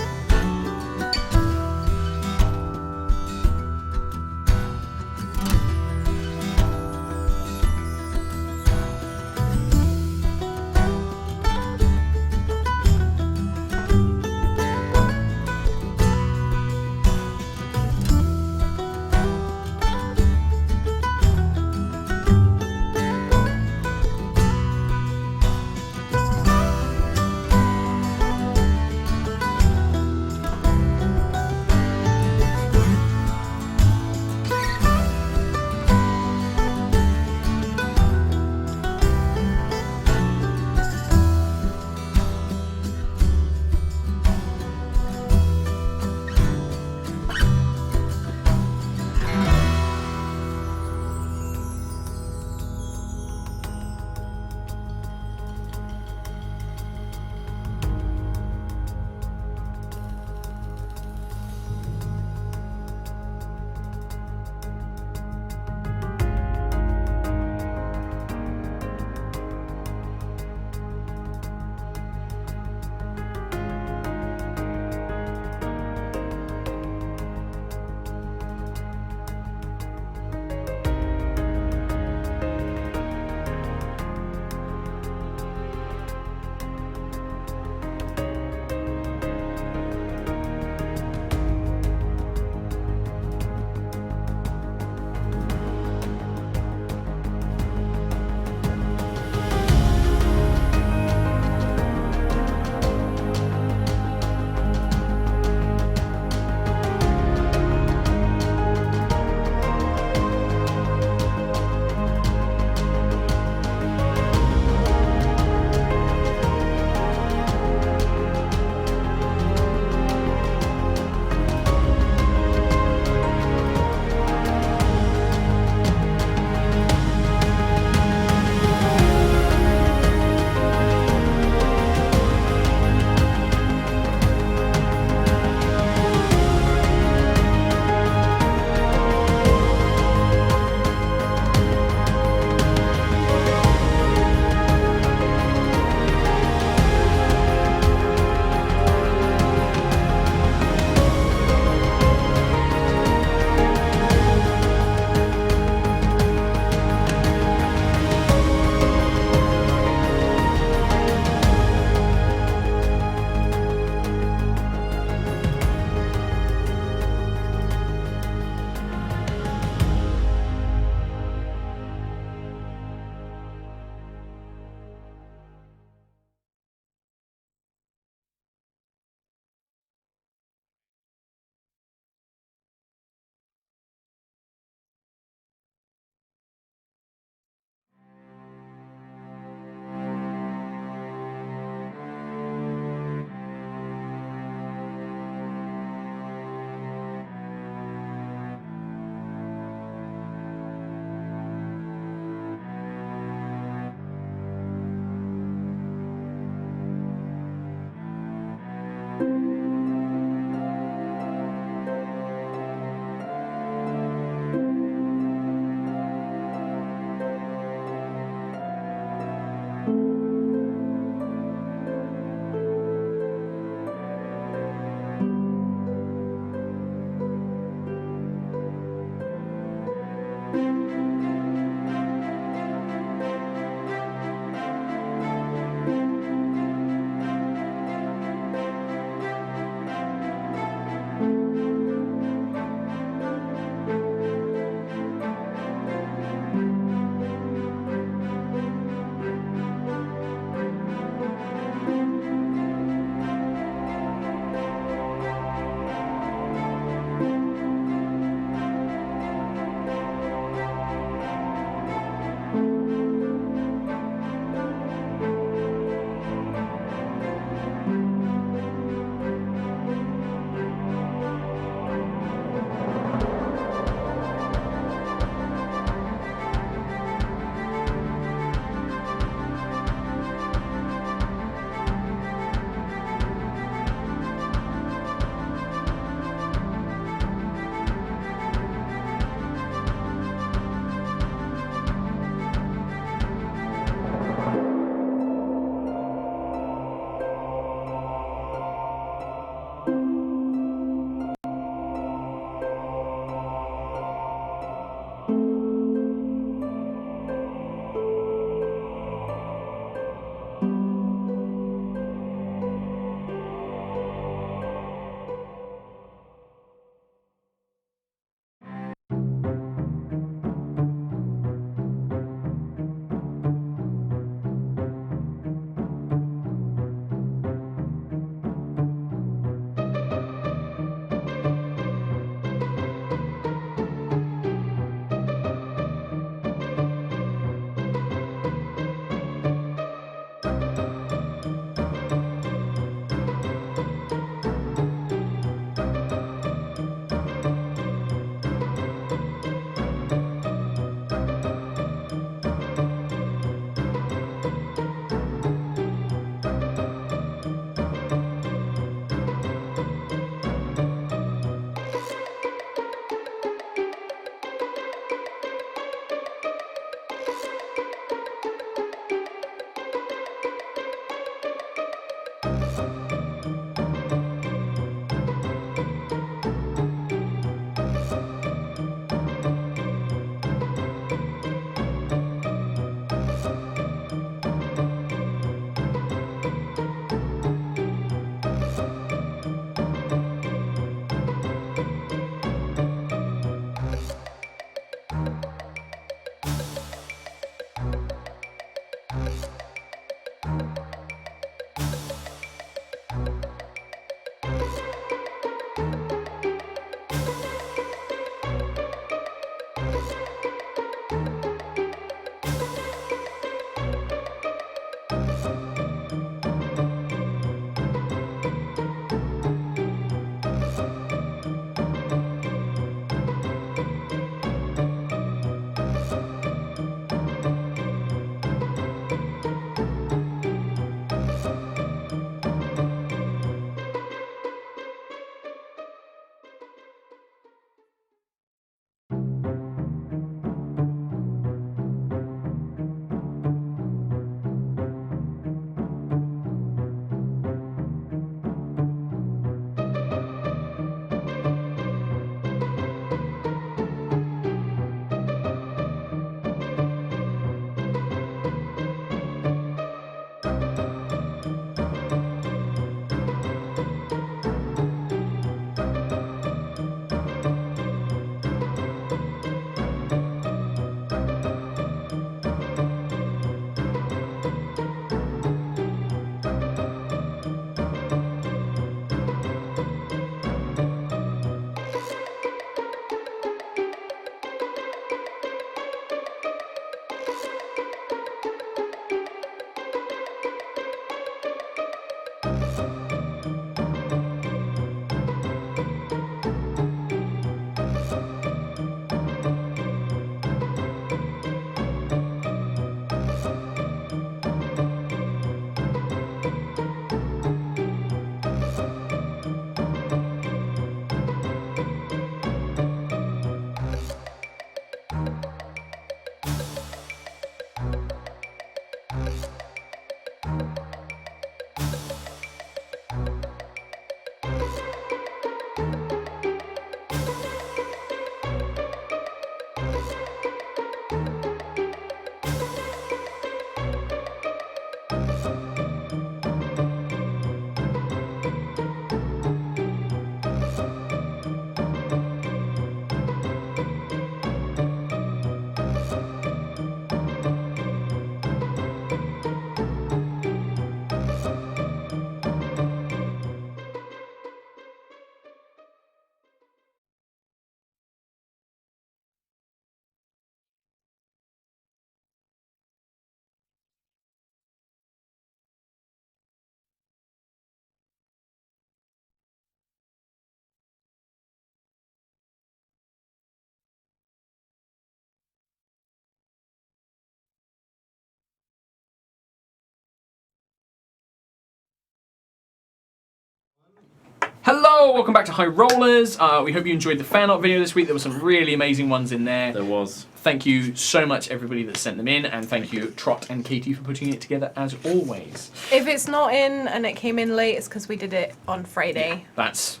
Hello, welcome back to HighRollers. We hope you enjoyed the fan art video this week. There were some really amazing ones in there. There was. Thank you so much, everybody that sent them in, and thank you, Trot and Katie, for putting it together as always. If it's not in and it came in late, it's because we did it on Friday. That's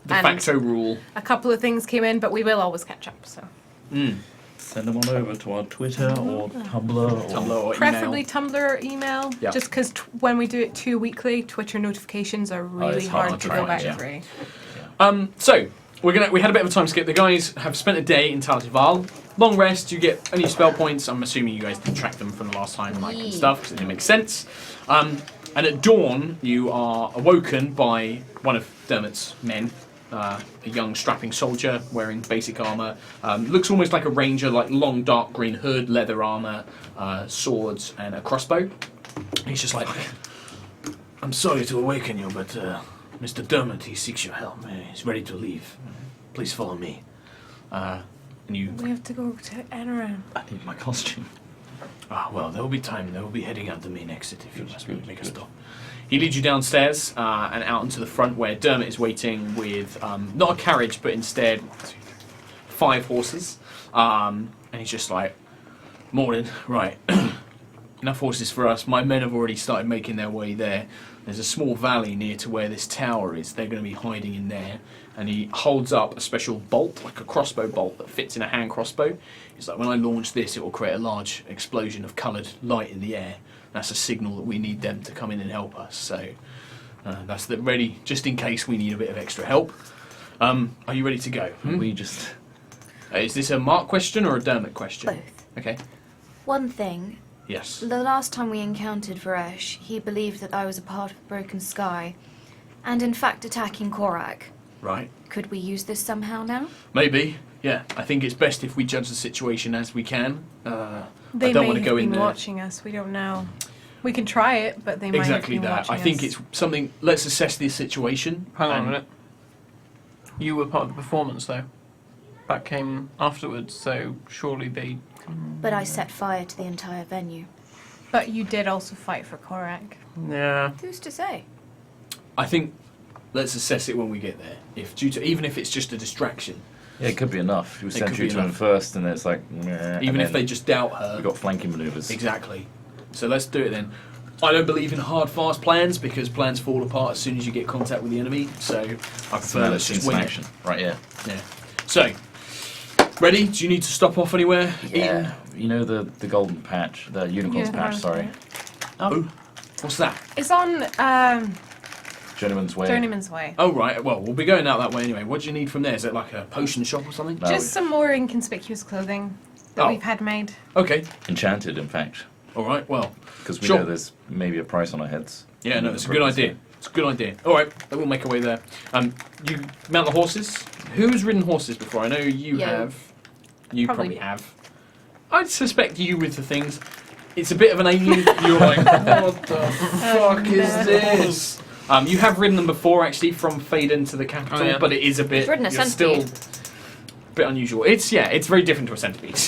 de And facto rule. A couple of things came in, but we will always catch up. So Send them on over to our Twitter or Tumblr. Tumblr or preferably email. Tumblr or email, Yeah. just because when we do it 2 weekly, Twitter notifications are really it's hard hard to to go find, back yeah. through. So we had a bit of a time skip. The guys have spent a day in Talis Val. Long rest. You get any spell points. I'm assuming you guys didn't track them from the last time, and stuff, because it didn't make sense. And at dawn, you are awoken by one of Dermot's men, a young strapping soldier wearing basic armor. Looks almost like a ranger, like long dark green hood, leather armor, swords, and a crossbow. He's just like, I'm sorry to awaken you, but Mr. Dermot, he seeks your help. He's ready to leave. Please follow me. and you. We have to go to Enron. I need my costume. Well, there will be time. They will be heading out the main exit if you must make a stop. He leads you downstairs and out into the front where Dermot is waiting with not a carriage, but instead 5 horses. And he's just like, morning, right. Enough horses for us. My men have already started making their way there. There's a small valley near to where this tower is. They're going to be hiding in there. And he holds up a special bolt, like a crossbow bolt that fits in a hand crossbow. He's like, when I launch this, it will create a large explosion of coloured light in the air. That's a signal that we need them to come in and help us. So that's ready, just in case we need a bit of extra help. Are you ready to go? We just... Is this a Mark question or a Dermot question? Both. Okay. One thing. Yes. The last time we encountered Varesh, he believed that I was a part of Broken Sky, and in fact attacking Korak. Right. Could we use this somehow now? Maybe. Yeah. I think it's best if we judge the situation as we can. They I don't may want to have go in been there. watching us. We don't know. We can try it, but they might Exactly have been that. watching I think us. it's something. Let's assess the situation. Hang on a and- minute. You were part of the performance, though. That came afterwards, so surely they... But I set fire to the entire venue. But you did also fight for Korak. Yeah. Who's to say? I think let's assess it when we get there. Even if it's just a distraction, Yeah, it could be enough. We sent could you be to him enough. first, and it's like... meh, even and if then they just doubt her. we got flanking maneuvers. Exactly. So let's do it then. I don't believe in hard, fast plans because plans fall apart as soon as you get contact with the enemy. So I prefer So let's just wing it. action. Right, yeah. Yeah. So, ready? Do you need to stop off anywhere? Yeah. You know the golden patch, the unicorn's patch, sorry. Oh, what's that? It's on Journeyman's Way. Journeyman's Way. Oh, right. Well, we'll be going out that way anyway. What do you need from there? Is it like a potion shop or something? No, Just some more inconspicuous clothing that Oh. we've had made. Okay. Enchanted, in fact. All right. Well, Because we Sure. know there's maybe a price on our heads. yeah, no, it's a good idea. It's a good idea. All right, then we'll make our way there. You mount the horses. Who's ridden horses before? I know you Yeah. have. You probably Probably. have. I'd suspect you with the things. It's a bit of an alien. You're like, what the fuck is this? You have ridden them before, actually, from Faden to the capital, Oh, yeah. but it is a bit. You've ridden a you're still centipede. a bit unusual. It's very different to a centipede.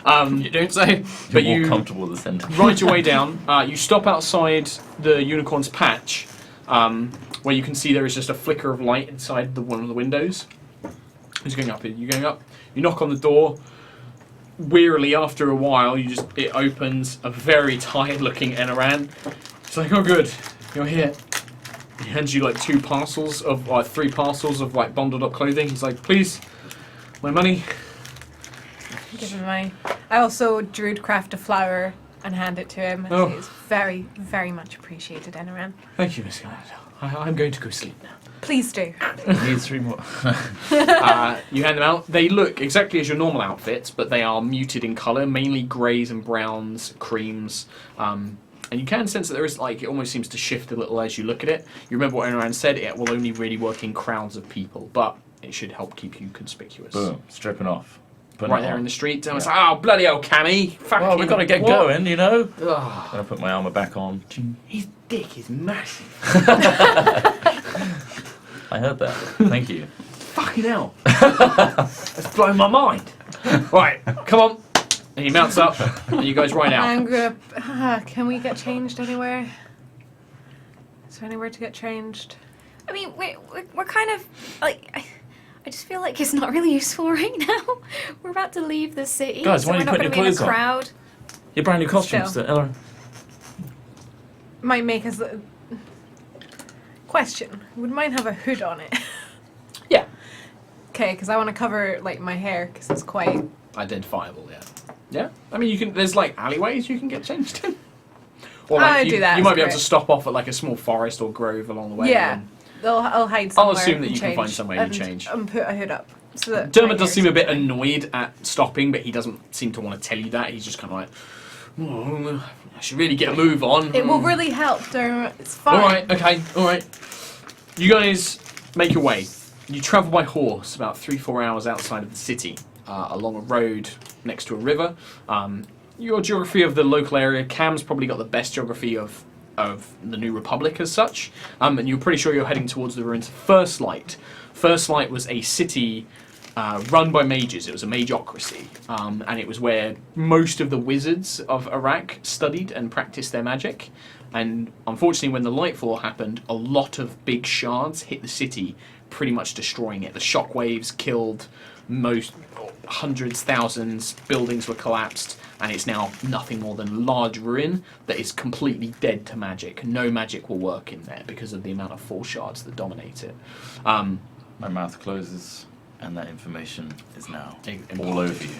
You don't say. but You're more you comfortable with the centre. ride your way down. You stop outside the unicorn's patch, where you can see there is just a flicker of light inside one of the windows. Who's going up? You're going up. You knock on the door. Wearily, after a while, it opens. A very tired-looking Enaran. It's like, oh, good, you're here. He hands you like 3 parcels of like bundled up clothing. He's like, please, my money. Give him money. I also druidcraft a flower and hand it to him. And Oh. It's very, very much appreciated, Enaran. Thank you, Miss Galadriel. I'm going to go sleep now. Please do. Need 3 more. You hand them out. They look exactly as your normal outfits, but they are muted in colour, mainly greys and browns, creams. And you can sense that there is it almost seems to shift a little as you look at it. You remember what Enaran said, it will only really work in crowds of people, but it should help keep you conspicuous. Boom. Stripping off. Putting Right it there on. in the street, and it's like, oh, bloody hell, Cammy. Fucking Well, we've got to get what? going, you know? Ugh. Gonna put my armour back on. His dick is massive. I heard that. Thank you. Fucking hell. That's blown my mind. Right, come on. And he mounts up, and you guys ride out. I'm gonna. Can we get changed anywhere? Is there anywhere to get changed? I mean, we're kind of like. I just feel like it's not really useful right now. We're about to leave the city, Guys, so why we're don't you not put going your to be in a clothes on? crowd. Your brand new costumes, Still. Ellen. Might make us. Question: would mine have a hood on it? Yeah. Okay, because I want to cover like my hair because it's quite. Identifiable, yeah. Yeah? I mean, you can. There's like alleyways you can get changed in. Or I you, do that, You might that's be able to great. stop off at like a small forest or grove along the way. Yeah, and- I'll hide somewhere. assume that and you can find change somewhere you and, change. And put a hood up. So that Dermot my does seem a hair's bit fine. annoyed at stopping, but he doesn't seem to want to tell you that. He's just kind of like, oh, I should really get a move on. It will really help, Dermot. It's fine. Alright, okay, alright. You guys make your way. You travel by horse about 3-4 hours outside of the city, along a road next to a river. Your geography of the local area, Cam's probably got the best geography of the New Republic as such, and you're pretty sure you're heading towards the ruins of First Light. First Light was a city run by mages. It was a magocracy, and it was where most of the wizards of Iraq studied and practiced their magic. And unfortunately, when the Lightfall happened, a lot of big shards hit the city, pretty much destroying it. The shockwaves killed most hundreds, thousands, buildings were collapsed, and it's now nothing more than large ruin that is completely dead to magic. No magic will work in there because of the amount of fall shards that dominate it. My mouth closes, and that information is now Imparted. all over you.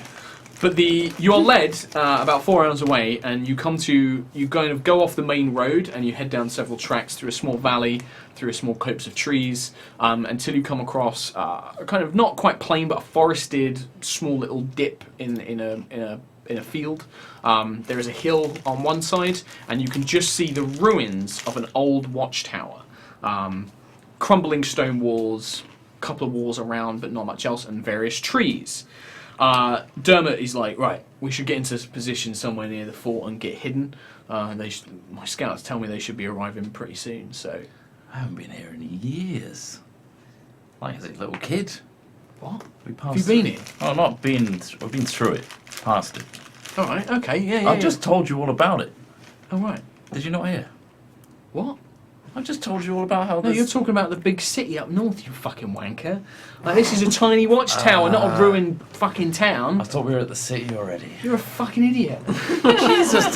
But you are led about 4 hours away, and you kind of go off the main road, and you head down several tracks through a small valley, through a small copse of trees, until you come across a kind of not quite plain, but a forested small little dip in a field. There is a hill on one side, and you can just see the ruins of an old watchtower, crumbling stone walls, a couple of walls around, but not much else, and various trees. Dermot is like, right, we should get into position somewhere near the fort and get hidden. My scouts tell me they should be arriving pretty soon, so... I haven't been here in years. Like as a little kid. What? We passed. Have you been here? Oh, not been. I've been through it. Past it. Alright, okay, yeah. I've just told you all about it. Oh, right. Did you not hear? What? I've just told you all about how No, you're talking about the big city up north, you fucking wanker. Like, this is a tiny watchtower, not a ruined fucking I town. thought we were at the city already. You're a fucking idiot. Jesus,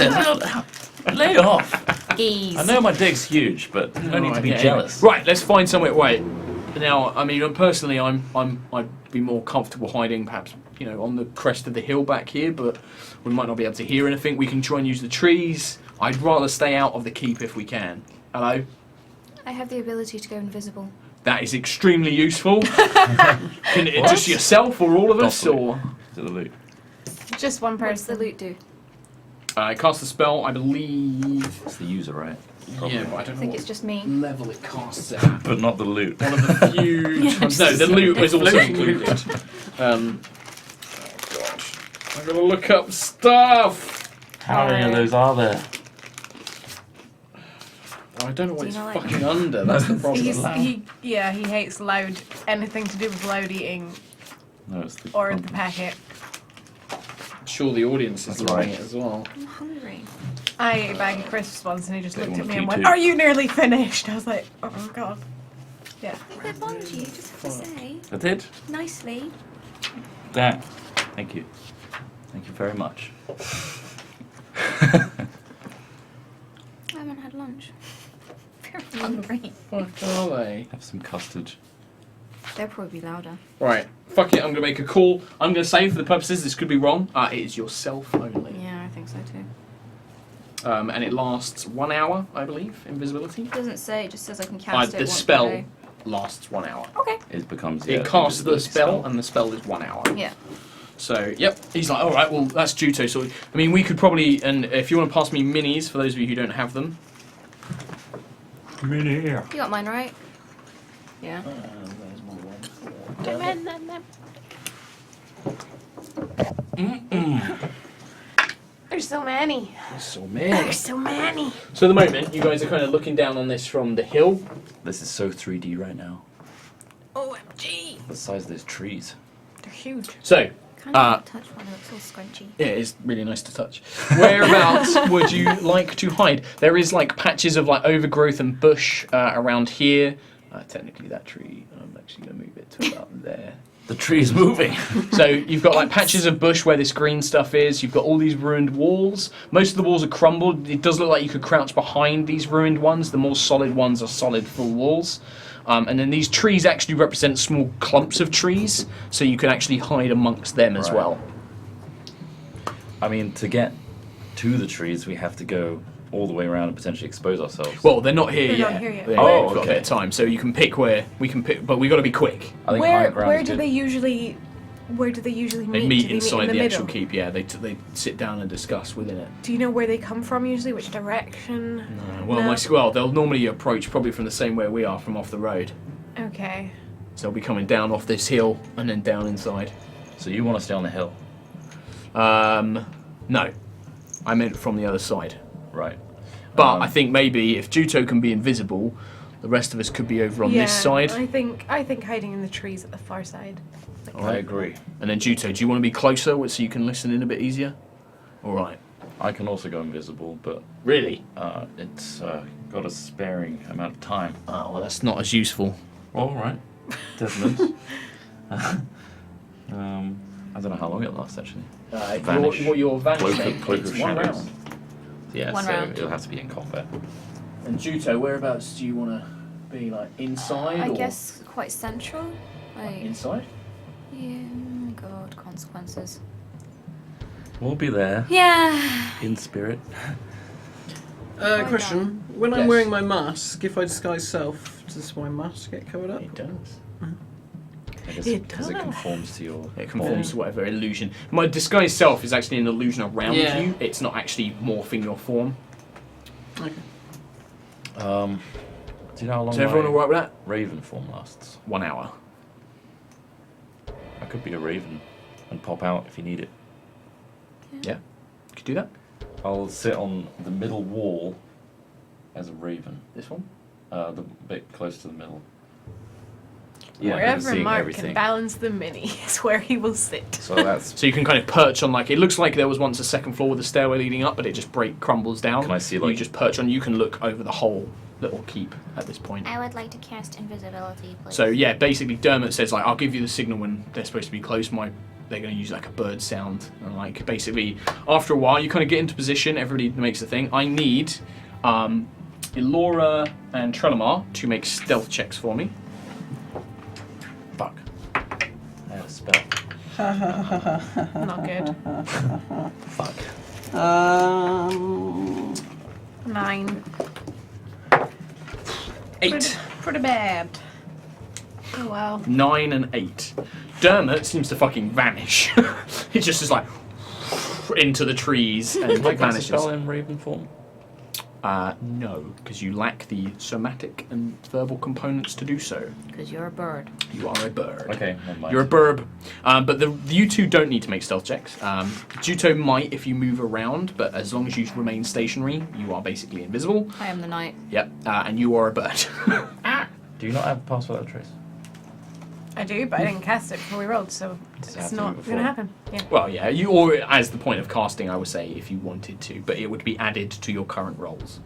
lay off. Ease. I know my dick's huge, but no need to be Yeah, jealous. Right, let's find somewhere. Wait. Now, I mean, personally, I'd be more comfortable hiding, perhaps, on the crest of the hill back here. But we might not be able to hear anything. We can try and use the trees. I'd rather stay out of the keep if we can. Hello. I have the ability to go invisible. That is extremely useful. Can it just yourself or all of us, Doppel. or To the loot. Just one What does the person. loot do? cast the spell? I believe. It's the user, right? Yeah, but I don't I know think what it's just me. level it casts it at. But not the loot. One of the few. No, the loot was also included. Oh gosh, I gotta look up stuff. How many of those are there? I don't know what Do it's you know, like- fucking under. That's the problem. He hates loud anything to do with loud eating No, it's the or the packet. I'm sure the audience is That's loving right. it as well. I'm hungry. I ate a bag of crisps once and he just They looked at want me a and pea went, too. "Are you nearly finished?" I was like, "Oh god." Yeah. They're bond you, just have to say. I did? Nicely. Damn. Thank you. Thank you very much. I haven't had lunch. Very hungry. What are they? Have some custard. They'll probably be louder. Right, fuck it. I'm gonna make a call. I'm gonna say, for the purposes, this could be wrong. It is yourself only. Yeah, I think so too. And it lasts 1 hour, I believe. Invisibility. It doesn't say, it just says I can cast it The once spell per day. lasts 1 hour. Okay. It becomes. It casts the spell, and the spell is 1 hour. Yeah. So, yep. He's like, all right, well, that's Juto. So, I mean, we could probably, and if you want to pass me minis, for those of you who don't have them. Mini here. You got mine, right? Yeah. There's so many. So many. There's so many. So, at the moment, you guys are kind of looking down on this from the hill. This is so 3D right now. OMG. The size of those trees. They're huge. So, Kind of want to touch one, it looks all scrunchy. yeah, it's really nice to touch. Whereabouts would you like to hide? There is like patches of like overgrowth and bush around here. Technically, that tree, I'm actually going to move it to about there. The tree's moving. So you've got like patches of bush where this green stuff is. You've got all these ruined walls. Most of the walls are crumbled. It does look like you could crouch behind these ruined ones. The more solid ones are solid full walls. And then these trees actually represent small clumps of trees, so you can actually hide amongst them as well. I mean, to get to the trees, we have to go all the way around and potentially expose ourselves. Well, they're not here They're yet. not here yet. We've got a bit of time, so you can pick where we can pick, but we got to be quick. I think high ground Where is do good. they usually? Where do they usually meet? They Do meet they inside in the actual middle? keep. Yeah, they sit down and discuss within it. Do you know where they come from usually? Which direction? Well, they'll normally approach probably from the same way we are, from off the road. Okay. So they'll be coming down off this hill and then down inside. So you want to stay on the hill? No, I meant from the other side. Right. But I think maybe if Juto can be invisible, the rest of us could be over on this side. I think hiding in the trees at the far side. I agree. And then Juto, do you want to be closer so you can listen in a bit easier? All right. I can also go invisible, but Really? it's got a sparing amount of time. Oh, well, that's not as useful. All right. Desmond. I don't know how long it lasts actually. Vanish. Your vanish Cloak mate, of it's one shadows. round. Yeah, One so round. it'll have to be in combat. And Juto, whereabouts do you want to be? Like inside I or guess quite central. Like, inside? yeah, God, consequences. We'll be there Yeah. in spirit. Question. When I'm Yes. wearing my mask, if I disguise self, does my mask get covered up? It does. I guess It because it does. conforms to your. It conforms to whatever illusion. My disguised self is actually an illusion around Yeah. you. It's not actually morphing your form. Okay. Do you know how long Is everyone my alright with that? raven form lasts? 1 hour. I could be a raven and pop out if you need it. Yeah. Could you do that? I'll sit on the middle wall as a raven. This one? The bit close to the middle. Wherever seeing Mark everything. can balance the mini is where he will sit. So that's. So you can kind of perch on like it looks like there was once a second floor with a stairway leading up, but it just crumbles down. Can I see, You like- just perch on. You can look over the whole little keep at this point. I would like to cast invisibility, please. So yeah, basically Dermot says like I'll give you the signal when they're supposed to be close. They're going to use like a bird sound and like basically after a while you kind of get into position. Everybody makes a thing. I need Elora and Trelemar to make stealth checks for me. Fuck. I have a spell. Not good. Fuck. 9. 8. Pretty bad. Oh wow. 9 and 8. Dermot seems to fucking vanish. He just is like into the trees and Can I cast a vanishes. spell in raven form? No, because you lack the somatic and verbal components to do so. Because you're a bird. You are a bird. Okay, never mind. You're a burb. But you two don't need to make stealth checks. Juto might if you move around, but as long as you remain stationary, you are basically invisible. I am the knight. Yep, and you are a bird. Do you not have a pass without a trace? I do, but I didn't cast it before we rolled, so Does it have it's to not be going before? to happen. Yeah. Well, yeah, or as the point of casting, I would say, if you wanted to, but it would be added to your current rolls.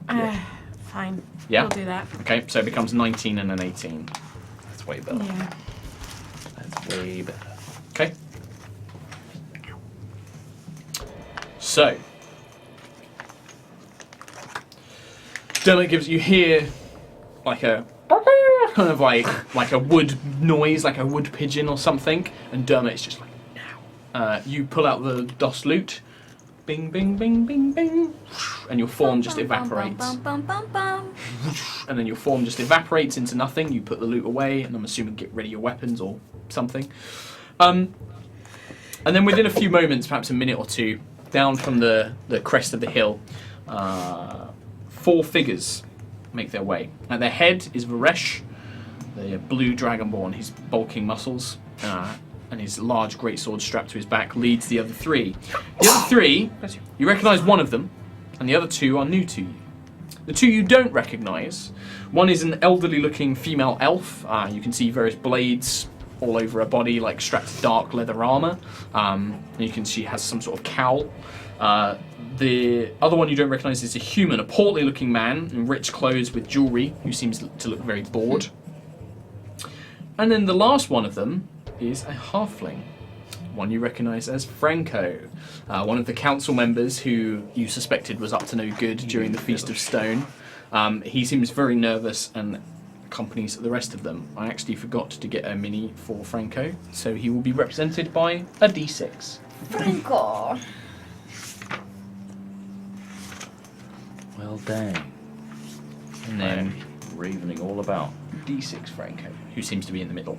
Fine. Yeah? We'll do that. Okay, so it becomes 19 and an 18. That's way better. Yeah. That's way better. Okay. So, Dermot gives you hear like a kind of like a wood noise, like a wood pigeon or something, and Dermot is just like now. You pull out the DOS loot, bing, bing, bing, bing, bing, and your form just evaporates. Bum, bum, bum, bum. And then your form just evaporates into nothing. You put the loot away, and I'm assuming get rid of your weapons or something. And then within a few moments, perhaps a minute or two, down from the crest of the hill, 4 figures make their way. At their head is Varesh, the blue dragonborn. His bulking muscles and his large greatsword strapped to his back leads the other 3. The other 3, you recognise one of them, and the other 2 are new to you. The 2 you don't recognise, one is an elderly-looking female elf. You can see various blades all over her body, like strapped to dark leather armour. And you can see she has some sort of cowl. The other one you don't recognise is a human, a portly looking man in rich clothes with jewellery, who seems to look very bored. And then the last one of them is a halfling, one you recognise as Franco, one of the council members who you suspected was up to no good during the Feast of Stone. He seems very nervous and accompanies the rest of them. I actually forgot to get a mini for Franco, so he will be represented by a D6. Franco. Well, dang. And then Ravening all about. D6 Franco, who seems to be in the middle.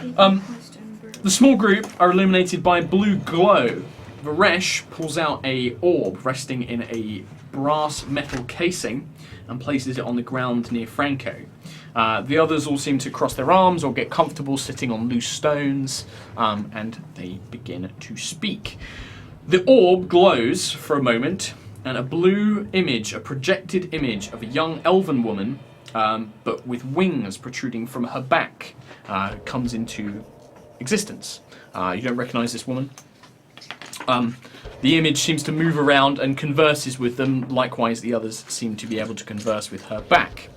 The small group are illuminated by blue glow. Varesh pulls out a orb resting in a brass metal casing and places it on the ground near Franco. The others all seem to cross their arms or get comfortable sitting on loose stones, and they begin to speak. The orb glows for a moment, and a blue image, a projected image of a young elven woman, but with wings protruding from her back, comes into existence. You don't recognise this woman. The image seems to move around and converses with them. Likewise, the others seem to be able to converse with her back.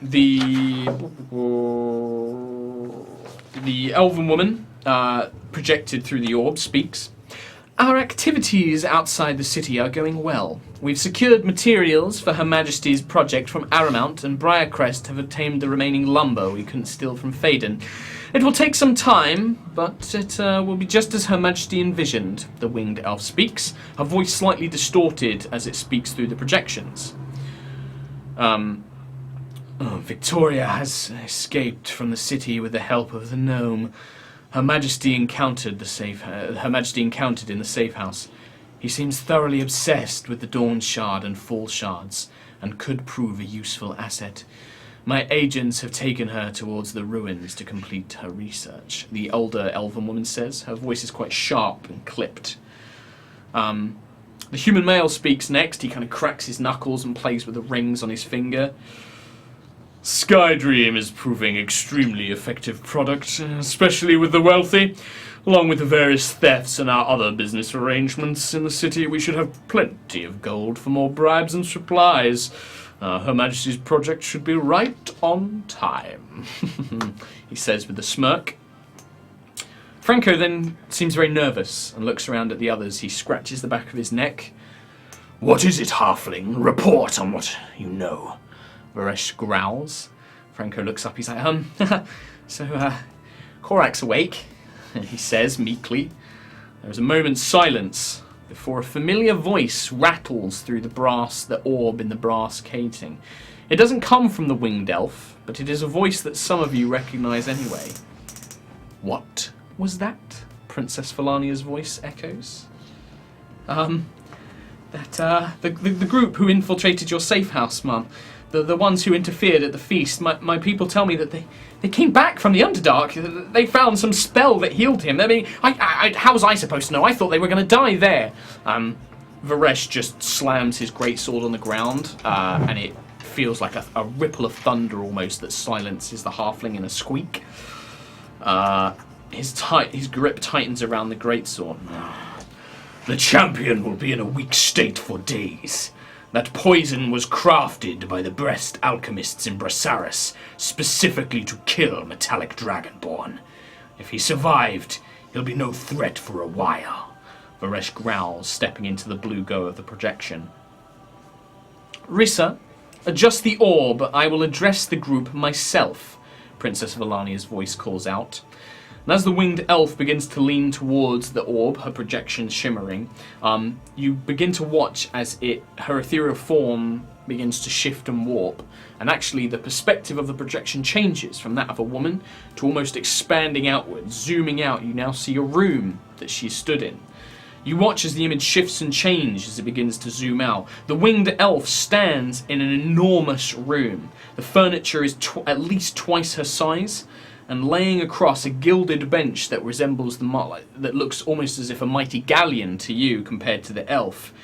The elven woman, projected through the orb, speaks. Our activities outside the city are going well. We've secured materials for Her Majesty's project from Aramount, and Briarcrest have obtained the remaining lumber we couldn't steal from Faden. It will take some time, but it will be just as Her Majesty envisioned, the winged elf speaks, her voice slightly distorted as it speaks through the projections. Victoria has escaped from the city with the help of the gnome. Her Majesty encountered in the safe house. He seems thoroughly obsessed with the Dawn Shard and Fall Shards, and could prove a useful asset. My agents have taken her towards the ruins to complete her research, the older elven woman says. Her voice is quite sharp and clipped. The human male speaks next. He kind of cracks his knuckles and plays with the rings on his finger. Skydream is proving extremely effective product, especially with the wealthy. Along with the various thefts and our other business arrangements in the city, we should have plenty of gold for more bribes and supplies. Her Majesty's project should be right on time, he says with a smirk. Franco then seems very nervous and looks around at the others. He scratches the back of his neck. What is it, halfling? Report on what you know. Varesh growls. Franco looks up. He's like, so, Korak's awake, he says meekly. There is a moment's silence before a familiar voice rattles through the orb in the brass casing. It doesn't come from the winged elf, but it is a voice that some of you recognise anyway. What was that? Princess Felania's voice echoes. The group who infiltrated your safe house, Mum. The ones who interfered at the feast, my people tell me that they came back from the Underdark. They found some spell that healed him. I mean, how was I supposed to know? I thought they were going to die there. Varesh just slams his greatsword on the ground, and it feels like a ripple of thunder almost that silences the halfling in a squeak. His grip tightens around the greatsword. The champion will be in a weak state for days. That poison was crafted by the Brest alchemists in Brasaris, specifically to kill metallic dragonborn. If he survived, he'll be no threat for a while. Varesh growls, stepping into the blue glow of the projection. Rissa, adjust the orb. I will address the group myself, Princess Valania's voice calls out. And as the winged elf begins to lean towards the orb, her projection shimmering, you begin to watch as her ethereal form begins to shift and warp. And actually the perspective of the projection changes from that of a woman to almost expanding outwards. Zooming out, you now see a room that she stood in. You watch as the image shifts and changes as it begins to zoom out. The winged elf stands in an enormous room. The furniture is at least twice her size, and laying across a gilded bench that resembles that looks almost as if a mighty galleon to you compared to the elf,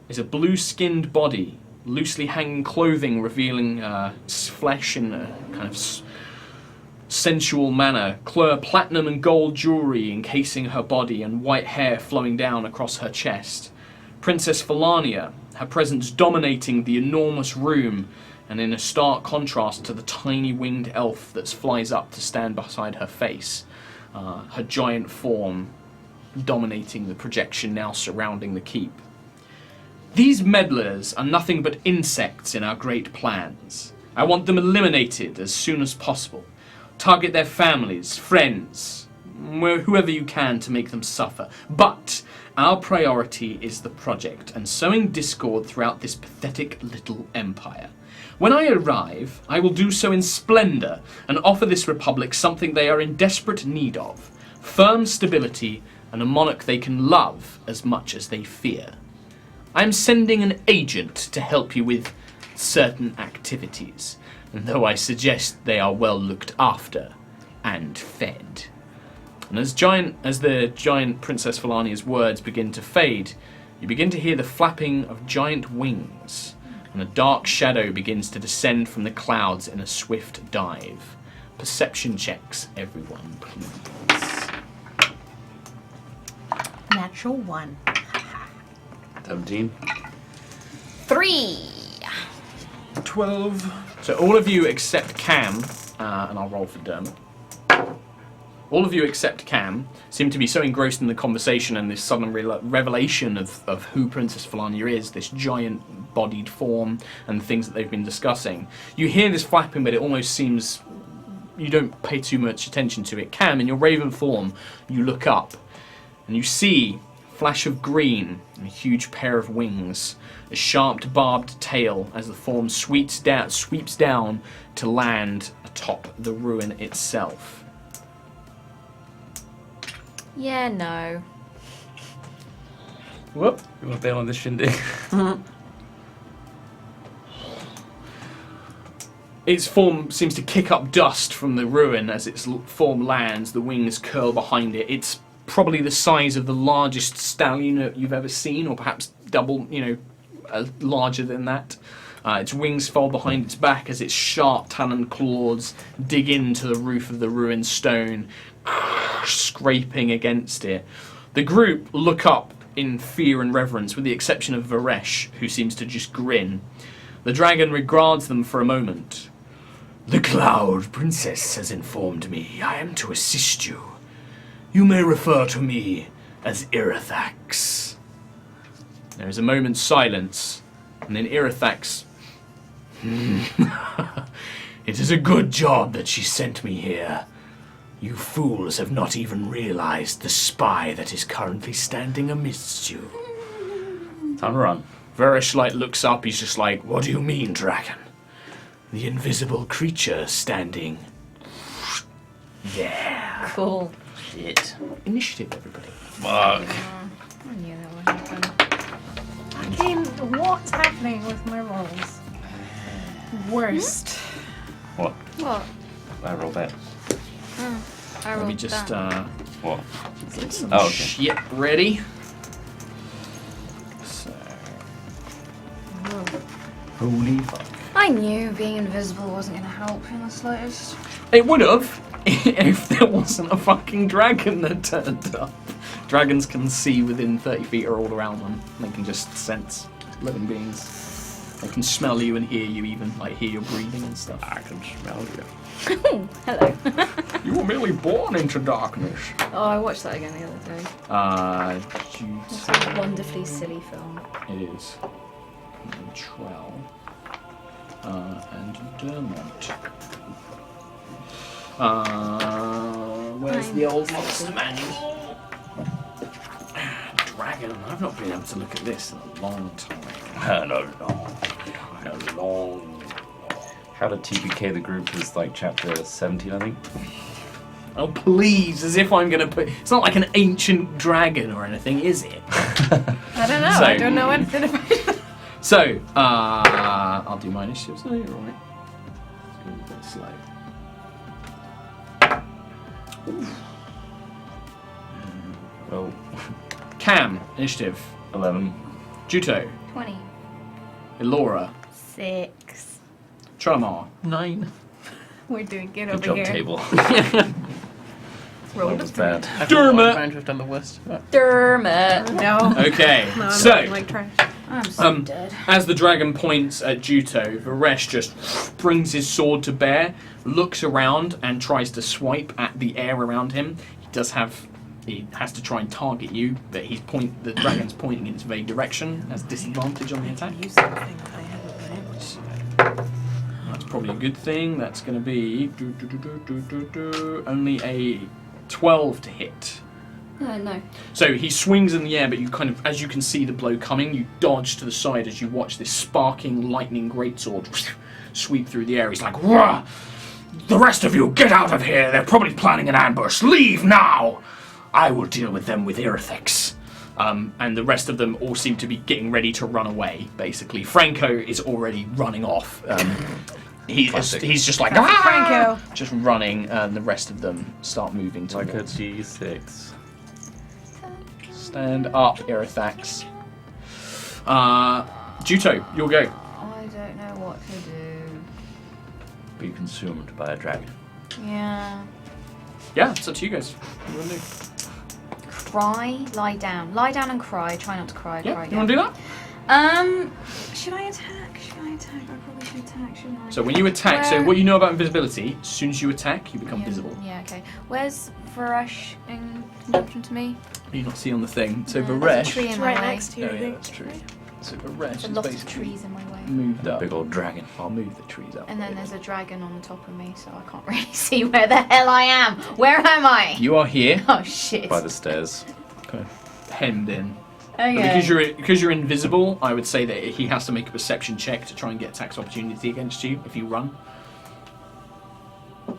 is a blue-skinned body, loosely hanging clothing revealing flesh and kind of sensual manner, platinum and gold jewelry encasing her body and white hair flowing down across her chest. Princess Felania, her presence dominating the enormous room and in a stark contrast to the tiny winged elf that flies up to stand beside her face, her giant form dominating the projection now surrounding the keep. These meddlers are nothing but insects in our great plans. I want them eliminated as soon as possible. Target their families, friends, whoever you can to make them suffer. But our priority is the project and sowing discord throughout this pathetic little empire. When I arrive, I will do so in splendor and offer this republic something they are in desperate need of: firm stability and a monarch they can love as much as they fear. I am sending an agent to help you with certain activities, and though I suggest they are well looked after and fed. And as the giant Princess Felania's words begin to fade, you begin to hear the flapping of giant wings, and a dark shadow begins to descend from the clouds in a swift dive. Perception checks, everyone, please. Natural 1. 17. 3. 12. So all of you except Cam, and I'll roll for Dermot. All of you except Cam seem to be so engrossed in the conversation and this sudden revelation of who Princess Felania is, this giant-bodied form, and the things that they've been discussing. You hear this flapping, but it almost seems you don't pay too much attention to it. Cam, in your raven form, you look up, and you see a flash of green and a huge pair of wings, a sharp, barbed tail as the form sweeps down to land atop the ruin itself. Yeah, no. Whoop. You want to bail on this shindig? Its form seems to kick up dust from the ruin as its form lands. The wings curl behind it. It's probably the size of the largest stallion that you've ever seen, or perhaps double, larger than that. Its wings fold behind its back as its sharp taloned claws dig into the roof of the ruined stone, scraping against it. The group look up in fear and reverence, with the exception of Varesh, who seems to just grin. The dragon regards them for a moment. The Cloud Princess has informed me I am to assist you. You may refer to me as Irithax. There is a moment's silence, and then Irithax... It is a good job that she sent me here. You fools have not even realized the spy that is currently standing amidst you. Time to run. Varesh looks up, he's just like, What do you mean, dragon? The invisible creature standing there. Cool. Shit. initiative, everybody. Fuck. I knew that would happen. Again, what's happening with my rolls? Worst. What? What? I rolled that. I Let me rolled just that. What? get some Oh, okay. shit ready. So... Holy fuck. I knew being invisible wasn't going to help in the slightest. It would have if there wasn't a fucking dragon that turned up. Dragons can see within 30 feet or all around them. They can just sense living beings. They can smell you and hear you even, like hear your breathing and stuff. I can smell you. Oh, hello. You were merely born into darkness. Oh, I watched that again the other day. It's a wonderfully silly film. It is. And Trell. And Dermot. Where's the old monster manual? Dragon. I've not been able to look at this in a long time. A long. How to TPK the group is like chapter 17, I think. Oh, please, as if I'm going to put... It's not like an ancient dragon or anything, is it? I don't know. So- I don't know anything about it. So, I'll do my initiatives. No, you're alright. It's going a bit slow. Well, Cam, initiative. 11. Juto. 20. Elora. 6. Tramar. 9. We're doing good Good over job, here. table. Roll That was bad. Dermot! Round to have done the worst. Dermot. No. Okay, No, I'm so not like trash. I'm so dead. as the dragon points at Juto, Varesh just brings his sword to bear, looks around, and tries to swipe at the air around him. He has to try and target you, but the dragon's pointing in its vague direction, has disadvantage on the attack. Use something that I haven't been able to. That's probably a good thing. That's going to be only a 12 to hit. No. So he swings in the air, but you kind of, as you can see the blow coming, you dodge to the side as you watch this sparking lightning greatsword sweep through the air. He's like, "Rah! The rest of you, get out of here! They're probably planning an ambush. Leave now! I will deal with them with Irithix." And the rest of them all seem to be getting ready to run away, basically. Franco is already running off. He's just like, "Ah!" Franco. Just running, and the rest of them start moving Like a towards. D6. Stand up, Irithax. Juto, you'll go. I don't know what to do. Be consumed by a dragon. Yeah. Yeah, it's up to you guys. What do you want to do? Cry, lie down. Lie down and cry. Try not to cry. Yeah, Cry you want to do that? Should I attack? I probably should attack, shouldn't I? So when you attack, so what you know about invisibility, as soon as you attack, you become visible. Yeah, okay. Where's Varesh in conjunction to me? You not see on the thing. So There's a Varesh. tree in It's my right way. next to you, I Oh, yeah, think. that's true. So Varesh There's is lots of basically trees in my way. moved up. Big old dragon. I'll move the trees up. And then there's a dragon on the top of me, so I can't really see where the hell I am. Where am I? You are here, Oh shit. By the stairs. kind of hemmed in. Okay. But because you're invisible, I would say that he has to make a perception check to try and get attacks opportunity against you if you run. God,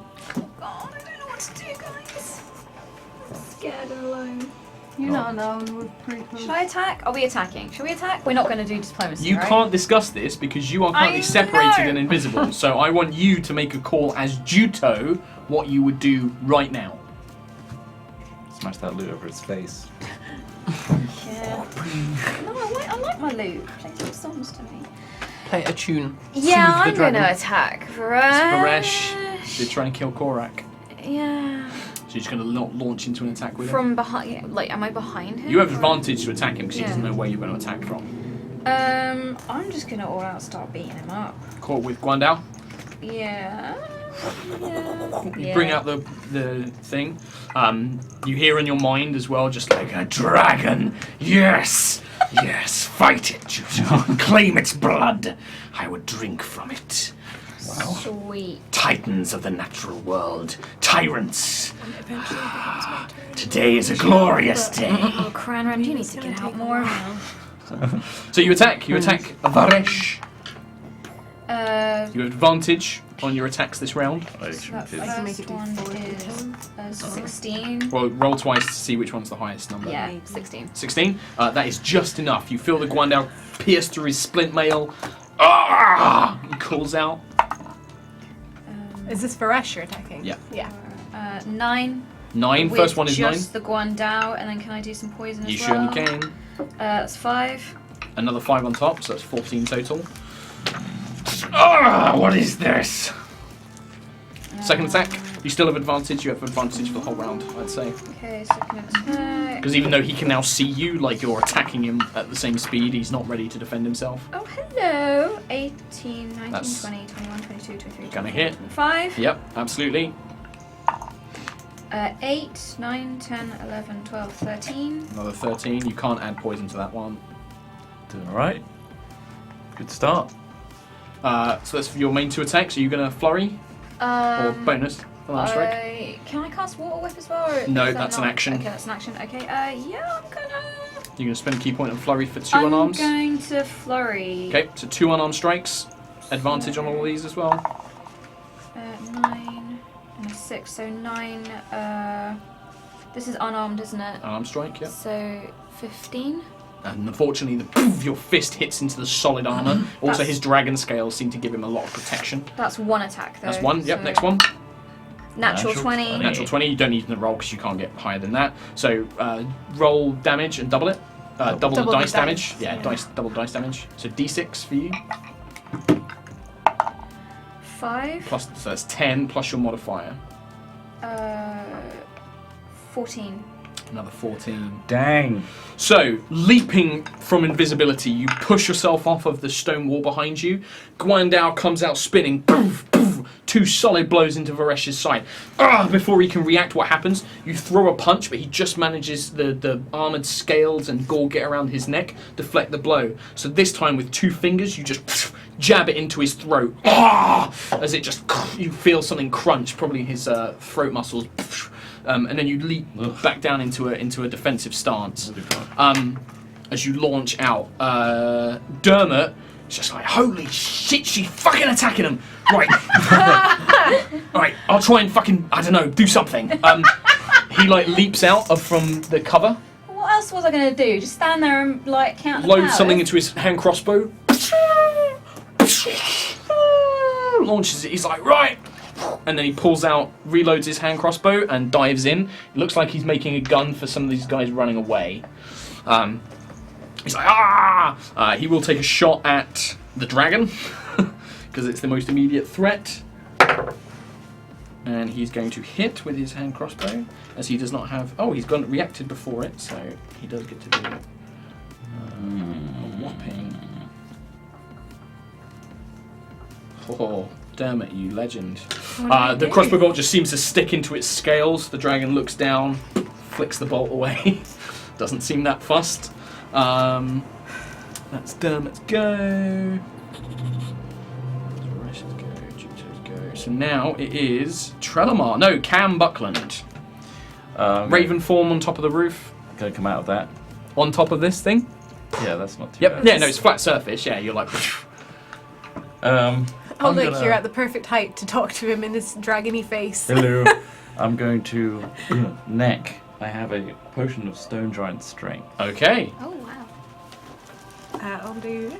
I don't know what to do, guys. I'm scared and alone. You're not alone. We're pretty close. Should I attack? Are we attacking? Should we attack? We're not going to do diplomacy, You right? can't discuss this because you are currently I separated know. and invisible. So I want you to make a call as Juto what you would do right now. Smash that loot over his face. Yeah. No, I like my loot. Play some songs to me. Play a tune. Yeah, Soothe the I'm going to dragon. attack Varesh, they're trying to kill Korak. Yeah. So you're just going to launch into an attack with him. From behind, yeah, like, am I behind him? You have or- advantage to attack him because he Yeah. doesn't know where you're going to attack from. I'm just gonna all out start beating him up. Caught with Guandao. Yeah. You bring out the thing. You hear in your mind as well, just like a dragon. Yes, yes, fight it, Juto. Claim its blood. I would drink from it. Wow. Sweet. Titans of the natural world, tyrants. Eventually becomes my turn. Today is a glorious day. Oh, Cranran, you need to get out more. So you attack Varesh. Uh, You have advantage on your attacks this round. that first one is 16. Well, roll twice to see which one's the highest number. Yeah, 16. 16. That is just enough. You feel the Guandao pierce through his splint mail. Ah! He calls out. Is this Varesh you're attacking? Yeah. Yeah. 9. 9. With First one is 9. just the Guandao, and then can I do some poison You as well? surely can. That's 5. Another 5 on top, so that's 14 total. Ah! What is this? Second attack. You still have advantage. You have advantage for the whole round, I'd say. Okay, second attack. Because even though he can now see you, like you're attacking him at the same speed, he's not ready to defend himself. Oh, hello. 18, 19, That's 20, 21, 22, 23, gonna 24, hit. 25. Yep, absolutely. 8, 9, 10, 11, 12, 13. Another 13. You can't add poison to that one. Doing alright. Good start. So that's for your main 2 attacks. Are you going to flurry or bonus? Alarm strike? Can I cast Water Whip as well? Or No, is that that's an not- action. Okay, that's an action. Okay, yeah, I'm gonna... You're going to spend a key point on flurry for 2 I'm unarmed. going to flurry. Okay, so 2 unarmed strikes. Advantage on all these as well. 9 and a 6, so 9. This is unarmed, isn't it? Unarmed strike, yeah. So 15. And unfortunately, your fist hits into the solid armour. Also, his dragon scales seem to give him a lot of protection. That's one attack, though. That's 1. Yep, so next one. Natural 20. Natural 20. You don't need to roll because you can't get higher than that. So roll damage and double it. Double the dice damage. Yeah, double dice damage. So D6 for you. 5. Plus, so that's 10 plus your modifier. 14. Another 14. Dang. So, leaping from invisibility, you push yourself off of the stone wall behind you. Guandao comes out spinning. Poof, poof, 2 solid blows into Varesh's side. Before he can react, what happens? You throw a punch, but he just manages the armoured scales and gore get around his neck, deflect the blow. So this time with 2 fingers, you just jab it into his throat. As it just, you feel something crunch, probably his throat muscles. And then you leap back down into a defensive stance. As you launch out, Dermot is just like, holy shit, she's fucking attacking him. Right, right, I'll try and fucking, I don't know, do something. He like leaps out from the cover, What else was I going to do? Just stand there and like count the loads powers? something into his hand crossbow, launches it. He's like, right. And then he pulls out, reloads his hand crossbow, and dives in. It looks like he's making a gun for some of these guys running away. He's like, ah! He will take a shot at the dragon, because it's the most immediate threat. And he's going to hit with his hand crossbow, as he does not have... Oh, he's reacted before it, so he does get to do a whopping... Oh, Dermot, you legend. The crossbow bolt just seems to stick into its scales. The dragon looks down, flicks the bolt away. Doesn't seem that fussed. That's Dermot's go. Varesh's go. Juto's go. So now it is Trelemar. No, Cam Buckland. Raven form on top of the roof. Gonna come out of that. On top of this thing. Yeah, that's not too Yep. bad. Yeah, no, it's flat surface. Yeah, you're like... Oh, I'm look, gonna- you're at the perfect height to talk to him in his dragony face. Hello. I'm going to neck. I have a potion of stone giant strength. Okay. Oh, wow. I'll do.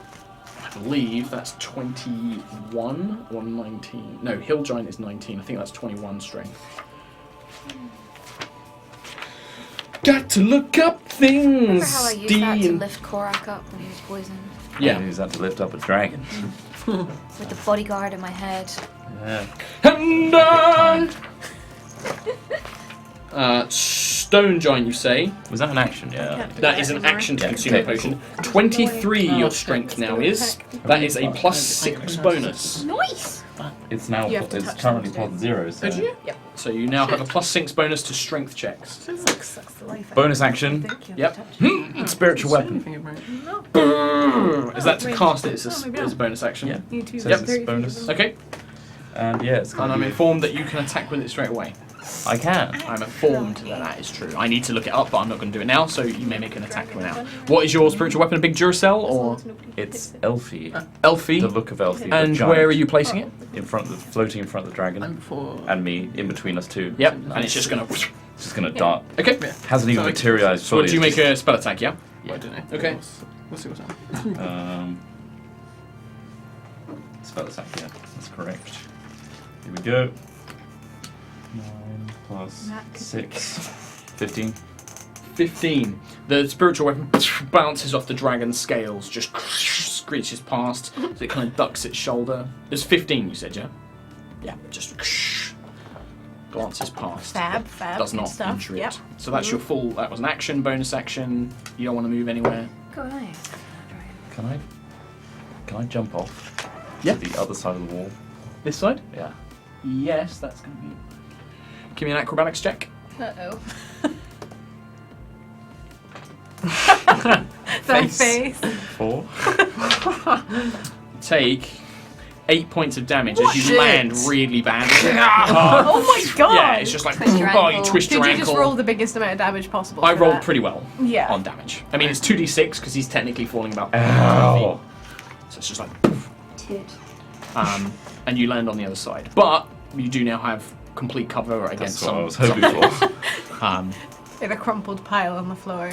I believe that's 21 or 19. No, Hill Giant is 19. I think that's 21 strength. Got to look up things. Remember how I used that to D&D. lift Korak up when he was poisoned? Yeah. I use that to lift up a dragon. With the bodyguard in my head. Yeah. And Stone Giant, you say? Was that an action? Yeah. That is an action to Yeah, consume a okay, potion. 23 your strength now is. That is a +6 bonus. Nice! It's now. You have to It's touch currently something. +0. So. Did you? Yep. So you now have a +6 bonus to strength checks. Sucks the life out Bonus of action. me. Thank you. Yep. Spiritual weapon. Is that to cast it as a bonus action? Yeah. You two. Says Yep. it's bonus. Okay. And yeah, it's And gonna I'm be- informed that you can attack with it straight away. I can. I'm informed that that is true. I need to look it up, but I'm not going to do it now, so you may make an attack from now. What is your spiritual weapon? A big Duracell or It's Elfie. Elfie? The look of Elfie. but And giant. where are you placing it? In front of the, floating in front of the dragon. And me, in between us two. Yep, and it's just going to... It's just gonna dart. Okay. Hasn't even materialized So fully. what do you it's make a spell attack, yeah? Yeah. Okay. We'll see what's up. Spell attack, yeah, that's correct. Here we go. 9 plus 6. 15. 15. The spiritual weapon bounces off the dragon's scales, just screeches past, so it kind of ducks its shoulder. There's 15, you said, yeah? Yeah, just glances past. Fab. Does good not stuff. injure it. Yep. So that's your full... That was an action, bonus action. You don't want to move anywhere. Go ahead. Can I jump off? Yeah. To the other side of the wall? This side? Yeah. Yes, that's going to be... Give me an acrobatics check. Uh-oh. That face. 4. Take 8 points of damage as you land really badly. Oh my god! Yeah, it's just like, Twist your oh, you ankle. twist Did your you ankle. just roll the biggest amount of damage possible? I for rolled that? pretty well Yeah. on damage. I mean, it's 2d6 because he's technically falling about 5 Ow. feet. So it's just like, Tit. and you land on the other side. But you do now have complete cover against That's what I was some. hoping for. In a crumpled pile on the floor.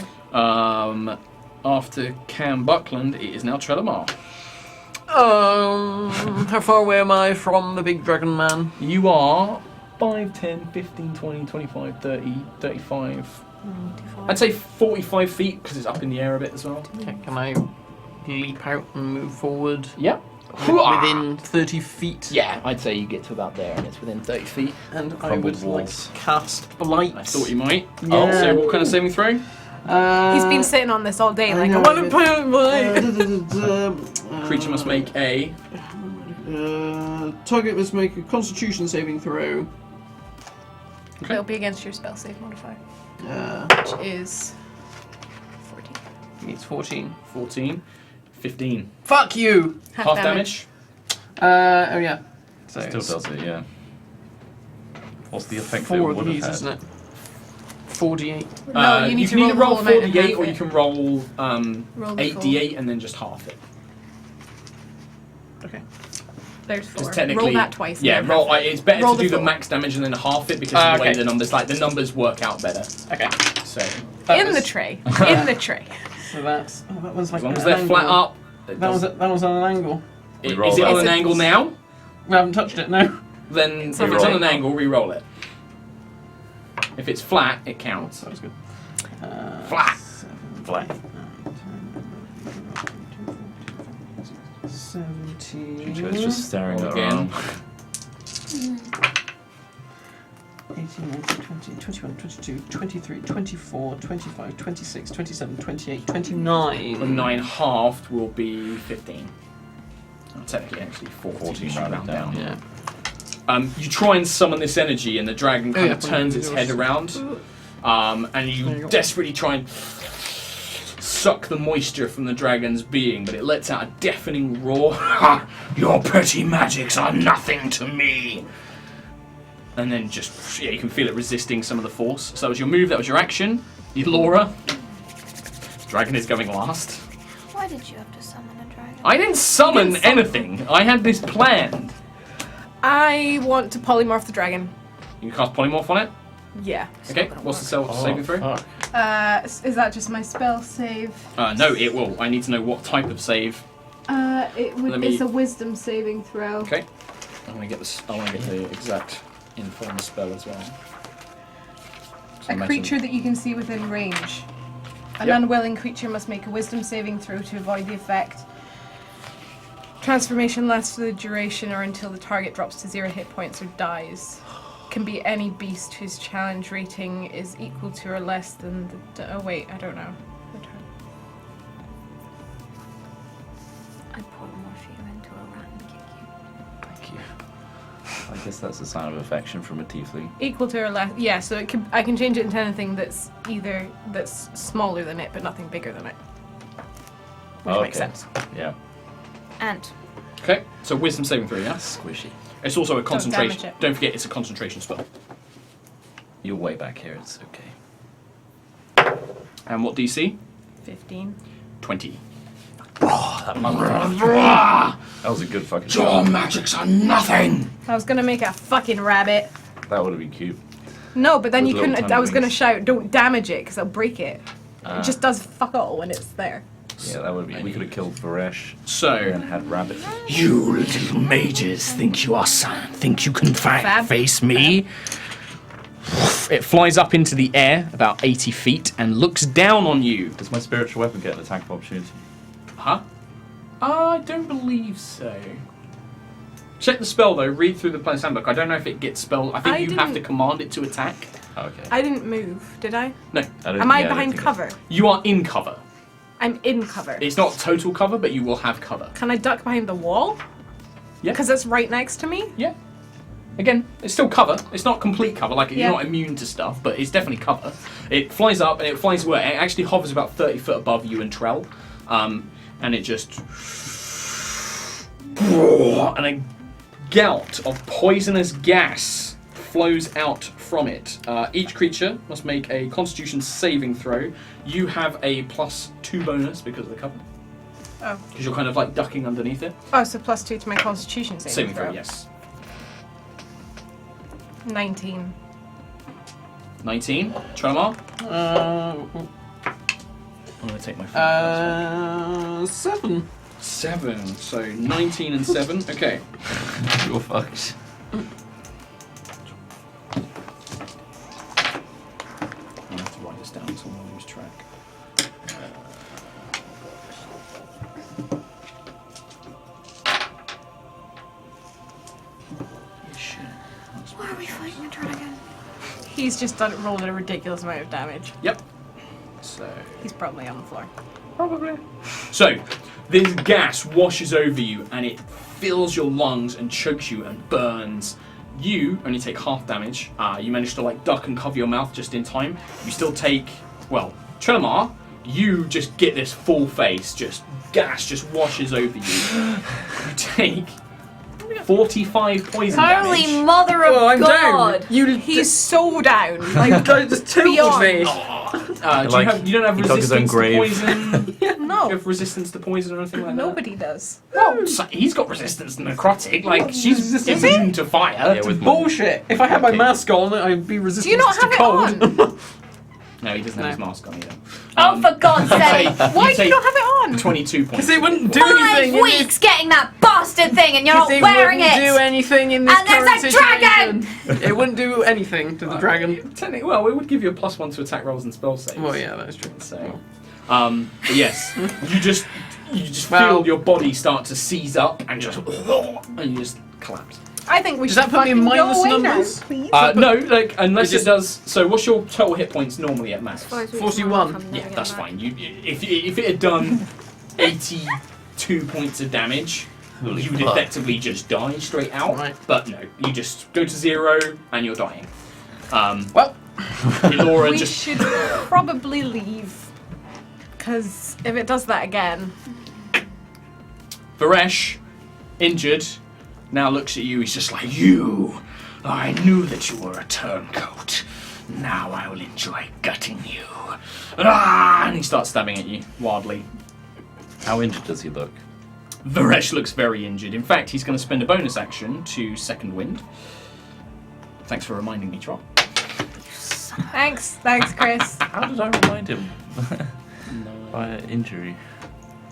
After Cam Buckland, it is now Trelemar. How far away am I from the big dragon man? You are 5, 10, 15, 20, 25, 30, 35. I'd say 45 feet because it's up in the air a bit as well. Okay, can I leap out and move forward? Yeah. within 30 feet. Yeah, I'd say you get to about there and it's within 30 feet. And I Crumbled would walls. like to cast Blight. I thought you might. Yeah. Oh, so what kind of saving throw? He's been sitting on this all day, like, I know, want to play Blight. Creature must make a. Target must make a Constitution saving throw. It'll be against your spell save modifier, Uh, which is 14. It's 14. 14. 15. Fuck you! Half damage. Oh yeah. So Still does it, yeah. What's the effect 4 it of would have these, had? isn't it? 48. No, you need to can either roll roll the whole amount and 4d8 half or you it. can roll Roll the 8d8 and then just half it. Okay. There's 4. Because technically, Roll that twice. and Yeah, then roll. half it. It's better Roll to do the full. max damage and then half it because of the way okay. the numbers, like the numbers work out better. Okay. So In the tray. In the tray. So that's that one's like as long as an they're flat angle. up, it That does- was on an angle. is roll it that. on Is an it- angle now? We haven't touched it. No. Then if a it's roll. on an angle, re-roll it. If it's flat, it counts. That was good. Flat. Flat. 17. Joe's just staring at Again. around. 18, 19, 20, 21, 22, 23, 24, 25, 26, 27, 28, 29. 9 halved will be 15. Oh, technically, actually 14 you should rounded round down. down. Yeah. You try and summon this energy, and the dragon kind yeah, of turns its head around, and There you you go. desperately try and suck the moisture from the dragon's being, but it lets out a deafening roar. "Ha! Your petty magics are nothing to me!" And then just, yeah, you can feel it resisting some of the force. So that was your move, that was your action. Laura. Dragon is going last. Why did you have to summon a dragon? I didn't summon anything. I had this planned. I want to polymorph the dragon. You can cast polymorph on it. Yeah. Okay, what's the saving throw? Fuck. Is that just my spell save? No, it will. I need to know what type of save. Let me- It's a wisdom saving throw. Okay. I want to get this. I want to get the exact info on the spell as well. So A imagine- creature that you can see within range. An Yep. unwilling creature must make a wisdom saving throw to avoid the effect. Transformation lasts for the duration or until the target drops to 0 hit points or dies. Can be any beast whose challenge rating is equal to or less than the... Oh wait, I don't know. I polymorph you into a rat and kick you. Thank you. I guess that's a sign of affection from a tiefling. Equal to or less... Yeah, so I can change it into anything that's smaller than it, but nothing bigger than it. Which makes sense. Yeah. And Okay, so wisdom saving throw, yeah? Squishy. It's also a concentration. damage it. Don't forget, it's a concentration spell. You're way back here, it's okay. And what DC? 15. 20. That was a good fucking Your shot. magics are nothing! I was gonna make a fucking rabbit. That would have been cute. No, but then With you little couldn't. tiny I was gonna wings. shout, "Don't damage it," because I'll break it. It just does fuck all when it's there. Yeah, that would be. We could have killed Varesh and So, had rabbit. You little mages think you are think you can Fab. face me? it flies up into the air about 80 feet and looks down on you. Does my spiritual weapon get an attack of opportunity? Huh? I don't believe so. Check the spell though, read through the player's handbook. I don't know if it gets spelled. I think I you have to didn't- command it to attack. Oh, okay. I didn't move, did I? No, Am I behind cover? you are in cover. I'm in cover. It's not total cover, but you will have cover. Can I duck behind the wall? Yeah. Because it's right next to me. Yeah. Again, it's still cover. It's not complete cover, like Yeah. you're not immune to stuff, but it's definitely cover. It flies up and it flies away. It actually hovers about 30 foot above you and Trell. And it just... And a gout of poisonous gas flows out from it. Each creature must make a Constitution saving throw. You have a +2 bonus because of the cover. Oh. Because you're kind of like ducking underneath it. Oh, so +2 to my Constitution saving throw. yes. 19. 19. Tremor. I'm going to take my phone. 7. 7. So 19 and 7. Okay. You're fucked. I have to write this down so I won't lose track. He's just rolled a ridiculous amount of damage. Yep. So. He's probably on the floor. Probably. So, this gas washes over you and it fills your lungs and chokes you and burns. You only take half damage. You manage to duck and cover your mouth just in time. You still take, well, Trelemar, you just get this full face, just gas just washes over you. You take 45 poison damage. Holy mother of I'm God! down. He's so down. Just two Beyond. me. You don't have he dug his own resistance to grave. poison? No. You have resistance to poison or anything like that? Nobody does. Well, he's got resistance to necrotic. She's immune to fire. Yeah, with Bullshit. If I had my mask on, I'd be resistant Do you not to have it cold. on? No, he doesn't have his mask on either. Oh, for God's sake! Why do you not have it on? 22 points. Because it wouldn't do 5 anything. weeks getting that bastard thing and you're not It wearing wouldn't do it! anything in this And there's current a dragon! situation. It wouldn't do anything to the dragon. Technically, well, it would give you a +1 to attack rolls and spell saves. Well, yeah, that's true. So, but yes, you just Well- feel your body start to seize up and you just collapse. I think we Does should that put me in fucking go minus away numbers? now, please. No, unless It it does. So, what's your total hit points normally at max? 41. Yeah, that's fine. If it had done 82 points of damage, Holy you would fuck. effectively just die straight out. Right. But no, you just go to 0 and you're dying. Well, Elora We just should probably leave. Because if it does that again... Varesh, injured, now looks at you. He's just like, you! I knew that you were a turncoat. Now I will enjoy gutting you. Ah! And he starts stabbing at you wildly. How injured does he look? Varesh looks very injured. In fact, he's going to spend a bonus action to Second Wind. Thanks for reminding me, Trar. Thanks, Chris. How did I remind him? By an injury.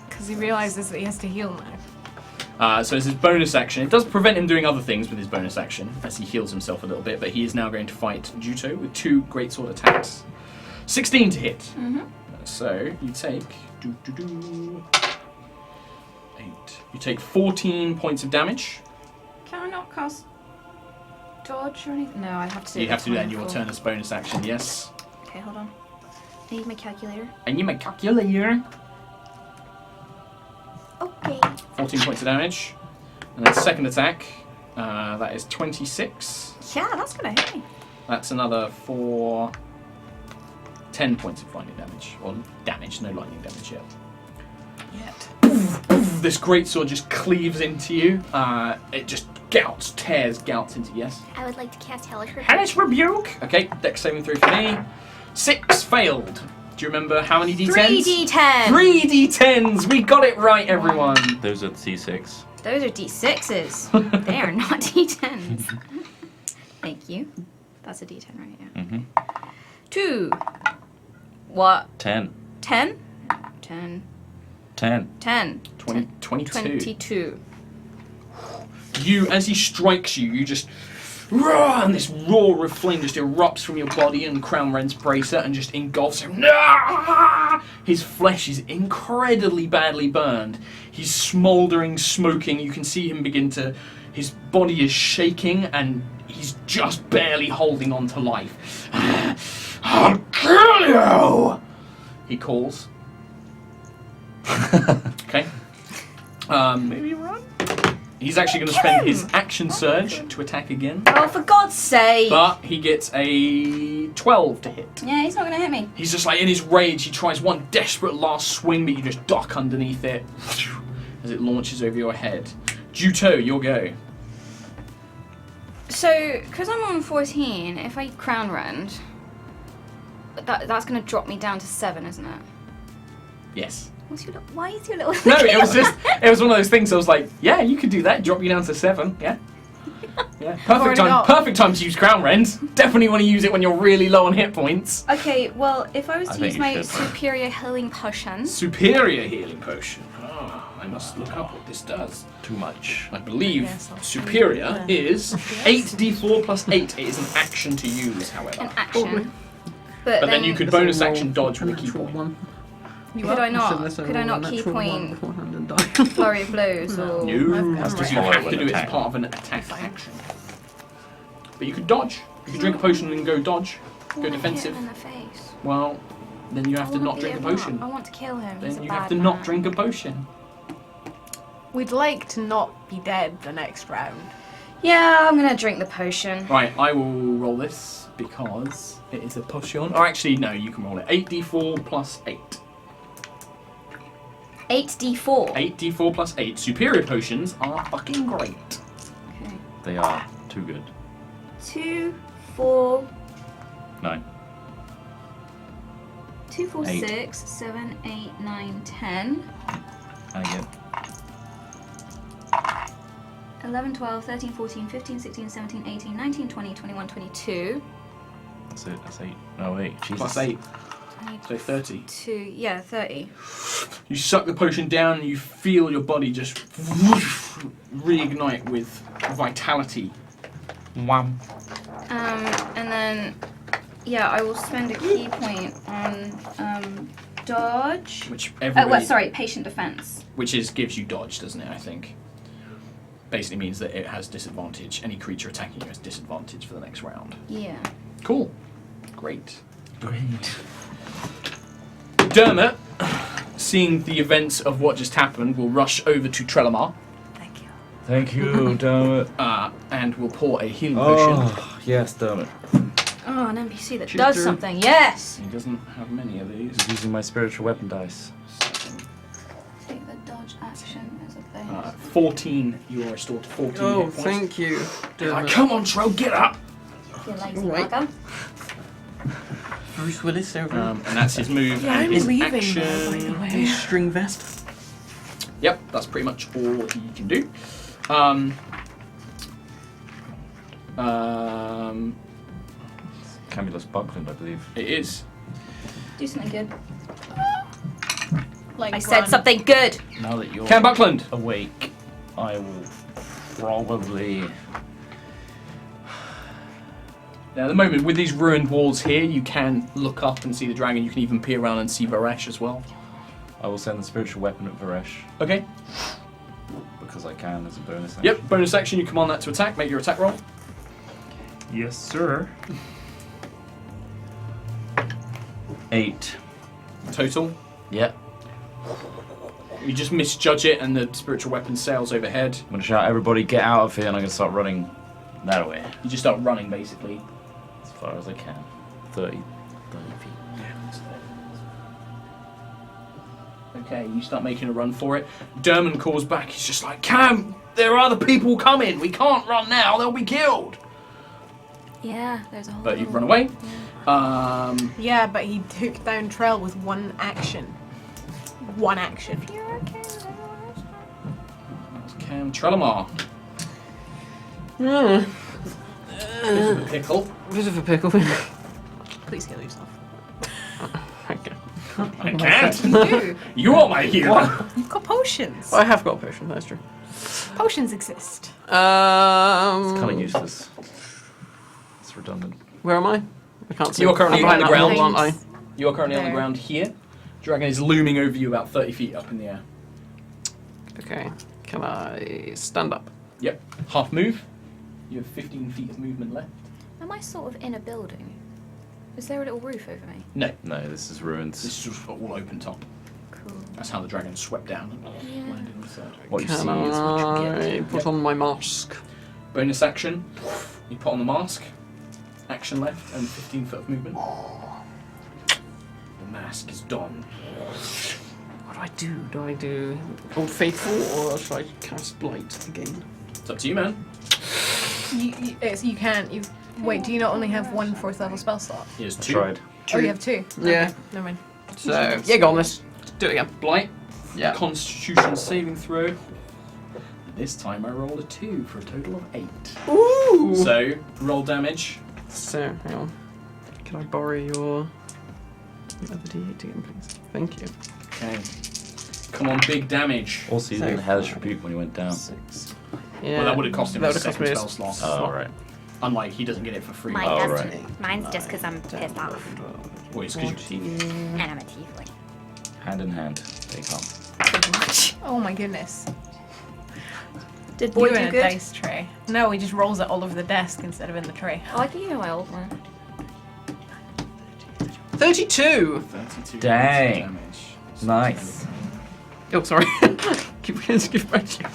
Because he realises that he has to heal now. So it's his bonus action. It does prevent him doing other things with his bonus action, as he heals himself a little bit, but he is now going to fight Juto with 2 greatsword attacks. 16 to hit. Mm-hmm. So you take... 8. You take 14 points of damage. Can I not cast dodge or anything? No, I have to do You have to do that in time your before. turn as bonus action, yes. Okay, hold on. I need my calculator. And you make calculator. Okay. 14 points of damage. And then second attack, that is 26. Yeah, that's gonna hit me. That's another 10 points of lightning damage. Or damage, no lightning damage yet. This greatsword just cleaves into you. It just tears gouts into you, yes. I would like to cast Hellish Rebuke. Hellish Rebuke! Okay, dex saving throw for me. 6 failed. Do you remember how many d10s? 3d10. 3 d10s! We got it right, everyone! Those are C6. Those are d6s. They are not d10s. Thank you. That's a d10, right? Yeah. Mm-hmm. 2. What? 10. 10? 10. 10. 10. 22. 22. You, as he strikes you, you just... Roar, and this roar of flame just erupts from your body and Crown Rent's bracer and just engulfs him. His flesh is incredibly badly burned. He's smouldering, smoking. You can see him begin to... His body is shaking and he's just barely holding on to life. I'll kill you! He calls. Okay. Maybe run? He's actually going to spend his action surge to attack again. Oh, for God's sake! But he gets a 12 to hit. Yeah, he's not gonna hit me. He's just like, in his rage, he tries one desperate last swing, but you just duck underneath it as it launches over your head. Juto, your go. So, because I'm on 14, if I Crown Rend, that's gonna drop me down to 7, isn't it? Yes. Why is your little... No, it was one of those things I was like, yeah, you could do that, drop you down to 7, yeah. Yeah, perfect time to use Crown Rend. Definitely want to use it when you're really low on hit points. Okay, well, if I was I to think use you my should. superior healing potion... Superior healing potion. I must look up what this does. Too much. I believe Yes, I'll superior is 8d4 plus 8. It is an action to use, however. An action. But But then you could bonus action dodge with a key point. Could I not key point flurry of blows or... No, because you Follow have with to do it as attack. part of an attack action. But you could dodge. If you drink a potion and go dodge, go defensive. Hit him in the face. Well, then you have to I wanna not drink a beat him up. potion. I want to kill him. He's Then a you bad have to man. not drink a potion. We'd like to not be dead the next round. Yeah, I'm gonna drink the potion. Right, I will roll this because it is a potion. Or actually, no, you can roll it. 8d4 plus 8. 8d4. 8d4 plus 8. Superior potions are fucking great. Okay. They are too good. 2, 4, 9. 2, 4, 8. 6, 7, 8, 9, 10. And again. 11, 12, 13, 14, 15, 16, 17, 18, 19, 20, 21, 22. That's it. That's 8. No, wait. Jesus. Plus 8. So 30. 2, yeah, 30. You suck the potion down and you feel your body just reignite with vitality. Wham. And then, yeah, I will spend a key point on dodge. Which everybody... well, sorry, patient defense. Which gives you dodge, doesn't it, I think? Basically means that it has disadvantage. Any creature attacking you has disadvantage for the next round. Yeah. Cool. Great. Dermot, seeing the events of what just happened, will rush over to Trelemar. Thank you. Thank you, Dermot. And will pour a healing potion. Oh, yes, Dermot. Oh, an NPC that Shooter. does something. Yes! He doesn't have many of these. Just using my spiritual weapon dice. Take the dodge action as a thing. 14. You are restored to 14 hit Oh, points. thank you. Like, come on, Tro, get up! You lazy Alright. bugger. Bruce Willis over. And that's his move Yeah, and I'm his leaving action. now, by the way. His string vest. Yep, that's pretty much all he can do. Camulus Buckland, I believe. It is. Do something good. Like I said run. something good! Now that you're Cam Buckland! awake, I will probably... Now, at the moment, with these ruined walls here, you can look up and see the dragon. You can even peer around and see Varesh as well. I will send the spiritual weapon at Varesh, Okay. because I can as a bonus action. Yep, bonus action, you command that to attack. Make your attack roll. Yes, sir. 8. Total. Yep. You just misjudge it and the spiritual weapon sails overhead. I'm going to shout, everybody get out of here, and I'm going to start running that way. You just start running, basically. As far as I can. 30 feet. Okay, you start making a run for it. Dermot calls back. He's just like, Cam, there are other people coming. We can't run now. They'll be killed. Yeah, there's a whole But you've little- run away. Yeah, but he took down Trell with one action. One action. You're okay with it. Cam Trelemar. Mm, Bit of a pickle. bit of a pickle. Please heal yourself. Okay. I can't. You do. You are my hero. You've got potions. I have got a potion, that's true. Potions exist. It's kind of useless. It's redundant. Where am I? I can't see. You are currently I'm on the that ground. wall, aren't I? You are currently on the There. ground here. Dragon is looming over you about 30 feet up in the air. Okay. Can I stand up? Yep. Half move. You have 15 feet of movement left. Am I sort of in a building? Is there a little roof over me? No. No, this is ruins. This is just all open top. Cool. That's how the dragon swept down and Yeah. landed on the third. What you Can see is what you I get. put on my mask? Bonus action. You put on the mask. Action left and 15 foot of movement. The mask is donned. What do I do? Do I do Old Faithful or should I cast Blight again? It's up to you, man. You can't. Wait, do you not only have one 4th level spell slot? Here's I 2. tried. Oh, you have 2? Yeah. Okay, never mind. So, yeah, go on, let's do it again. Blight. Yeah. Constitution saving throw. This time I rolled a 2 for a total of 8. Ooh! So, roll damage. So, hang on. Can I borrow your other D8 again, please? Thank you. Okay. Come on, big damage. Also, you So- did the Hellish Rebuke when you went down. 6. Yeah. Well, that would have cost him That a would've cost second me a spell slot. Oh, right. Unlike, he doesn't get it for free. Mine Oh, does. right. Mine's just because I'm pissed off. Well, it's 'cause you're thief. And I'm a tiefling. Hand in hand. They come. Pretty much. Oh my goodness. Did boy You do in a good? dice tray. No, he just rolls it all over the desk instead of in the tray. I like you know my old man. 32. 32 Dang. damage. Nice. Oh, sorry. Give back to you.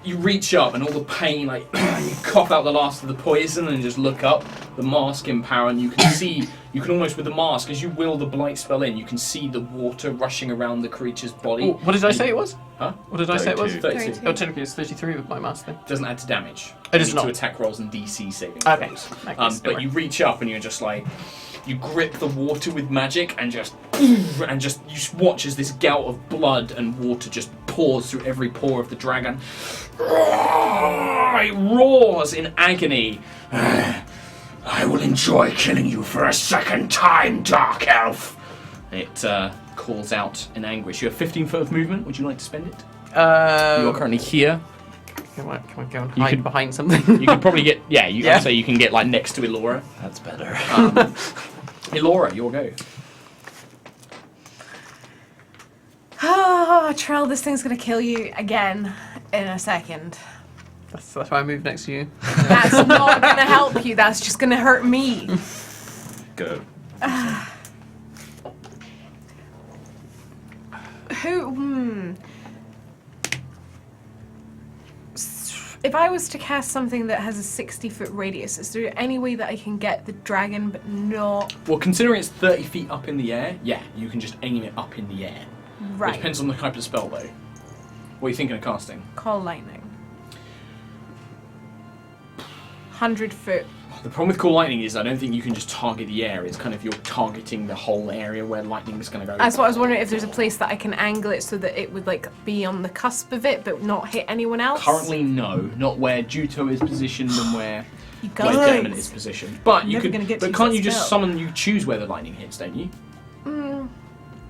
You reach up and all the pain, like, you cough out the last of the poison and just look up. The mask in power, and you can see, you can almost, with the mask, as you will the blight spell in, you can see the water rushing around the creature's body. Oh, what did I say it was? Huh? What did I say it was? 32. Oh, technically it's 33 with my mask then. Doesn't add to damage. It does Only not. to attack rolls and DC saving Okay. throws. Okay, But you reach up and you're just like, you grip the water with magic and just you watch as this gout of blood and water just pours through every pore of the dragon. It roars in agony. I will enjoy killing you for a second time, Dark Elf. It calls out in anguish. You have 15 foot of movement. Would you like to spend it? You are currently here. Can I go and hide behind something? You can probably get, I'd say you can get like next to Elora. That's better. Elora, your go. Oh, Trell, this thing's gonna kill you again in a second. That's why I moved next to you. That's not gonna help you, that's just gonna hurt me. Go. If I was to cast something that has a 60-foot radius, is there any way that I can get the dragon but not... Well, considering it's 30 feet up in the air, yeah, you can just aim it up in the air. Right. It depends on the type of spell, though. What are you thinking of casting? Call lightning. 100 foot. The problem with Call Lightning is I don't think you can just target the air. It's kind of you're targeting the whole area where lightning is going to go. That's what I was wondering, if there's a place that I can angle it so that it would like be on the cusp of it but not hit anyone else. Currently, no. Not where Juto is positioned and where guys. Dermot is positioned. But you Never could. gonna get But to can't use you that just spell. summon? You choose where the lightning hits, don't you?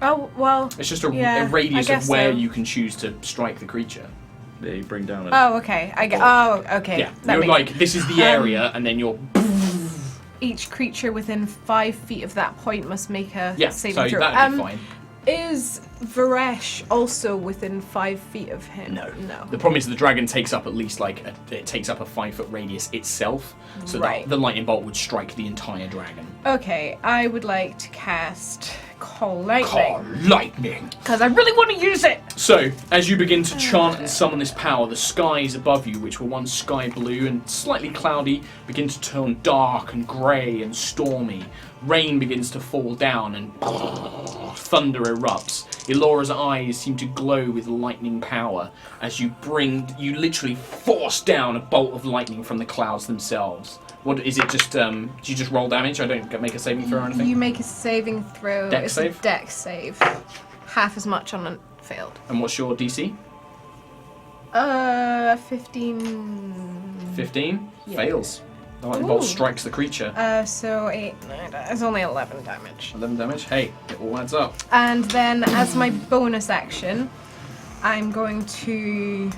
Oh, well... It's just a yeah, radius I of guess where so. you can choose to strike the creature. Yeah, you bring down a... Oh, okay. Oh, okay. Yeah, That you're makes- like this is the area, and then you're. Each creature within 5 feet of that point must make a Yeah, saving so throw. that'd be fine. Is Varesh also within 5 feet of him? No. No. The problem is the dragon takes up at least it takes up a 5 foot radius itself, so Right. that the lightning bolt would strike the entire dragon. Okay, I would like to cast Call Lightning. Call lightning. Because I really want to use it! So, as you begin to chant and summon this power, the skies above you, which were once sky blue and slightly cloudy, begin to turn dark and grey and stormy. Rain begins to fall down and thunder erupts. Elora's eyes seem to glow with lightning power as you literally force down a bolt of lightning from the clouds themselves. What is it? Just do you just roll damage? I don't make a saving throw or anything. You make a saving throw. Dex it's save? A dex save. Half as much on a failed. And what's your DC? 15. 15. Yeah. Fails. The lightning bolt Ooh. strikes the creature. So 8, 9, it's only 11 damage. 11 damage. Hey, it all adds up. And then as my bonus action, I'm going to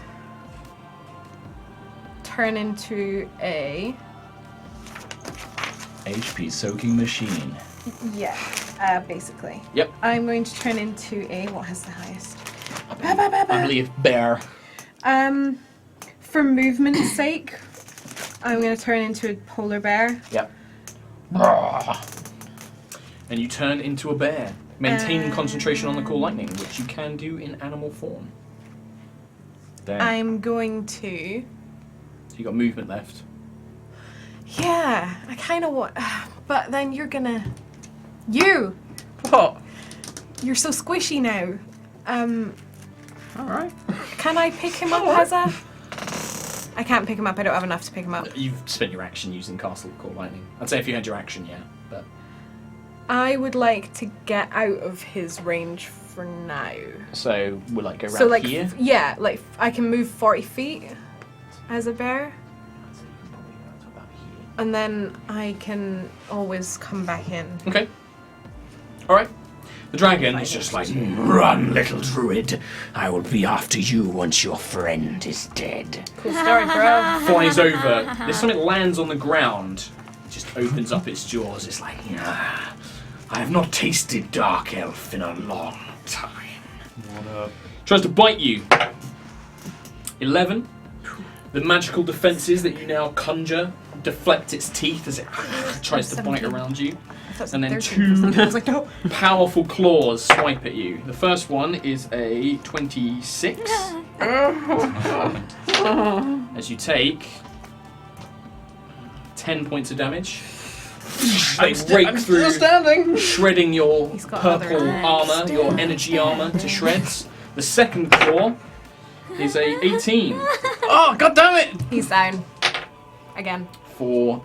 turn into a... HP soaking machine. Yeah, basically. Yep. I'm going to turn into a... What has the highest? I believe bear. For movement's sake, I'm going to turn into a polar bear. Yep. And you turn into a bear, maintaining concentration on the Call Lightning, which you can do in animal form. Dang. I'm going to... So you got movement left. Yeah, I kind of want... But then you're gonna... You! What? You're so squishy now. Alright. Can I pick him up as a... I can't pick him up, I don't have enough to pick him up. You've spent your action using Castle Call Lightning. I'd say if you had your action, yeah. But I would like to get out of his range for now. so we'll go So like, here. yeah, like I can move 40 feet as a bear. And then I can always come back in. Okay. Alright. The dragon is just like, run, little druid. I will be after you once your friend is dead. Cool story, bro. Flies over. There's something that lands on the ground. It just opens up its jaws. It's like, I have not tasted Dark Elf in a long time. Tries to bite you. 11. The magical defences that you now conjure deflect its teeth as it tries to bite 17. around you. That's And then 13. I was like, no. Powerful claws swipe at you. The first one is a 26. As you take 10 points of damage. They rake through, shredding your He's got purple other armor, your energy armor to shreds. The second claw is a 18 Oh, god damn it! He's down. Again. for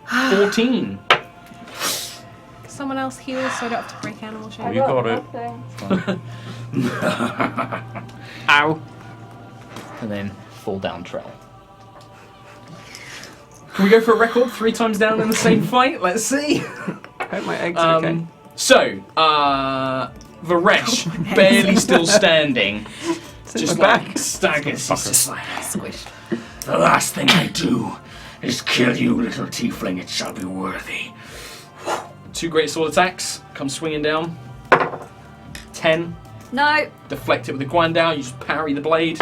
14. Someone else heal so I don't have to break animal shape. You got it. Ow. And then fall down trail. Can we go for a record 3 times down in the same fight? Let's see. Hope my eggs are okay. So, Varesh, barely still standing, just like staggers. He's just like, Squished. The last thing I do is kill you, little tiefling. It shall be worthy. 2 great sword attacks come swinging down. 10. No. Deflect it with the Guandao. You just parry the blade.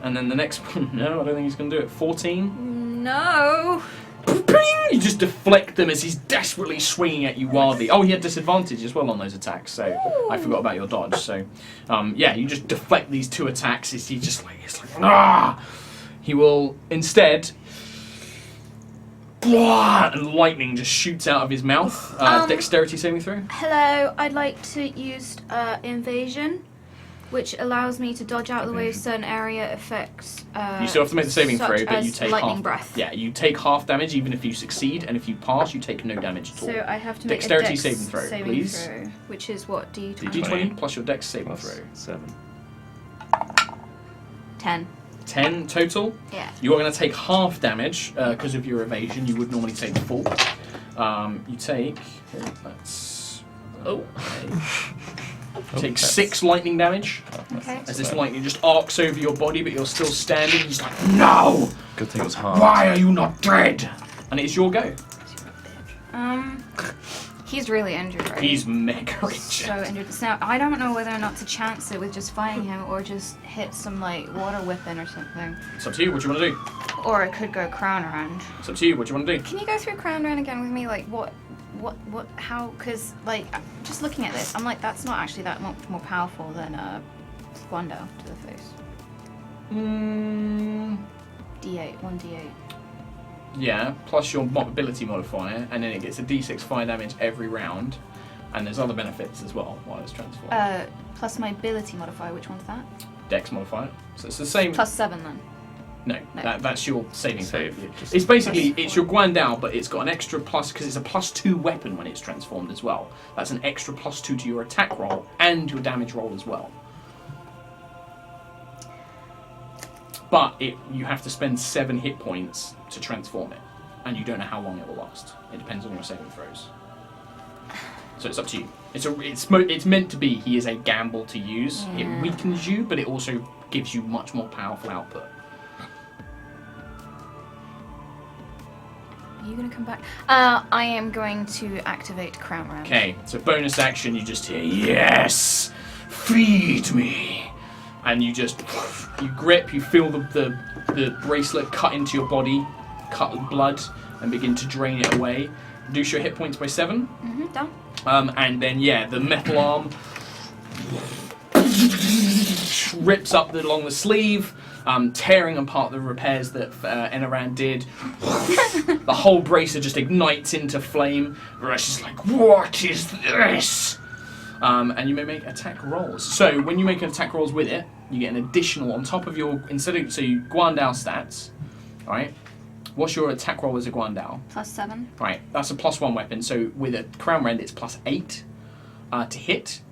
And then the next one, no, I don't think he's going to do it. 14. No. You just deflect them as he's desperately swinging at you wildly. Oh, he had disadvantage as well on those attacks, so I forgot about your dodge. So, yeah, you just deflect these 2 attacks. It's like, ah! He will instead, and lightning just shoots out of his mouth. Dexterity saving throw. Hello. I'd like to use invasion, which allows me to dodge out of the way of certain area effects. You still have to make the saving throw, but you as take lightning half. breath. Yeah, you take half damage even if you succeed, and if you pass, you take no damage at all. So I have to make Dexterity a dex saving throw, please. throw, which is what, D20? D20 plus your dex saving Plus throw. 7. 10. 10 total. Yeah. You are going to take half damage because of your evasion. You would normally take full. You take. That's. Oh. Take 6 lightning damage Okay. as this lightning just arcs over your body, but you're still standing. He's like, no! Good thing it was hard. Why are you not dead? And it's your go. He's really injured, right? He's mega so injured. injured. So now I don't know whether or not to chance it with just fighting him or just hit some like water whipping or something. It's up to you. What do you want to do? Or I could go crown round. It's up to you. What do you want to do? Can you go through crown round again with me? Like how? Because like just looking at this, I'm like that's not actually that much more powerful than Guandao to the face. D8, 1d8. Yeah, plus your ability modifier, and then it gets a d6 fire damage every round, and there's other benefits as well while it's transformed. Plus my ability modifier. Which one's that? Dex modifier. So it's the same. Plus 7 then. No, that's your saving throw. Save. It's basically it's your Guandao, but it's got an extra plus because it's a +2 weapon when it's transformed as well. That's an extra +2 to your attack roll and your damage roll as well. But you have to spend 7 hit points to transform it, and you don't know how long it will last. It depends on your saving throws. So it's up to you. It's meant to be. He is a gamble to use. Yeah. It weakens you, but it also gives you much more powerful output. Are you gonna come back? I am going to activate crown round. Okay, so bonus action. You just hear yes, feed me, and you grip. You feel the bracelet cut into your body, cut with blood, and begin to drain it away. Reduce your hit points by 7. Done. And then, the metal arm rips up along the sleeve, tearing apart the repairs that Enaran did. The whole bracer just ignites into flame. Varesh is like, what is this? And you may make attack rolls. So when you make attack rolls with it, you get an additional on top of your Guandao stats. All right. What's your attack roll as a Guandao? Plus 7. Right, that's a +1 weapon. So with a crown rend, it's +8 to hit,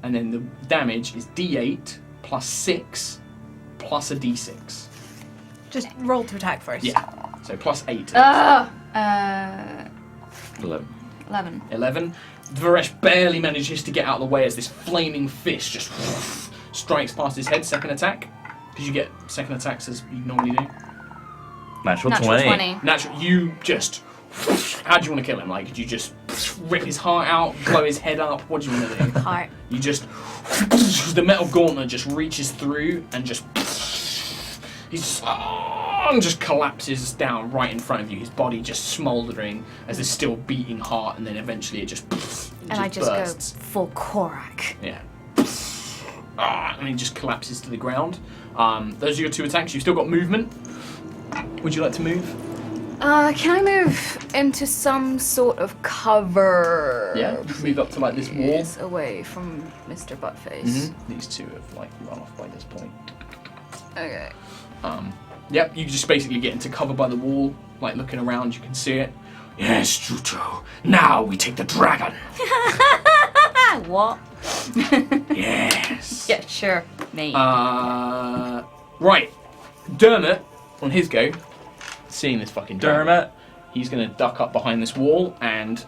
and then the damage is D8 +6 plus a D6. Just roll to attack first. Yeah. So +8. 11. 11. 11. Varesh barely manages to get out of the way as this flaming fist just strikes past his head. Second attack, because you get second attacks as you normally do. Natural 20. Natural. You just. How do you want to kill him? Like, do you just rip his heart out, blow his head up? What do you want to do? Heart. You just. The metal gauntlet just reaches through and just just collapses down right in front of you. His body just smouldering as there's still beating heart, and then eventually it just And I just bursts. go full Korak. Yeah. And he just collapses to the ground. Those are your 2 attacks. You've still got movement. Would you like to move? Can I move into some sort of cover? Yeah. You can move up to like this wall. Please, away from Mr. Buttface. These 2 have like run off by this point. Okay. Yep, you just basically get into cover by the wall, like looking around, you can see it. Yes, Juto. Now we take the dragon. What? Yes. Yeah, sure. Me. Right. Dermot, on his go, seeing this fucking dragon, Dermot. he's going to duck up behind this wall, and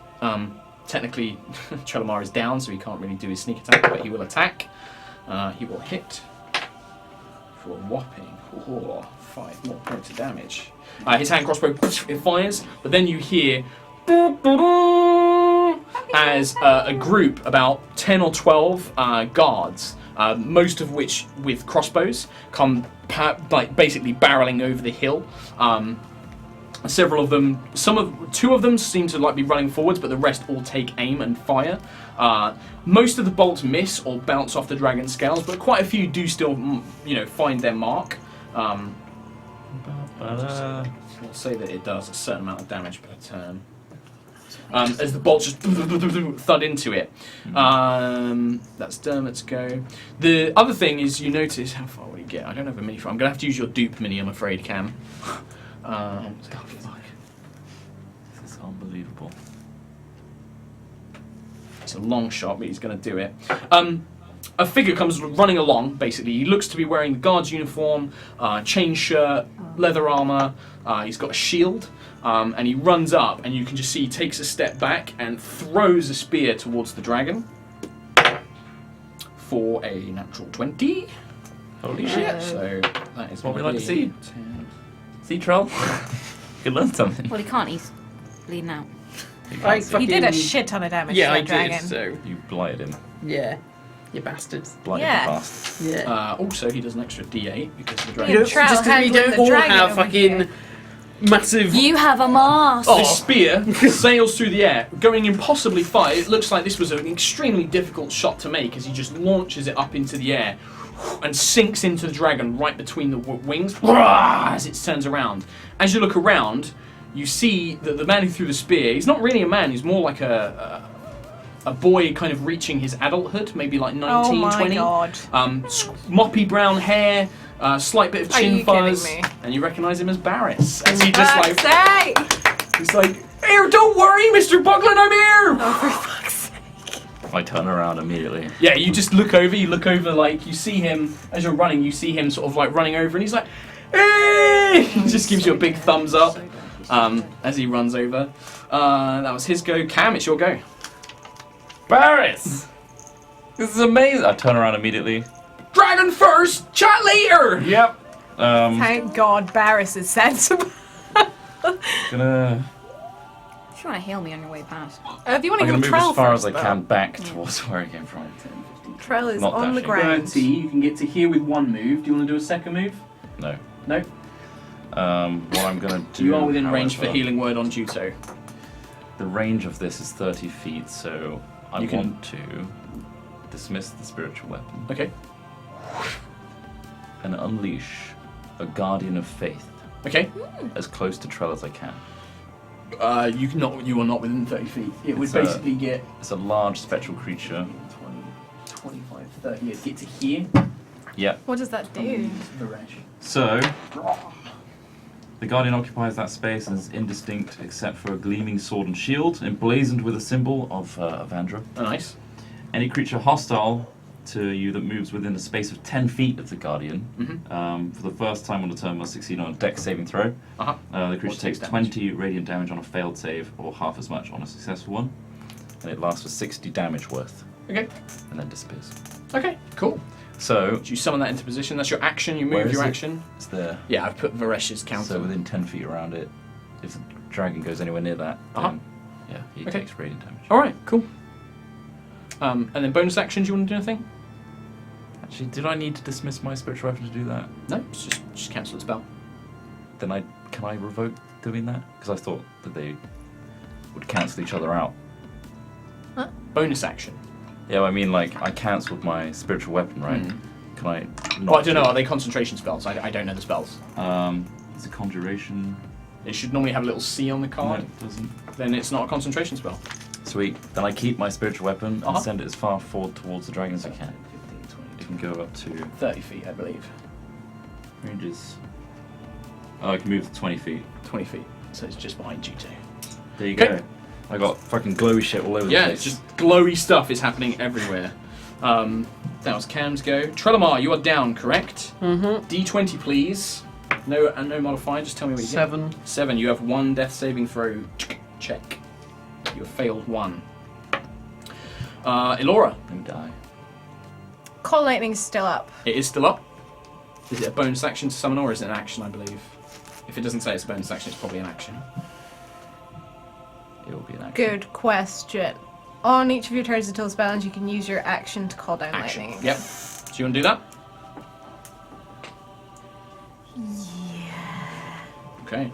technically Trelamar is down, so he can't really do his sneak attack, but he will attack. He will hit for a whopping 5 more points of damage. His hand crossbow, it fires, but then you hear as a group, about 10 or 12 guards, most of which with crossbows, come basically barreling over the hill. Several of them, 2 of them seem to like be running forwards, but the rest all take aim and fire. Most of the bolts miss or bounce off the dragon scales, but quite a few do still, find their mark. We'll say that it does a certain amount of damage per turn. As the bolts just thud into it. That's Dermot's go. The other thing is, you notice, how far will you get? I don't have a mini. I'm going to have to use your dupe mini, I'm afraid, Cam. Fuck. This is unbelievable. It's a long shot, but he's going to do it. A figure comes running along, basically. He looks to be wearing the guard's uniform, chain shirt, leather armor. He's got a shield, and he runs up, and you can just see he takes a step back and throws a spear towards the dragon for a natural 20. Holy shit. So that is What we gonna like to be see. See, Troll? You can learn something. Well, he can't. He's bleeding out. He did a shit ton of damage to that dragon. so... You blighted him. Yeah. You bastards. Blighted Yeah. the bastard. Yeah. Also, he does an extra D8 because of the You dragon. don't- Trout Just 'cause we handling don't the all dragon have over fucking here. massive... You have a mask. The spear sails through the air, going impossibly far. It looks like this was an extremely difficult shot to make as he just launches it up into the air and sinks into the dragon right between the wings as it turns around. As you look around, you see that the man who threw the spear, he's not really a man, he's more like a boy kind of reaching his adulthood, maybe like 19, Oh my 20. god. Moppy brown hair, slight bit of Are chin you kidding fuzz, me? and you recognise him as Barris. As he just like... Say! He's like, here, don't worry, Mr. Buckland, I'm here! Oh, for fuck's sake. I turn around immediately. Yeah, you just look over, like, you see him, as you're running, you see him sort of like running over, and he's like, hey! He just gives you a big thumbs up as he runs over. That was his go. Cam, it's your go. Barris! This is amazing. I turn around immediately. Dragon first, chat later! Yep. Thank God Barris is sensible. Gonna. If you want to heal me on your way past. If you want I'm to gonna go move Trell as far first, as I can back towards where I came from. Trell is Not on the dashing. ground. 30, you can get to here with one move. Do you want to do a second move? No. No? What I'm gonna do. You are within range for however, healing word on Juto. The range of this is 30 feet, so I You can- want to dismiss the spiritual weapon Okay. and unleash a guardian of faith Okay. as close to Trell as I can. You are not within 30 feet. It would It's basically get It's a large spectral creature. 20, 25, 30. It'd get to here. Yep. What does that do? So, the Guardian occupies that space and is indistinct except for a gleaming sword and shield, emblazoned with a symbol of Avandra. Oh, nice. Any creature hostile to you that moves within a space of 10 feet of the Guardian, for the first time on the turn must succeed on a dex saving throw. Uh-huh. The creature What's takes its damage? 20 radiant damage on a failed save, or half as much on a successful one. And it lasts for 60 damage worth, Okay. and then disappears. Okay, cool. So, Do you summon that into position? That's your action. You Where move is your it? action. it's there. Yeah, I've put Varesh's counter. So within 10 feet around it, if the dragon goes anywhere near that, then yeah, he Okay. takes radiant damage. Alright, cool. And then bonus action, do you want to do anything? Actually, did I need to dismiss my spiritual weapon to do that? No, it's just cancel the spell. Then can I revoke doing that? Because I thought that they would cancel each other out. Bonus action. Yeah, I mean, like, I cancelled my spiritual weapon, right? Can I not? Well, I don't know. Are they concentration spells? I don't know the spells. It's a conjuration. It should normally have a little C on the No, card. it doesn't. Then it's not a concentration spell. Sweet. Then I keep my spiritual weapon Uh-huh. and send it as far forward towards the dragon as I can. 15, 20, It can go up to 30 feet, I believe. ranges. Oh, I can move to 20 feet. 20 feet. So it's just behind you two. There you Okay. go. I got fucking glowy shit all over the Yeah, place. it's just glowy stuff is happening everywhere. That was Cam's go. Trelemar, you are down, correct? Mm-hmm. D20, please. No modifier, just tell me what you get. 7. 7, you have 1 death saving throw. Check. You have failed 1. Elora, You die. Call lightning's still up. it is still up. Is it a bonus action to summon or is it an action, I believe? If it doesn't say it's a bonus action, it's probably an action. It will be an action. Good question. On each of your turns until the spell ends, you can use your action to call down Action. lightning. Yep. Do you want to do that? Yeah. Okay.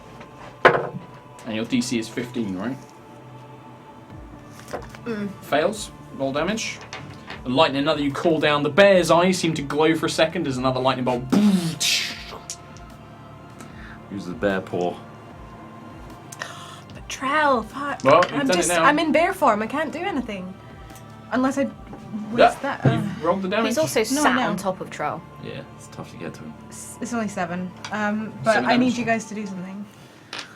And your DC is 15, right? Fails. Roll damage. The lightning, another you call down. The bear's eyes seem to glow for a second as another lightning bolt. Use the bear paw. Trell, fuck. Well, you've done it now. I'm in bear form. I can't do anything. Unless I waste Yeah, that. you've rolled the damage. He's also No, sat no. on top of Troll. Yeah, it's tough to get to him. It's only 7. But 7 I need damage. you guys to do something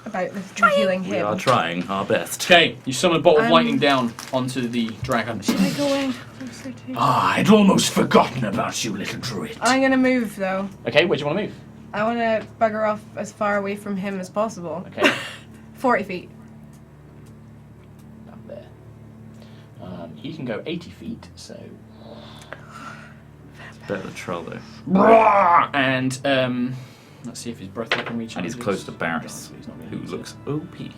about the healing We are him. trying our best. Okay, you summon a bolt of I'm- lightning down onto the dragon. Am I going closer to? I'd almost forgotten about you, little druid. I'm gonna move though. Okay, where do you want to move? I want to bugger off as far away from him as possible. Okay, 40 feet. up there. He can go 80 feet, so... Better than Troll though. And, let's see if his breath can reach. And he's close to Barris, He's not really who using looks OP. He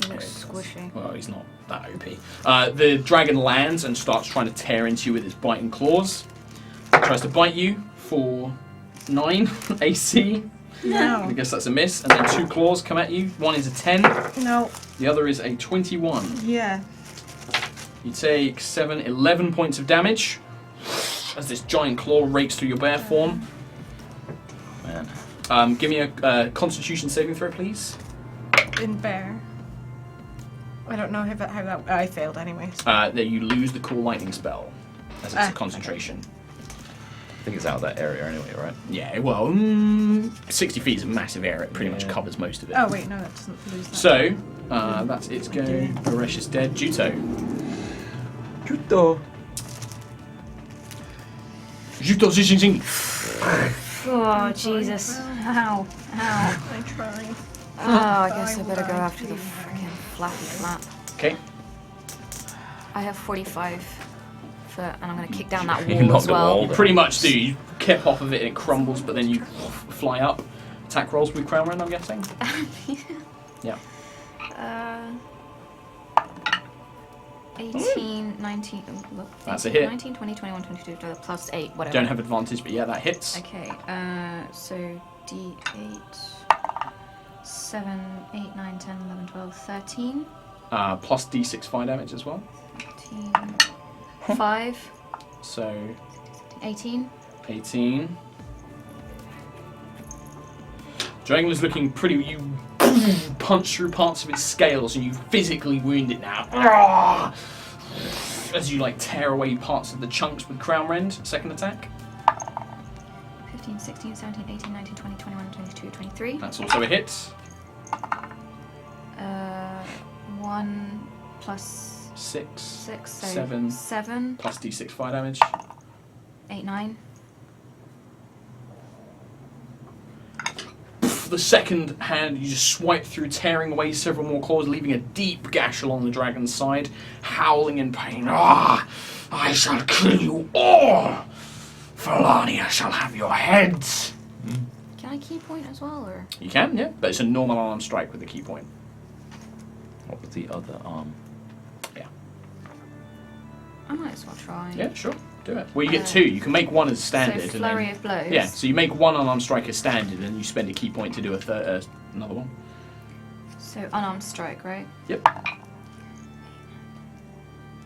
looks squishy. Well, he's not that OP. The dragon lands and starts trying to tear into you with its biting claws. Tries to bite you for 9 AC. I No. guess that's a miss. And then 2 claws come at you. One is a 10. No. The other is a 21. Yeah. You take 11 points of damage as this giant claw rakes through your bear form. Man. Give me a Constitution saving throw, please. In bear. I don't know how that. I failed anyway. There you lose the cool lightning spell as it's a Ah. concentration. I think it's out of that area anyway, right? Yeah, well, 60 feet is a massive area. It pretty much Yeah. covers most of it. Oh wait, no, that doesn't lose that. So, that's its go. Baresh is dead. Juto. Juto. Juto Zhixing. Oh, Jesus. Ow. Ow. I try. Oh, I guess I better go after the freaking flappy flap. Okay. I have 45 foot, and I'm going to kick down that You wall knocked as the well. wall. You pretty much do. You kip off of it and it crumbles, but then you fly up. Attack rolls with Crown Rend, I'm guessing? Yeah. 18, 19, look, That's a hit. 19, 20, 21, 22, plus 8, whatever. Don't have advantage, but yeah, that hits. Okay, so D8, 7, 8, 9, 10, 11, 12, 13, Plus D6 fire damage as well. 13, 5, So, 18. 18. Dragon is looking pretty. You punch through parts of its scales and you physically wound it now. As you like tear away parts of the chunks with Crown Rend. Second attack. 15, 16, 17, 18, 19, 20, 21, 22, 23. That's also a hit. 1 plus 6. 6, so 7. 7, Plus D6 fire damage. 8, 9. The second hand, you just swipe through, tearing away several more claws, leaving a deep gash along the dragon's side, howling in pain. I shall kill you all! Felania shall have your heads! Can I key point as well, or? You can, yeah, but it's a normal arm strike with the key point. What was the other arm? Yeah. I might as well try. Yeah, sure. Do it. Well, you get 2. You can make 1 as standard. So flurry and of blows. Yeah, so you make 1 unarmed strike as standard, and you spend a key point to do another one. So unarmed strike, right? Yep.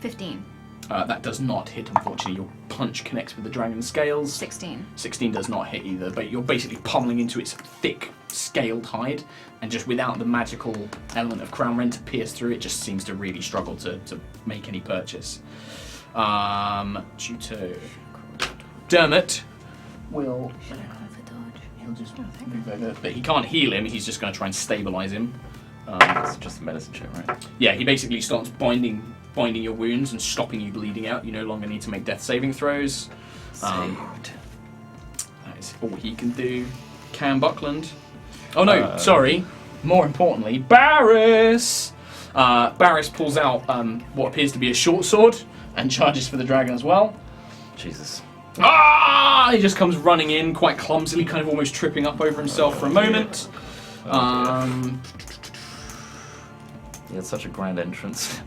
15. That does not hit, unfortunately. Your punch connects with the dragon's scales. 16. 16 does not hit either, but you're basically pummeling into its thick, scaled hide, and just without the magical element of Crown Rend to pierce through, it just seems to really struggle to make any purchase. Juto. Dermot will... He'll just move over, but he can't heal him, he's just going to try and stabilise him. It's just a medicine check, right? Yeah, he basically starts binding your wounds and stopping you bleeding out. You no longer need to make death saving throws. That is all he can do. Cam Buckland. Oh no, sorry. More importantly, Barris! Barris pulls out what appears to be a short sword and charges for the dragon as well. Jesus. Ah! He just comes running in quite clumsily, kind of almost tripping up over himself for a moment. He had such a grand entrance.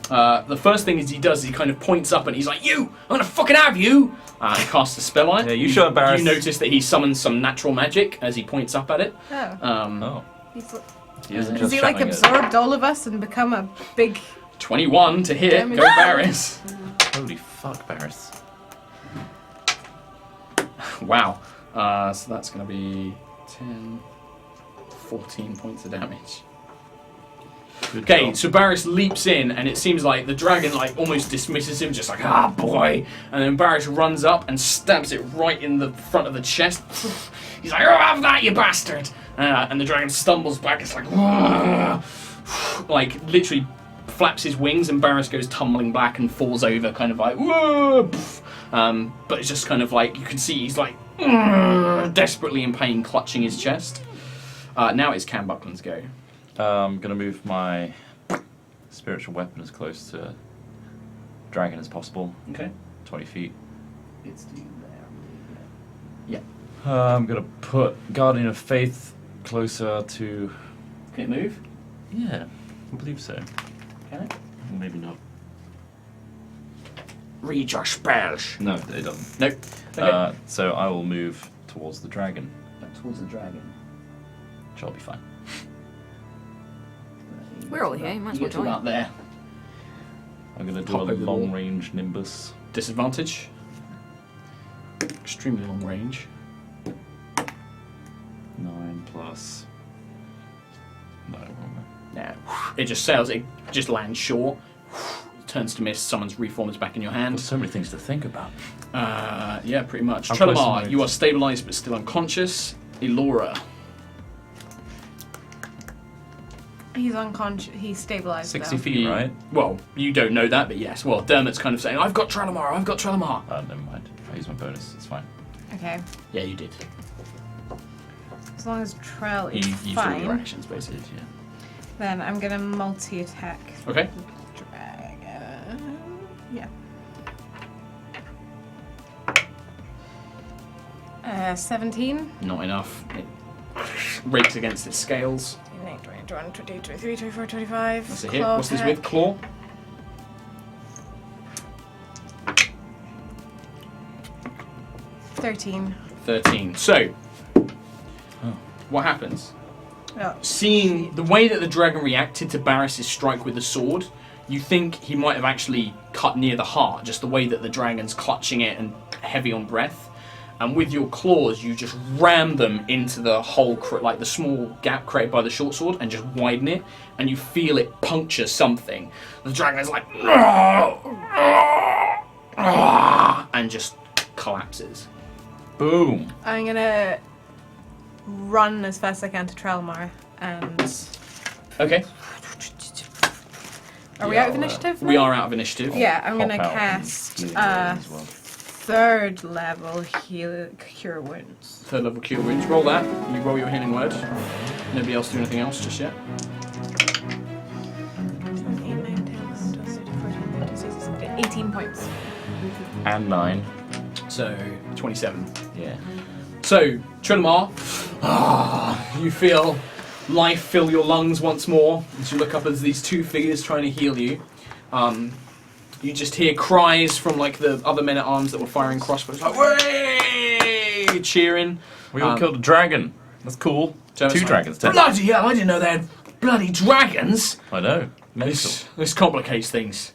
The first thing he does is he kind of points up and he's like, "You! I'm gonna fucking have you!" And casts a spell on it. Yeah, you show Barris. You notice that he summons some natural magic as he points up at it. Oh. He isn't Has just he like shouting it. absorbed all of us and become a big? 21 to hit. Damage. Go Barris. Holy fuck, Barris. Wow. So that's gonna be 10, 14 points of damage. Okay, so Barris leaps in, and it seems like the dragon like almost dismisses him, just like, "Ah, boy!" And then Barris runs up and stabs it right in the front of the chest. He's like, "Oh, have that, you bastard!" And the dragon stumbles back. It's like literally flaps his wings, and Barris goes tumbling back and falls over, kind of like, "Whoa!" But it's just kind of like you can see he's like desperately in pain, clutching his chest. Now it's Cam Buckland's go. I'm going to move my spiritual weapon as close to dragon as possible. Okay. 20 feet. It's to there. Yeah. I'm going to put Guardian of Faith closer to... Can it move? Yeah, I believe so. Can it? Maybe not. Read your spells. No, it doesn't. Nope. Okay. So I will move towards the dragon, Towards the dragon. which I'll be fine. We're all here, you might as well get to about join. there. I'm going to do Pop a over the wall. long-range Nimbus. Disadvantage. Extremely long range. 9 plus... No, wrong. Now, it just sails, it just lands short, turns to mist, summons reforms back in your There's hand. so many things to think about. Yeah, pretty much. How close am Trelemar, I? you are stabilized but still unconscious. Elora, He's unconscious. He's stabilized. 60 though. feet, right? well, you don't know that, but yes. Well, Dermot's kind of saying, "I've got Trelemar, I've got Trelemar." Never mind. I use my bonus, it's fine. Okay. Yeah, you did. As long as Trell You is used all your fine, actions, basically. Yeah. then I'm gonna multi-attack. Okay. Dragon. Yeah. 17. Not enough. It rakes against its scales. 29, 21, 22, 23, 24, 25. That's a hit. Claw What's this attack. with? Claw? 13. 13. So, what happens? Oh. Seeing the way that the dragon reacted to Barris's strike with the sword, you think he might have actually cut near the heart, just the way that the dragon's clutching it and heavy on breath. And with your claws, you just ram them into the hole, like the small gap created by the short sword, and just widen it, and you feel it puncture something. The dragon is like, and just collapses. Boom! I'm gonna run as fast as I can to Trelmar and... Okay. Are we out of initiative now? We are out of initiative. Yeah, I'm gonna Pop out cast and heal as well. 3rd level Cure Wounds. 3rd level cure wounds. Roll that. You roll your healing word. Nobody else do anything else just yet. 18 points. And 9. So 27. Yeah. So Trelemar, you feel life fill your lungs once more as you look up as these two figures trying to heal you. You just hear cries from like the other men at arms that were firing crossbows, like "Way!" cheering. We all killed a dragon. That's cool. Dermot's 2 like, dragons. Bloody hell! I didn't know they had bloody dragons. I know. Mental. This complicates things.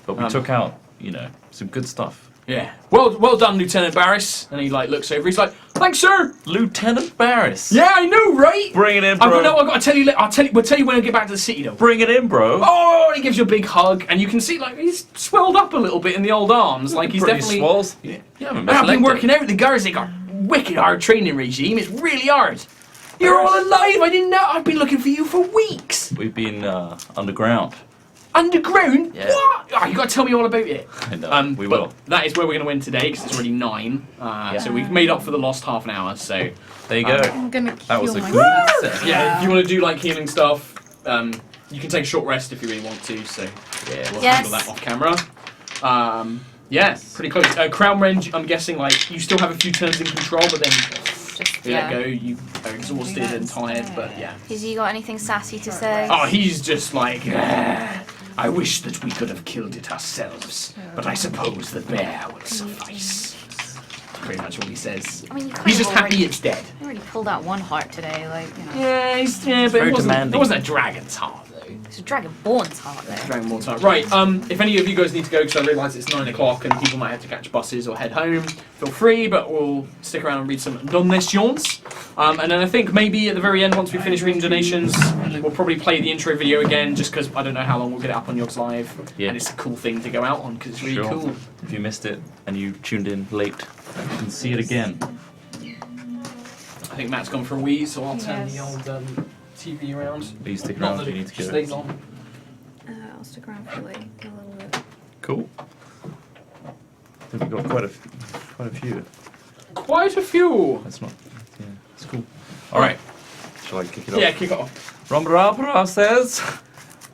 But we took out, some good stuff. Yeah. Well done, Lieutenant Barris. And he like looks over. He's like, "Thanks, sir." Lieutenant Barris. Yeah, I know, right? Bring it in, bro. I've got to tell you. We'll tell you when I get back to the city, though. Bring it in, bro. Oh, and he gives you a big hug, and you can see like he's swelled up a little bit in the old arms. Like he's Pretty definitely. swolls. Yeah. You haven't I've been mislegged working it. out with the guards. They got wicked hard training regime. It's really hard. You're all alive. I didn't know. I've been looking for you for weeks. We've been underground. Underground? Yeah. What? Oh, you got to tell me all about it. I know. We will. That is where we're going to win today because it's already 9. So we've made up for the lost half an hour. So There you go. I'm gonna That was heal a myself. good set. yeah, if you want to do like healing stuff, you can take a short rest if you really want to. So yeah, we'll Yes. handle that off camera. Yeah, pretty close. Crown range. I'm guessing like you still have a few turns in control, but then Just, you let go. You are exhausted and tired. But yeah. Has you got anything sassy to say? Oh, he's just like, I wish that we could have killed it ourselves, but I suppose the bear will suffice. Pretty much what he says. I mean, you kind He's of just happy already, it's dead. you already pulled out one heart today, Yeah, but very it demanding. wasn't a dragon's heart, though. It's a Dragonborn's heart, though. Dragon more time. Right, if any of you guys need to go, because I realise it's 9 o'clock and people might have to catch buses or head home, feel free, but we'll stick around and read some donations. And then I think maybe at the very end, once we finish reading donations, we'll probably play the intro video again, just because I don't know how long we'll get it up on Yogs Live. Yeah. And it's a cool thing to go out on, because it's really Sure. cool. If you missed it and you tuned in late, you can see it again. I think Matt's gone for a wee, so I'll turn the Yes. old TV around. Please stick Not around that if you it need to go. stays on. I'll stick around for like a little bit. Cool. I think we've got quite a few. Quite a few. That's not. Yeah, it's cool. All right. Shall I kick it off? Yeah, kick it off. Rombarabra says,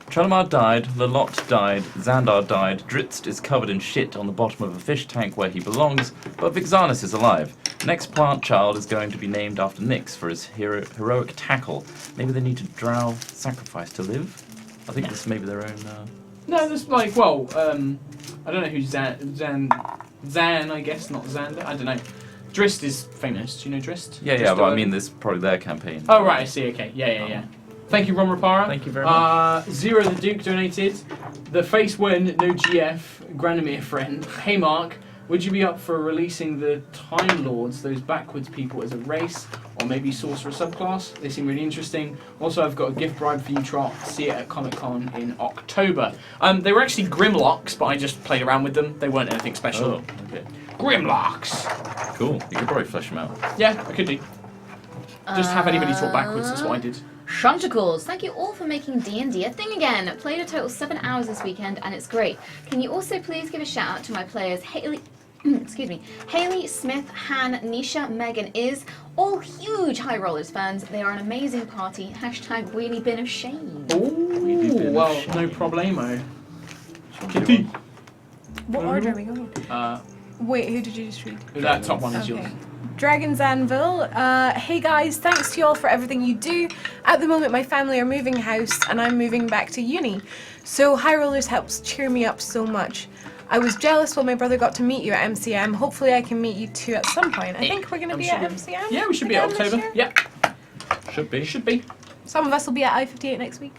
Tralamar died, Lalot died, Xandar died, Dritzt is covered in shit on the bottom of a fish tank where he belongs, but Vixanis is alive. Next plant child is going to be named after Nyx for his heroic tackle. Maybe they need to drow sacrifice to live? I think this may be their own... No, there's like, well, I don't know who Zan, I guess, not Xander. I don't know. Drist is famous. Do you know Drist? Yeah, Drist but I Owen? mean, this is probably their campaign. Oh, right, I see, okay. Yeah. Thank you, Ron Rapara. Thank you very much. Zero the Duke donated. The Face When, no GF, Granomir friend. Hey, Mark, would you be up for releasing the Time Lords, those backwards people, as a race? Or maybe Sorcerer subclass? They seem really interesting. Also, I've got a gift bribe for you, Trot. See it at Comic-Con in October. They were actually Grimlocks, but I just played around with them. They weren't anything special. Oh, okay. Grimlocks! Cool. You could probably flesh them out. Yeah, I could do. Just have anybody talk backwards, that's what I did. Shunticles, thank you all for making D&D a thing again. Played a total 7 hours this weekend and it's great. Can you also please give a shout out to my players Haley, Haley, Smith, Han, Nisha, Megan, all huge HighRollers fans. They are an amazing party. Hashtag Wheelie Bin of Shame. Ooh, well, no problemo. Kitty. What order are we going? Wait, who did you just read? That top one is yours. Okay. Dragon's Anvil. Hey guys, thanks to you all for everything you do. At the moment, my family are moving house and I'm moving back to uni. So HighRollers helps cheer me up so much. I was jealous when my brother got to meet you at MCM. Hopefully I can meet you too at some point. I think we're going to be at MCM. Yeah, we should be at again this October. year. Yeah. Should be. Should be. Some of us will be at I-58 next week.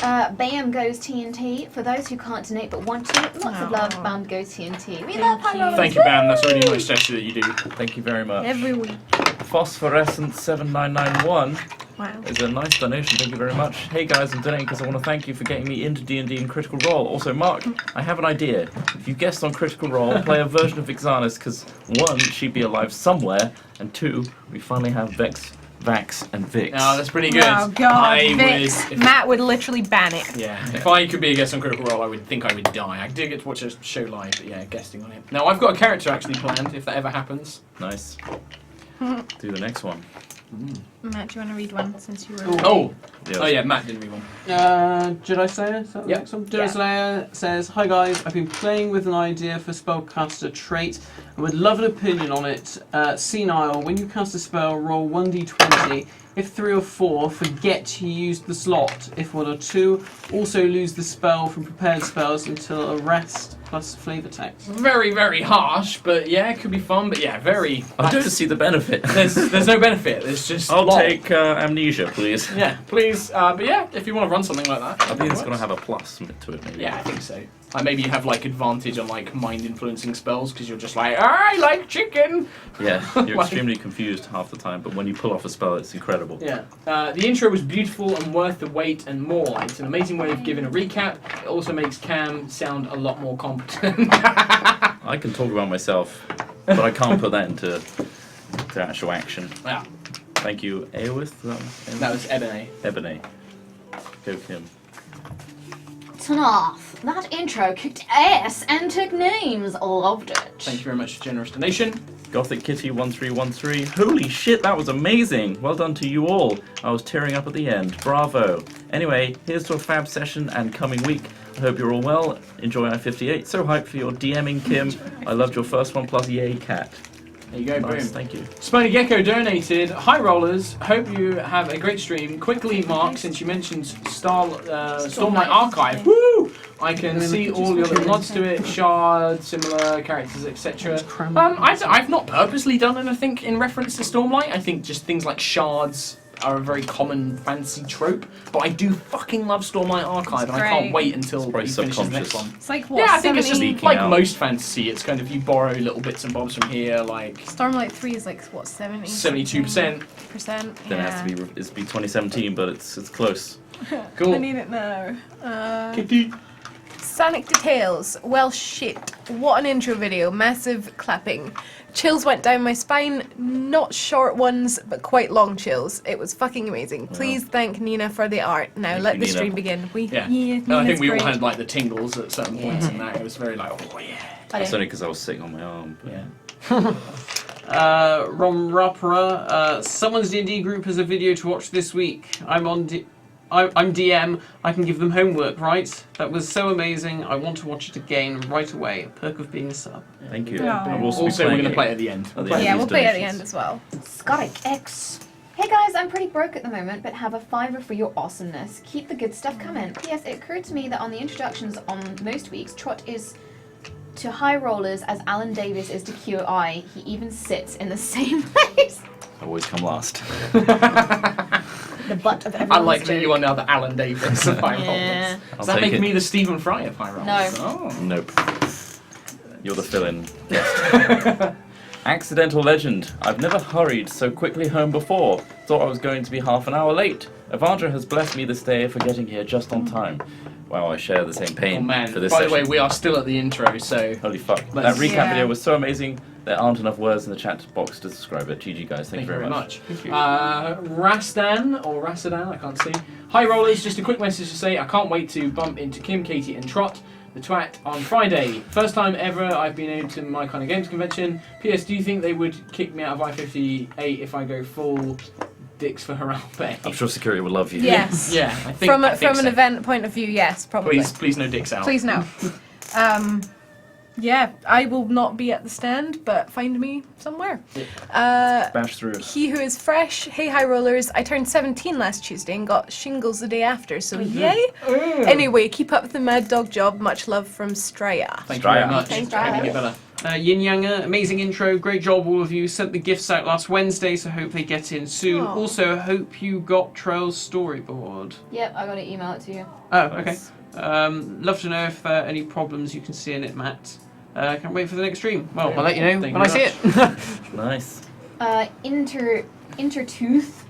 Bam goes TNT. For those who can't donate but want to, lots of love. Bam goes TNT. We love HighRollers. Thank you, Bam. That's a really nice gesture that you do. Thank you very much. Every week. Phosphorescent 7991 Wow. is a nice donation. Thank you very much. Hey guys, I'm donating because I want to thank you for getting me into D&D and Critical Role. Also, Mark, I have an idea. If you guessed on Critical Role, play a version of Vixanis because 1, she'd be alive somewhere, and 2, we finally have Vex, Vax, and Vix. Oh, that's pretty good. Oh god, I Vix. would, Matt would literally ban it. yeah, if I could be a guest on Critical Role, I would think I would die. I did get to watch a show live, but yeah, guesting on it. Now, I've got a character actually planned, if that ever happens. Nice. Do the next one. Matt, do you want to read one since you were... Oh! Yes. Oh yeah, Matt didn't read one. Jedi Slayer? Is that the Yep. next one? Jedi Slayer says, hi guys, I've been playing with an idea for spellcaster trait and would love an opinion on it. Senile, when you cast a spell, roll 1d20. If 3 or 4, forget you used the slot. If 1 or 2, also lose the spell from prepared spells until a rest plus flavor text. Very, very harsh, but yeah, it could be fun. But yeah, very. I don't see the benefit. There's no benefit. There's just. I'll lol. take amnesia, please. Yeah, please. But yeah, if you want to run something like that, I think it's going to have a plus to it, maybe. Yeah, I think so. Maybe you have like advantage on like mind influencing spells because you're just like, I like chicken. Yeah, you're Like- extremely confused half the time, but when you pull off a spell, it's incredible. Yeah. The intro was beautiful and worth the wait and more. It's an amazing way of giving a recap. It also makes Cam sound a lot more competent. I can talk about myself, but I can't put that into actual action. Yeah. Thank you, Aoth. That was Ebony. Ebony. Go Kim. Turn off. That intro kicked ass and took names. Loved it. Thank you very much for generous donation. Gothic Kitty 1313. Holy shit, that was amazing! Well done to you all. I was tearing up at the end. Bravo. Anyway, here's to a fab session and coming week. I hope you're all well. Enjoy I-58. So hyped for your DMing, Kim. I loved your first one, plus yay, cat. There you go, Nice, boom. thank you. Spiny Gecko donated. Hi rollers, hope you have a great stream. Quickly, Mark, since you mentioned Stormlight Archive, woo! I can see all your little nods to it, shard, similar characters, etc. I've not purposely done anything in reference to Stormlight. I think just things like shards are a very common fantasy trope, but I do fucking love Stormlight Archive, and I can't great. wait until he probably finishes the next subconscious. one. It's like what? Yeah, I think it's just 70? like out. most fantasy. It's kind of you borrow little bits and bobs from here, like Stormlight 3 is like what, 70? 72%. Percent. Then it has to be, it's be 2017, but it's close. Cool. I need it now. Kitty. Sonic Details. Well, shit. What an intro video. Massive clapping. Chills went down my spine. Not short ones, but quite long chills. It was fucking amazing. Please thank Nina for the art. Now Thank let you, the Nina. stream begin. Yeah. Nina's No, I think we all great. had like the tingles at certain points in that. It was very like, oh yeah. It's only because I was sitting on my arm. But Yeah. Rom Rapra, someone's D&D group has a video to watch this week. I'm DM. I can give them homework, right? That was so amazing. I want to watch it again right away. A perk of being a sub. Thank you. Yeah. I'll Also, we're going to play it at the end. At the end. Yeah, These we'll play at the donations. end as well. Scotic X. Hey guys, I'm pretty broke at the moment, but have a $5 for your awesomeness. Keep the good stuff coming. P.S. It occurred to me that on the introductions on most weeks, Trot is to HighRollers as Alan Davis is to QI. He even sits in the same place. I always come last. The butt of everyone's I like that joke. you are now the Alan Davis of High Rollers. Yeah. I'll Does that take make it. me the Stephen Fry of High Rollers? No. Oh. Nope. You're the fill-in guest. Accidental legend. I've never hurried so quickly home before. Thought I was going to be half an hour late. Evandra has blessed me this day for getting here just on time. Wow, I share the same pain Oh man. for this By the way, session. we are still at the intro, so Holy fuck. Let's- That recap Yeah. video was so amazing. There aren't enough words in the chat box to describe it. GG guys, thank you very much. Thank you. Rastan, or Rasadan, I can't see. Hi Rollers, just a quick message to say I can't wait to bump into Kim, Katie and Trot, the twat, on Friday. First time ever I've been able to my kind of games convention. P.S. Do you think they would kick me out of I-58 if I go full dicks for Harambe? I'm sure security will love you. Yes. Yeah, I think From I think an so. event point of view, yes, probably. Please no dicks out. Please no. Yeah, I will not be at the stand, but find me somewhere. Bash through. He who is fresh. Hey, High Rollers. I turned 17 last Tuesday and got shingles the day after, so yay. Anyway, keep up the mad dog job. Much love from Straya. Thank you very Straya. much. Thanks, Hope you Straya. get better. Yin Yanger, amazing intro, great job all of you. Sent the gifts out last Wednesday, so hope they get in soon. Aw. Also, hope you got Trail's storyboard. Yep, I gotta email it to you. Oh, okay. Love to know if there are any problems you can see in it, Matt. Can't wait for the next stream. Well, I'll let you know Thank when I you see very it. Nice. Intertooth.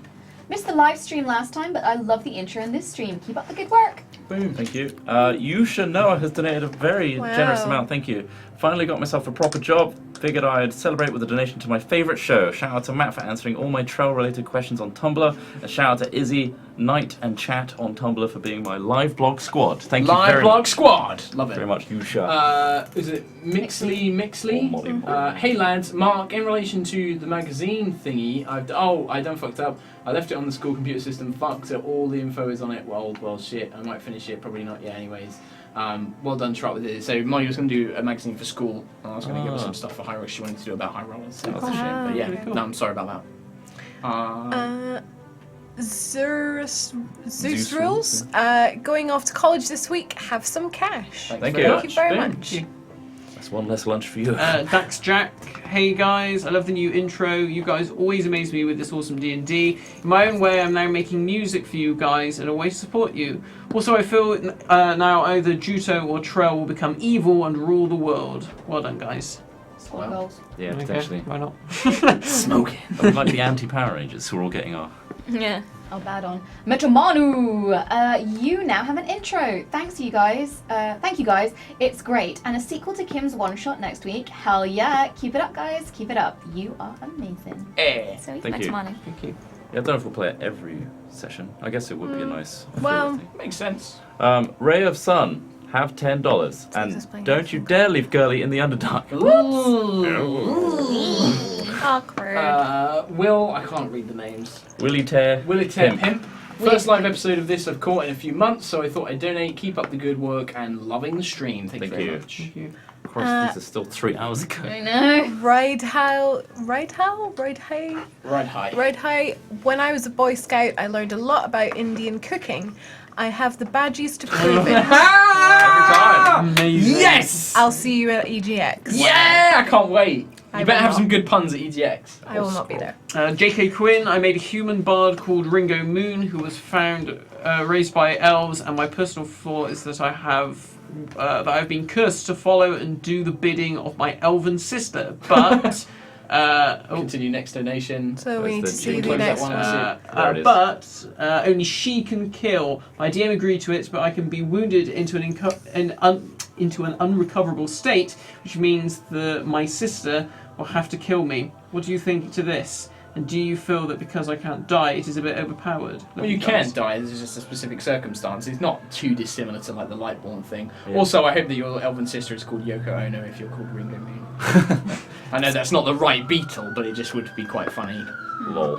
Missed the live stream last time, but I love the intro in this stream. Keep up the good work. Boom. Thank you. Yusha Noah has donated a very generous Wow. amount. Thank you. Finally got myself a proper job. Figured I'd celebrate with a donation to my favourite show. Shout out to Matt for answering all my trail-related questions on Tumblr. And shout out to Izzy, Knight, and Chat on Tumblr for being my live blog squad. Thank you Live very blog squad. Love it. very much, Yusha. Is it Mixley? Or Molly. Hey lads, Mark, in relation to the magazine thingy, I done fucked up. I left it on the school computer system, fucked, so all the info is on it. Well, shit, I might finish it, probably not yet anyways. Well done, Trot, with it. So Molly was going to do a magazine for school, and I was going to give her some stuff for HighRollers she wanted to do about HighRollers. So That's a shame. but yeah, no, I'm sorry about that. Zeus Zeus Rules, going off to college this week. Have some cash. Thank you. Thank you very Thank much. you. That's one less lunch for you. Dax Jack, hey guys, I love the new intro. You guys always amaze me with this awesome D&D. In my own way, I'm now making music for you guys and a way to support you. Also, I feel now either Juto or Trell will become evil and rule the world. Well done, guys. Score goals. Yeah, Okay, potentially. why not? Smoking. We're like the anti-Power Rangers who are all getting our... Yeah. Oh, bad on. Metromanu, you now have an intro. Thanks, you guys. Thank you, guys. It's great. And a sequel to Kim's one-shot next week. Hell yeah. Keep it up, guys. Keep it up. You are amazing. So, Thank you. Metromanu. Thank you. Yeah, I don't know if we'll play it every session. I guess it would be a nice... Well, Makes sense. Ray of Sun, have $10. us And playing don't you dare leave Girly in the Underdark. awkward. Will, I can't read the names. Willie Tear. Willie Ted Pimp. First live episode of this I've caught in a few months, so I thought I'd donate. Keep up the good work and loving the stream. Thank you Thank very you. much. Thank you. Of course, these are still 3 hours ago. I know. Ride high. Right high. When I was a Boy Scout, I learned a lot about Indian cooking. I have the badges to prove it. Every time. Amazing. Yes! I'll see you at EGX. Yeah! I can't wait. I You better will have not. some good puns at EGX. I will not be there. J.K. Quinn, I made a human bard called Ringo Moon who was found raised by elves, and my personal flaw is that I've been cursed to follow and do the bidding of my elven sister. But Continue next donation. So we Where's need the to see jingle? the Close next that one one. out. There it is. only she can kill. My DM agreed to it, but I can be wounded into an unrecoverable state, which means that my sister will have to kill me. What do you think to this? And do you feel that because I can't die, it is a bit overpowered? Well, you can die. There's just a specific circumstance. It's not too dissimilar to like the Lightborn thing. Yeah. Also, I hope that your elven sister is called Yoko Ono if you're called Ringo Moon. I know that's not the right beetle, but it just would be quite funny. Lol.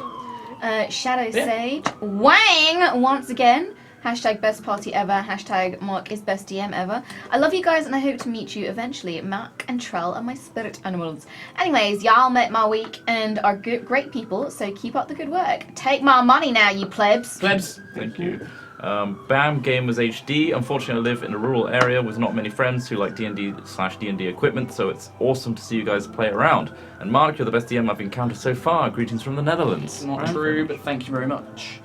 Shadow Sage. Wang once again. Hashtag best party ever. Hashtag Mark is best DM ever. I love you guys and I hope to meet you eventually. Mark and Trell are my spirit animals. Anyways, y'all met my week and are great people, so keep up the good work. Take my money now, you plebs. Plebs. Thank you. Bam Gamers HD. Unfortunately, I live in a rural area with not many friends who like D&D/D&D equipment, so it's awesome to see you guys play around. And Mark, you're the best DM I've encountered so far. Greetings from the Netherlands. Not true, but thank you very much.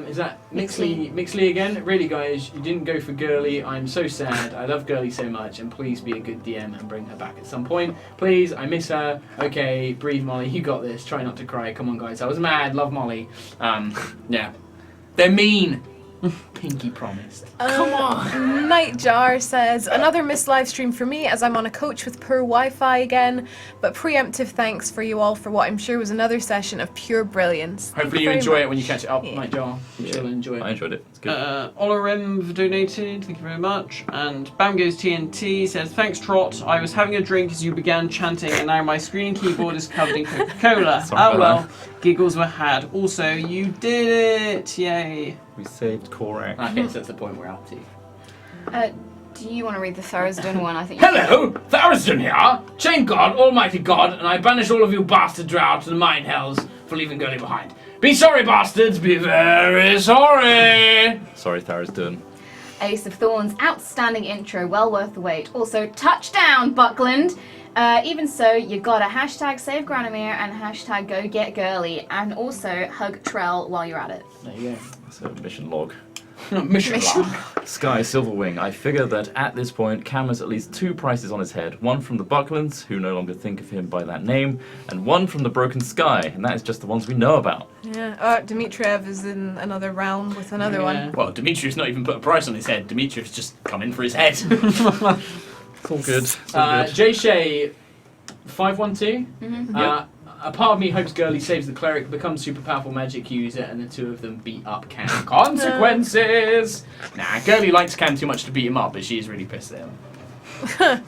Is that Mixley again? Really, guys, you didn't go for Girly. I'm so sad. I love Girly so much, and please be a good DM and bring her back at some point. Please, I miss her. Okay, breathe, Molly. You got this. Try not to cry. Come on, guys. I was mad. Love Molly. Yeah. They're mean. Pinky promised. Come on. Nightjar says, another missed live stream for me as I'm on a coach with poor Wi-Fi again, but preemptive thanks for you all for what I'm sure was another session of pure brilliance. Hopefully you enjoy it when you catch it up, Nightjar. I'm sure you'll enjoy I it. enjoyed it. It's good. Olarem donated, thank you very much. And Bam Goes TNT says, thanks Trot, I was having a drink as you began chanting and now my screen and keyboard is covered in Coca-Cola. Sorry Oh about well, giggles were had. Also, you did it! Yay. We saved Korak. Okay, so that's the point we're up to. Do you want to read the Thurston one? I think. Hello, Thurston here. Chain God, Almighty God, and I banish all of you bastard drow to the mine hells for leaving Girly behind. Be sorry, bastards. Be very sorry. Sorry, Thara's done. Ace of Thorns, outstanding intro, well worth the wait. Also, touchdown, Buckland. Even so, you gotta hashtag save Granomir and hashtag go get Girly, and also hug Trell while you're at it. There you That's a mission log. go. Mission log. Sky Silverwing. I figure that at this point, Cam has at least 2 prices on his head. One from the Bucklands, who no longer think of him by that name, and one from the Broken Sky, and that is just the ones we know about. Yeah, Dmitriev is in another realm with another one. Well, Dimitriev's not even put a price on his head. Dimitriev's just come in for his head. It's all good. It's all good. Jay Shay, 512. Yep. A part of me hopes Girly saves the cleric, becomes super powerful magic user, and the two of them beat up Cam. Consequences! Nah, Girly likes Cam too much to beat him up, but she is really pissed at him.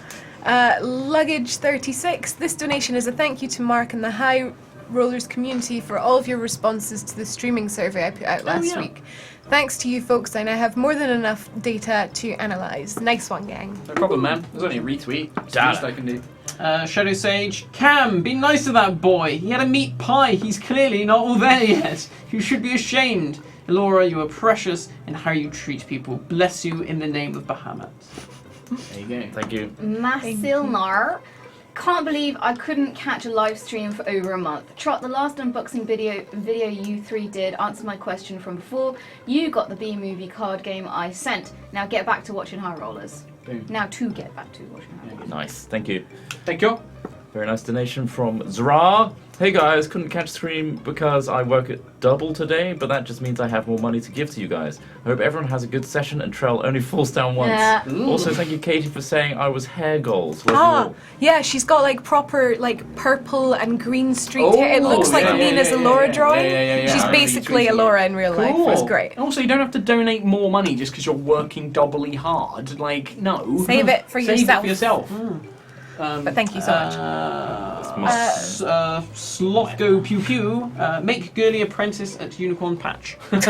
Luggage 36. This donation is a thank you to Mark and the HighRollers community for all of your responses to the streaming survey I put out last week. Thanks to you folks, I now have more than enough data to analyse. Nice one, gang. No problem, man. There's only a retweet. It's the least I can do. Shadow Sage, Cam, be nice to that boy. He had a meat pie. He's clearly not all there yet. You should be ashamed. Elora, you are precious in how you treat people. Bless you in the name of Bahamut. There you go. Thank you. Massilnar. Can't believe I couldn't catch a live stream for over a month. Trot, the last unboxing video you three did answered my question from before. You got the B-movie card game I sent. Now get back to watching HighRollers. Boom. Now to get back to watching HighRollers. Nice. Thank you. Thank you. Very nice donation from Trar. Hey guys, couldn't catch stream because I work at double today, but that just means I have more money to give to you guys. I hope everyone has a good session and Trell only falls down once. Yeah. Also, thank you, Katie, for saying I was hair goals. Love you all. Yeah, she's got like proper like purple and green streaked hair. It looks like yeah, Nina's yeah, Elora yeah. drawing. Yeah. She's I basically remember you tweeting Elora in real life. It was great. Also, you don't have to donate more money just because you're working doubly hard. Like, no. Save it for Save yourself. it for yourself. But thank you so much. Slothgo Pew Pew, make Girly apprentice at Unicorn Patch. Very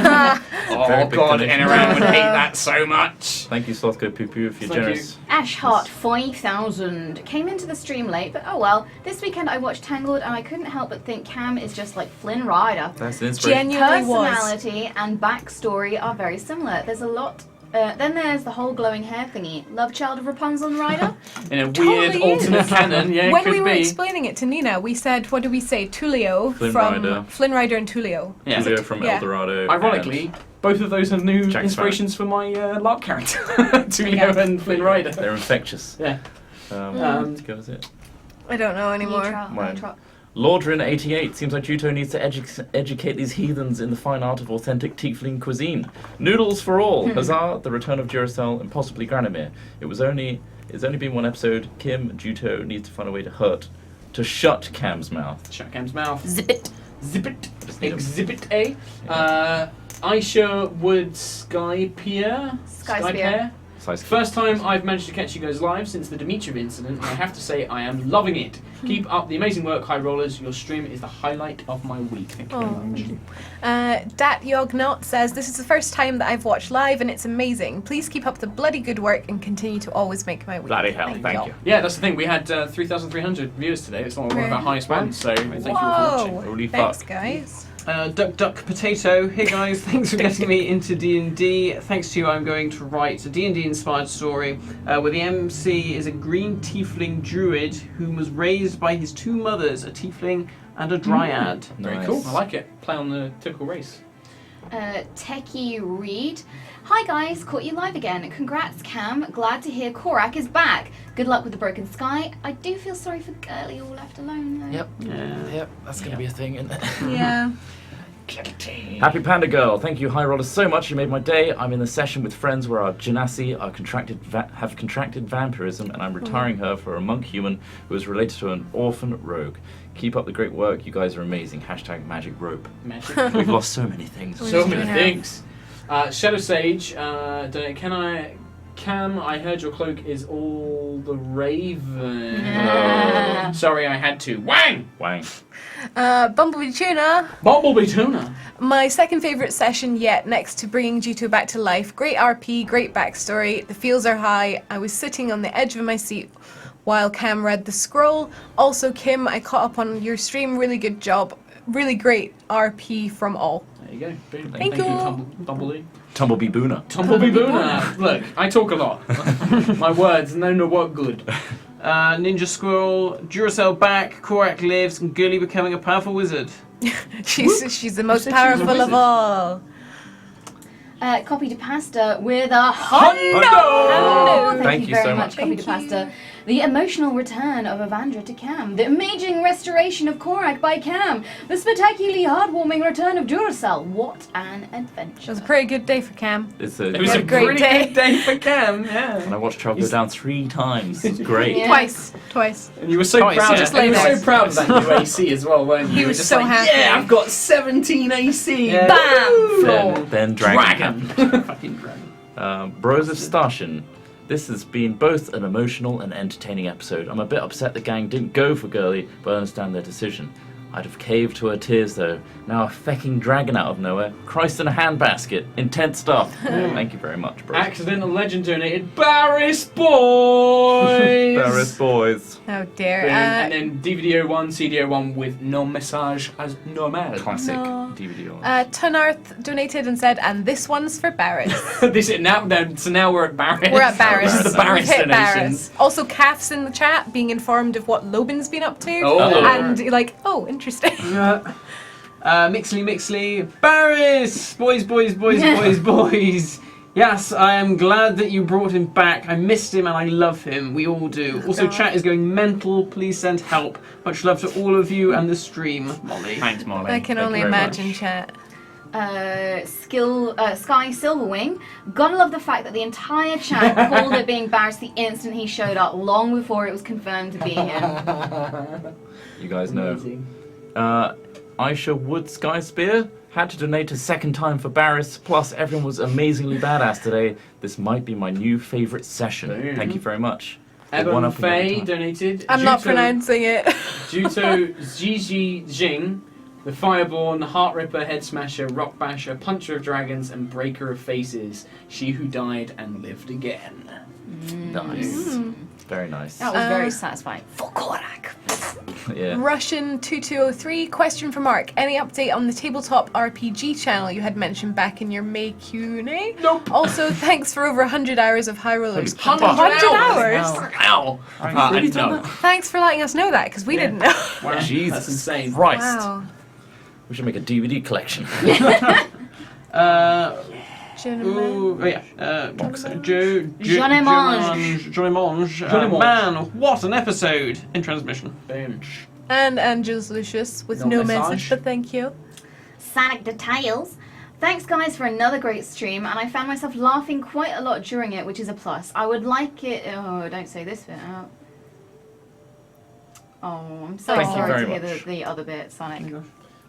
Oh big god, donation. Inaran would hate that so much. Thank you, Slothgo Poo Poo, if you're Thank generous. Ashheart 5000 came into the stream late, but oh well. This weekend I watched Tangled and I couldn't help but think Cam is just like Flynn Rider. That's an inspiration. Genuinely was. Personality and backstory are very similar. There's a lot. Then there's the whole glowing hair thingy. Love child of Rapunzel and Ryder? In a weird Totally alternate is. canon, yeah, When could we were be. explaining it to Nina, we said, what do we say? Tulio Flynn from Rider. Flynn Rider and Tulio. Yeah. Julio from Yeah. El Dorado. Ironically, both of those are new Jack inspirations for my LARP character. Tulio and Flynn Rider. They're infectious. Yeah. What goes it? I don't know anymore. Mine. Lordrin88 seems like Juto needs to educate these heathens in the fine art of authentic tiefling cuisine. Noodles for all. Huzzah! The return of Duracell and possibly Granimir. It's only been one episode. Kim Juto needs to find a way to shut Cam's mouth. Shut Cam's mouth. Zip it. Zip it. Exhibit A. Aisha Wood Skypier. Skypier. First time I've managed to catch you guys live since the Dimitrov incident, and I have to say I am loving it. Keep up the amazing work, HighRollers. Your stream is the highlight of my week. Thank you very much. Dat Yognot says, this is the first time that I've watched live and it's amazing. Please keep up the bloody good work and continue to always make my week. Bloody hell, thank you. Yeah, that's the thing. We had 3,300 viewers today. It's one of our highest ones, so thank you all for watching. Whoa! Holy Thanks, fuck. guys. Duck Potato. Hey guys, thanks for getting me into D&D. Thanks to you, I'm going to write a D&D inspired story where the MC is a green tiefling druid who was raised by his two mothers, a tiefling and a dryad. Very Nice. cool. I like it. Play on the typical race. Techie Reed. Hi guys, caught you live again. Congrats Cam, glad to hear Korak is back. Good luck with the broken sky. I do feel sorry for Girly all left alone though. Yep. Yeah. Yep. That's going to be a thing, isn't it? Yeah. Happy Panda Girl, thank you HighRollers so much. You made my day. I'm in the session with friends where our genasi have contracted vampirism, and I'm retiring her for a monk human who is related to an orphan rogue. Keep up the great work. You guys are amazing. Magic rope. Magic. We've lost so many things. So many things. Shadow Sage, Cam, I heard your cloak is all the raven. Yeah. Sorry, I had to. Wang! Wang. Bumblebee Tuna. Bumblebee Tuna. My second favourite session yet, next to bringing Juto back to life. Great RP, great backstory. The feels are high. I was sitting on the edge of my seat while Cam read the scroll. Also, Kim, I caught up on your stream. Really good job. Really great RP from all. There you go. Boom. Thank you. Bumblebee. Tumblebee Boona. Tumblebee Boona. Look, I talk a lot. My words, no work good. Ninja Squirrel, Duracell back, Korak lives, and Girly becoming a powerful wizard. She's the most said she was a powerful of wizard? all. Copy to pasta with a hundo! Hundo! Thank you very so much, much. Copy to pasta. The emotional return of Evandra to Cam. The amazing restoration of Korak by Cam. The spectacularly heartwarming return of Duracell. What an It adventure. was a pretty good day for Cam. It It was had a a great pretty day. good day for Cam, yeah. And I watched Troll go down 3 times. It's great. Yeah. Twice. And you were so Twice, proud. yeah. Just And you were lay so proud of that new AC as well, weren't you? He You were was just so like, happy. Yeah, I've got 17 AC. Yeah. Bam! Floor. Then Dragon. Fucking dragon. Bros of Starshin. This has been both an emotional and entertaining episode. I'm a bit upset the gang didn't go for Girly, but I understand their decision. I'd have caved to her tears though. Now a fecking dragon out of nowhere. Christ in a handbasket. Intense stuff. Thank you very much, bro. Accidental Legend donated Barris Boys. Barris boys. Oh dear. Boom. And then DVD-01, CD-01 with No Message as Normal. Classic No. DVD on. Tunarth donated and said, and this one's for Barris. So now we're at Barris. We're at Barris. This is the Barris We've hit donations. Barris. Also, Kath's in the chat being informed of what Loban's been up to. Oh. And you're like, oh, interesting. Mixley, Barris! Boys. Yes, I am glad that you brought him back. I missed him and I love him. We all do. Also, chat is going mental. Please send help. Much love to all of you and the stream, Molly. Thanks, Molly. I can Thank only you very imagine, much. chat. Sky Silverwing. Gotta love the fact that the entire chat called it being Barris the instant he showed up, long before it was confirmed to be him. You guys know. Aisha Wood Sky Spear had to donate a second time for Barris, plus everyone was amazingly badass today. This might be my new favourite session. Boom. Thank you very much. Evan Fay donated. I'm not pronouncing it. Juto Gigi Jing, the Fireborn, Heart Ripper, Head Smasher, Rock Basher, Puncher of Dragons, and Breaker of Faces. She who died and lived again. Nice. Very nice. That was very satisfying. For Korak. Yeah. Russian 2203, question for Mark. Any update on the tabletop RPG channel you had mentioned back in your May Q&A? Nope. Also, thanks for over 100 hours of HighRollers. 100 hours? Ow! No. Thanks for letting us know that, because we didn't know. Wow, Jesus that's insane. Christ. Wow. We should make a DVD collection. Ooh, yeah. Johnny Mange. Johnny Mange. Mange. Man, what an episode in transmission. Boom. And Angelus Lucius with No no message. message, but thank you. Sonic Details. Thanks, guys, for another great stream, and I found myself laughing quite a lot during it, which is a plus. I would like it. Oh, don't say this bit out. Oh, I'm so Thank you sorry very to hear much. the other bit, Sonic.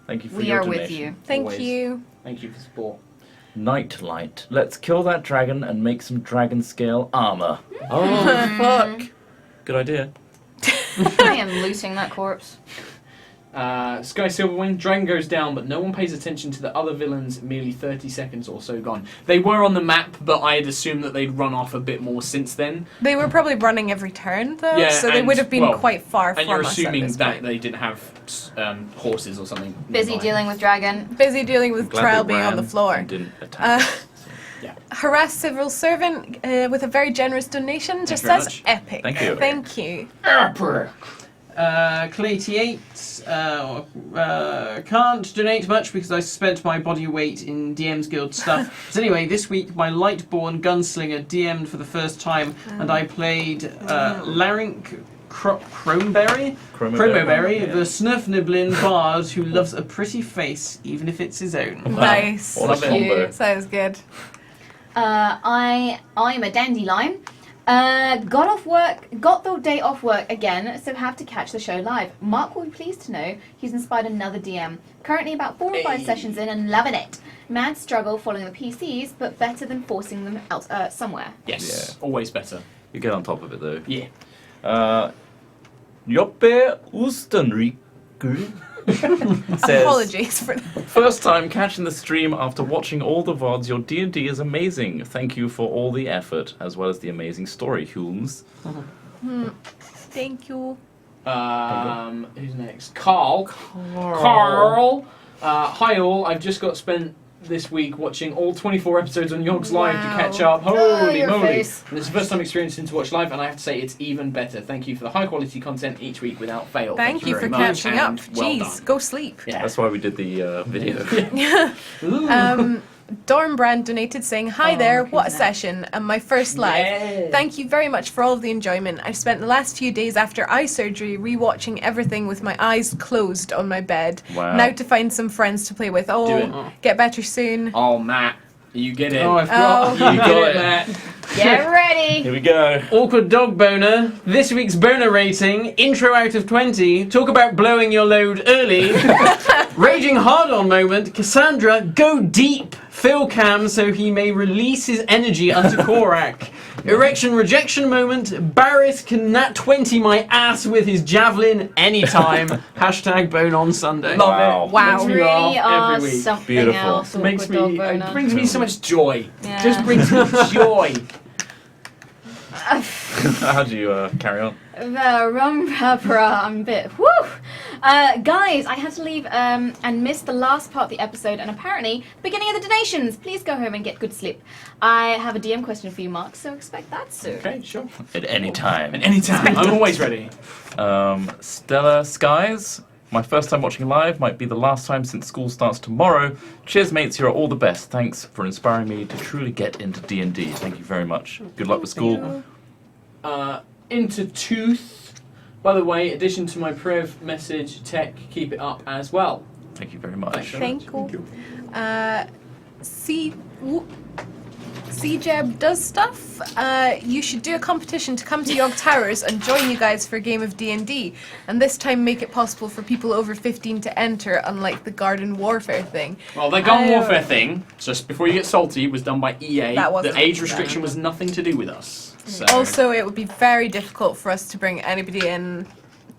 Thank you for We your are donation. with you. Thank Always. you. Thank you for support. Nightlight. Let's kill that dragon and make some dragon scale armor. Oh, fuck. Good idea. I am looting that corpse. Sky Silverwing, dragon goes down, but no one pays attention to the other villains merely 30 seconds or so gone. They were on the map, but I had assumed that they'd run off a bit more since then. They were probably running every turn, though, Yeah, so they and, would have been well, quite far And from you're us assuming at this that point. they didn't have horses or something. Busy nearby. dealing with dragon. Busy dealing with Glad Trial they being on the ran floor. and didn't attack. Harass Civil Servant with a very generous donation just you very says much. epic. Thank you. Thank you. Clay88 can't donate much because I spent my body weight in DM's Guild stuff. So anyway, this week my Lightborn Gunslinger DM'd for the first time, and I played Larync Chromeberry, Yeah. the Snurf-Niblin bard who loves a pretty face, even if it's his own. Nice. What a combo. Sounds good. I'm a dandelion. Got the day off work again, so have to catch the show live. Mark will be pleased to know he's inspired another DM. Currently about 4 or 5 sessions in and loving it. Mad struggle following the PCs, but better than forcing them out somewhere. Yes, Yeah. always better. You get on top of it though. Yeah. Joppe Oostenriku says, Apologies for that. first time catching the stream after watching all the VODs. Your D&D is amazing. Thank you for all the effort, as well as the amazing story, Hulmes. Thank you. Who's next? Carl. Hi all. I've just got spent this week watching all 24 episodes on Yogs Live to Wow. catch up. Holy your moly! face. And it's the first time experiencing to watch live, and I have to say it's even better. Thank you for the high quality content each week without fail. Thank you very for much, catching up. and well Jeez, done. go sleep. Yeah. That's why we did the video. Dormbrand donated saying, hi there, look what a at that. session, and my first live. Yeah. Thank you very much for all of the enjoyment. I've spent the last few days after eye surgery rewatching everything with my eyes closed on my bed. Wow. Now to find some friends to play with. Oh, it. get better soon. Oh, Matt, you get it. Oh, I've Oh. got. you get it, Matt. Get ready! Here we go. Awkward dog boner. This week's boner rating. Intro out of 20. Talk about blowing your load early. Raging hard on moment. Cassandra, go deep. Phil Cam so he may release his energy unto Korak. Erection rejection moment. Barris can nat 20 my ass with his javelin anytime. Hashtag bone on Sunday. Love Wow. it. Wow. Makes me Really laugh are every week. something Beautiful. else. Makes awkward dog me, boner. it brings me so much joy. Yeah. Just brings me joy. How do you carry on? I'm a bit. Woo! Guys, I had to leave and miss the last part of the episode, and apparently, beginning of the donations. Please go home and get good sleep. I have a DM question for you, Mark, so expect that soon. Okay, sure. At any time. At any time. I'm always ready. Stellar Skies. My first time watching live might be the last time since school starts tomorrow. Cheers, mates. You're all the best. Thanks for inspiring me to truly get into D&D. Thank you very much. Good luck with school. Into Tooth. By the way, addition to my Priv message, tech, keep it up as well. Thank you very much. Thank you. CJeb does stuff. You should do a competition to come to Yog Towers and join you guys for a game of D&D, and this time make it possible for people over 15 to enter, unlike the Garden Warfare thing. Well, the Garden Warfare thing, just before you get salty, was done by EA. That wasn't the age restriction was nothing to do with us. So Also, it would be very difficult for us to bring anybody in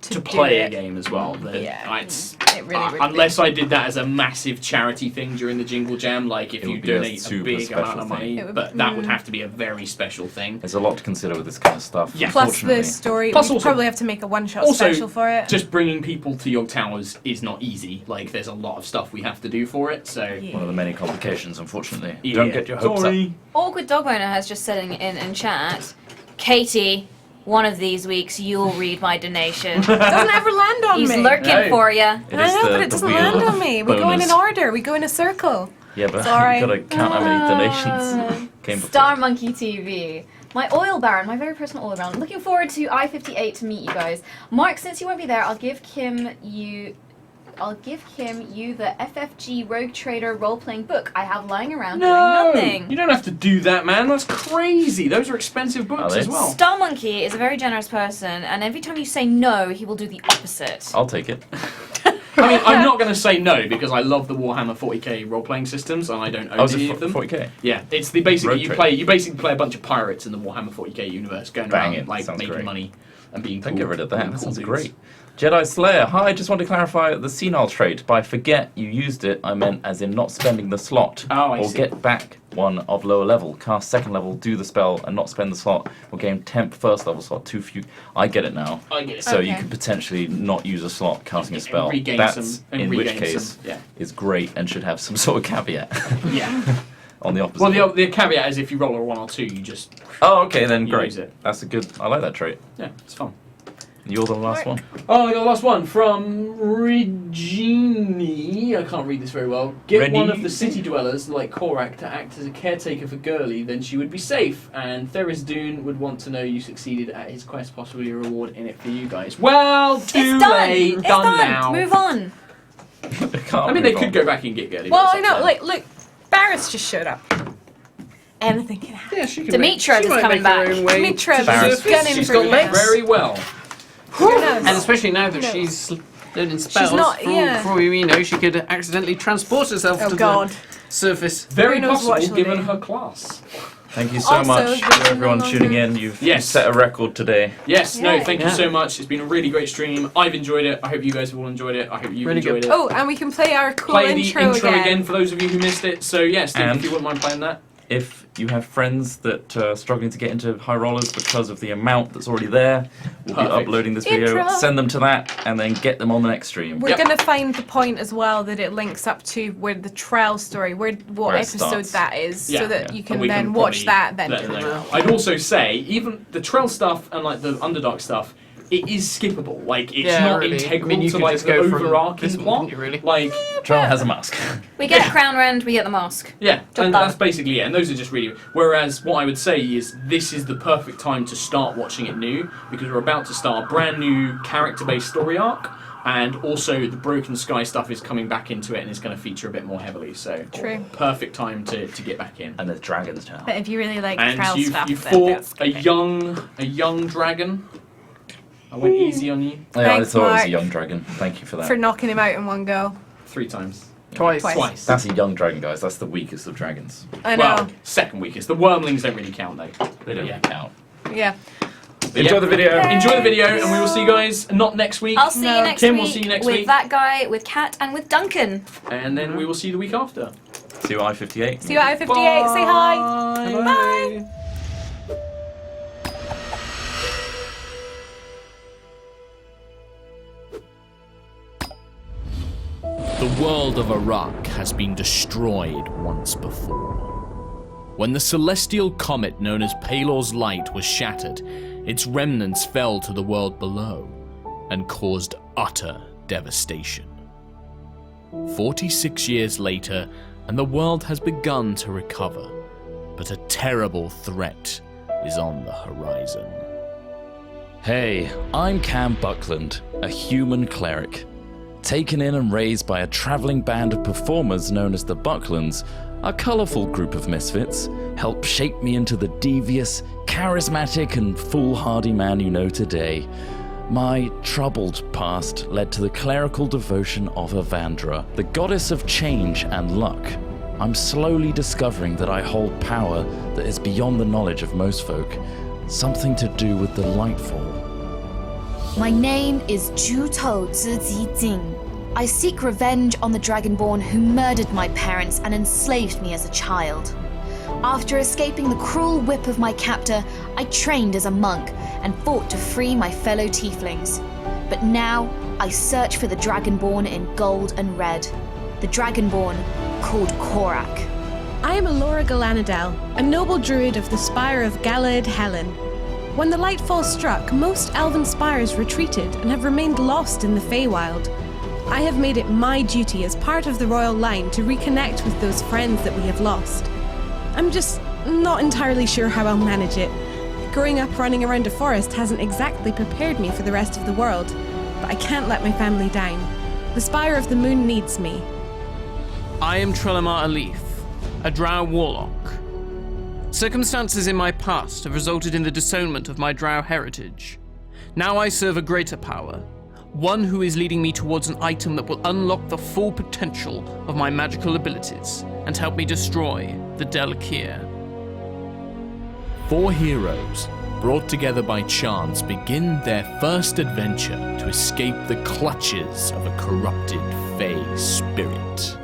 to play do a it. game as well. Yeah. It's, It really would unless be. I did that as a massive charity thing during the Jingle Jam, like if It you would be a donate a super big amount special of money, thing. but that would have to be a very special thing. There's a lot to consider with this kind of stuff. Yeah. Plus unfortunately. the story. Plus We'd also- probably have to make a one-shot Also, special for it. just bringing people to Yog Towers is not easy. Like, there's a lot of stuff we have to do for it, so... One of the many complications, unfortunately. Yeah. Don't get your hopes up. Awkward Dog Owner has just said in chat, Katie, one of these weeks you'll read my donation. It doesn't ever land on He's me. lurking Hey. for you. It I is know, the- but it the doesn't wheel land on me. We go in bonus. an order. We go in a circle. Yeah, but Sorry. you've got to count how many donations came before. Star Monkey TV. My oil baron, my very personal oil baron. Looking forward to I-58 to meet you guys. Mark, since you won't be there, I'll give him you the FFG Rogue Trader role-playing book I have lying around doing nothing. You don't have to do that, man. That's crazy. Those are expensive books they? as well. Star Monkey is a very generous person, and every time you say no, he will do the opposite. I'll take it. I mean, I'm not going to say no because I love the Warhammer 40k role-playing systems, and I don't own Oh, is any it of them. 40k? Yeah, it's the basically Road you trip. play. You basically play a bunch of pirates in the Warhammer 40k universe, going Banging. around like Sounds making great. money and being. Don't cool, get rid of that. being That cool sounds dudes. great. Jedi Slayer. Hi, I just want to clarify the senile trait. By forget you used it, I meant as in not spending the slot. Oh, I or see. get back one of lower level. Cast second level, do the spell, and not spend the slot. Or gain temp first level slot. Too few. I get it now. I get it. So you Okay. could potentially not use a slot casting a And spell. regain That's, some- and in which regain case, some, yeah. is great and should have some sort of caveat Yeah. on the opposite. Well, the caveat is if you roll a 1 or 2, you just Oh, okay, then You great. use it. That's a good. I like that trait. yeah, it's fun. You're the last one. Oh, I got the last one from Regini. I can't read this very well. Get Reni? one of the city dwellers, like Korak, to act as a caretaker for Girly, then she would be safe. And Theris Dune would want to know you succeeded at his quest, possibly a reward in it for you guys. Well, too It's done. late. It's done done. now. Move on. I mean, they could go back and get Girly. Well, but I it's up know. to Like, look, Barris just showed up. Anything can happen. them. Yeah, she can Demetra is coming back. Demetra Barris. is gunning She's for got you. that very well. Who knows? And especially now that Who knows? she's learning spells, not- for, yeah. for all we know, she could accidentally transport herself Oh to God. the surface. Very Who knows what possible, she'll given do. her class. Thank you so Also, much there's for everyone no longer- tuning in. You've Yes. set a record today. Yes, no, Yay. thank you Yeah. so much. It's been a really great stream. I've enjoyed it. I hope you guys have all enjoyed it. I hope you've Really enjoyed good. it. Oh, and we can play our cool Play the intro, again for those of you who missed it. So yes, Steve, And- if you wouldn't mind playing that. If you have friends that are struggling to get into HighRollers because of the amount that's already there, we'll be Perfect. uploading this video. Intro. Send them to that, and then get them on the next stream. We're Yep. gonna find the point as well that it links up to where the trial story, what Where it episode starts. that is, Yeah, so that yeah. you And can we then can watch probably that. Then let them know. I'd also say, even the trail stuff and like the underdark stuff, it is skippable. Like it's Yeah, not really. integral I mean, you to could like just the go from overarching this one, plot. couldn't you, really? Like Trial has a mask. We get a crown rend, we get the mask. yeah, Job and done. that's basically it. And those are just really. Whereas what I would say is this is the perfect time to start watching it new because we're about to start a brand new character-based story arc. And also the Broken Sky stuff is coming back into it and is going to feature a bit more heavily. So True. perfect time to get back in. And there's dragons now. But if you really like And trial you stuff, fought then that's a great. young dragon. I went easy on you Yeah, Thanks, I thought it was Mark. a young dragon. Thank you for that. for knocking him out in one go. 3 times. Twice. Twice. That's a young dragon, guys. That's the weakest of dragons. I know. Well, second weakest. The wormlings don't really count though. They don't Yeah. really count. Yeah. Enjoy Yeah. the video. Enjoy the video, and we will see you guys not next week. I'll see No. you next Kim week will see you next with week. that guy, with Kat, and with Duncan. And then we will see you the week after. See you at I-58. See you at 58. Say hi. Bye. Bye. The world of Iraq has been destroyed once before. When the celestial comet known as Palor's Light was shattered, its remnants fell to the world below and caused utter devastation. 46 years later, and the world has begun to recover, but a terrible threat is on the horizon. Hey, I'm Cam Buckland, a human cleric. Taken in and raised by a traveling band of performers known as the Bucklands, a colourful group of misfits helped shape me into the devious, charismatic and foolhardy man you know today. My troubled past led to the clerical devotion of Avandra, the goddess of change and luck. I'm slowly discovering that I hold power that is beyond the knowledge of most folk, something to do with the Lightfall. My name is Jutou Zizi Jing. I seek revenge on the Dragonborn who murdered my parents and enslaved me as a child. After escaping the cruel whip of my captor, I trained as a monk and fought to free my fellow tieflings. But now, I search for the Dragonborn in gold and red. The Dragonborn called Korak. I am Elora Galanadel, a noble druid of the spire of Galad Helen. When the Lightfall struck, most elven spires retreated and have remained lost in the Feywild. I have made it my duty as part of the royal line to reconnect with those friends that we have lost. I'm just not entirely sure how I'll manage it. Growing up running around a forest hasn't exactly prepared me for the rest of the world, but I can't let my family down. The Spire of the Moon needs me. I am Trelemar Alif, a drow warlock. Circumstances in my past have resulted in the disownment of my drow heritage. Now I serve a greater power, one who is leading me towards an item that will unlock the full potential of my magical abilities and help me destroy the Delakir. 4 heroes, brought together by chance, begin their first adventure to escape the clutches of a corrupted Fey spirit.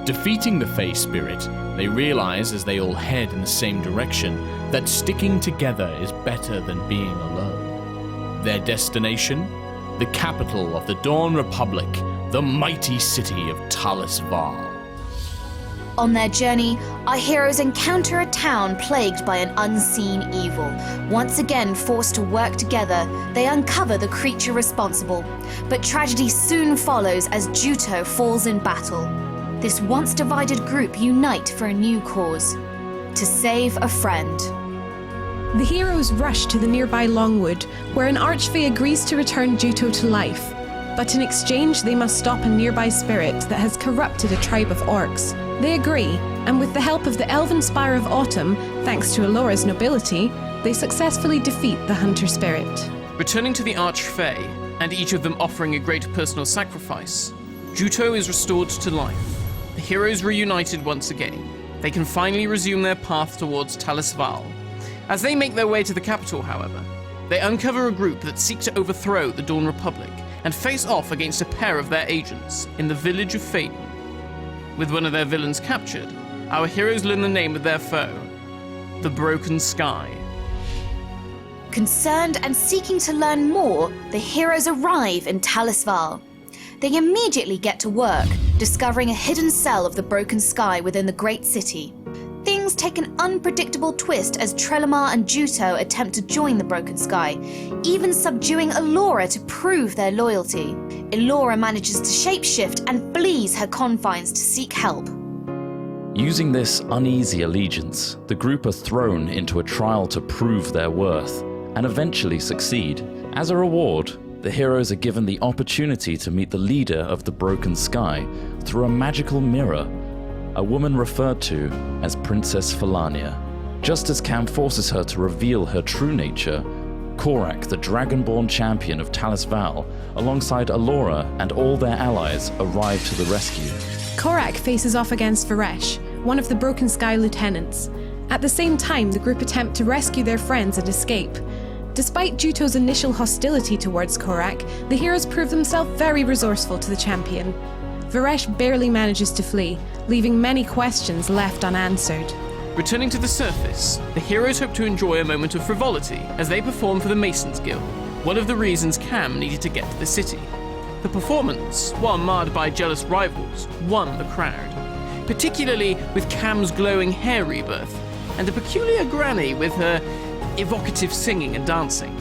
Defeating the Fey spirit, they realize as they all head in the same direction that sticking together is better than being alone. Their destination? The capital of the Dawn Republic, the mighty city of Talis Val. On their journey, our heroes encounter a town plagued by an unseen evil. Once again forced to work together, they uncover the creature responsible. But tragedy soon follows as Jutou falls in battle. This once divided group unite for a new cause: to save a friend. The heroes rush to the nearby Longwood, where an archfey agrees to return Jutou to life. But in exchange, they must stop a nearby spirit that has corrupted a tribe of orcs. They agree, and with the help of the Elven Spire of Autumn, thanks to Elora's nobility, they successfully defeat the hunter spirit. Returning to the Archfey, and each of them offering a great personal sacrifice, Jutou is restored to life. The heroes reunited once again. They can finally resume their path towards Talis Val. As they make their way to the capital, however, they uncover a group that seek to overthrow the Dawn Republic and face off against a pair of their agents in the village of Faden. With one of their villains captured, our heroes learn the name of their foe, the Broken Sky. Concerned and seeking to learn more, the heroes arrive in Talis Val. They immediately get to work, discovering a hidden cell of the Broken Sky within the great city. Things take an unpredictable twist as Trelemar and Jutou attempt to join the Broken Sky, even subduing Elora to prove their loyalty. Elora manages to shapeshift and flees her confines to seek help. Using this uneasy allegiance, the group are thrown into a trial to prove their worth, and eventually succeed. As a reward, the heroes are given the opportunity to meet the leader of the Broken Sky through a magical mirror, a woman referred to as Princess Felania. Just as Cam forces her to reveal her true nature, Korak, the Dragonborn champion of Talis Val, alongside Elora and all their allies, arrive to the rescue. Korak faces off against Varesh, one of the Broken Sky lieutenants. At the same time, the group attempt to rescue their friends and escape. Despite Jutou's initial hostility towards Korak, the heroes prove themselves very resourceful to the champion. Varesh barely manages to flee, leaving many questions left unanswered. Returning to the surface, the heroes hope to enjoy a moment of frivolity as they perform for the Masons Guild, one of the reasons Cam needed to get to the city. The performance, while marred by jealous rivals, won the crowd, particularly with Cam's glowing hair rebirth and a peculiar granny with her evocative singing and dancing.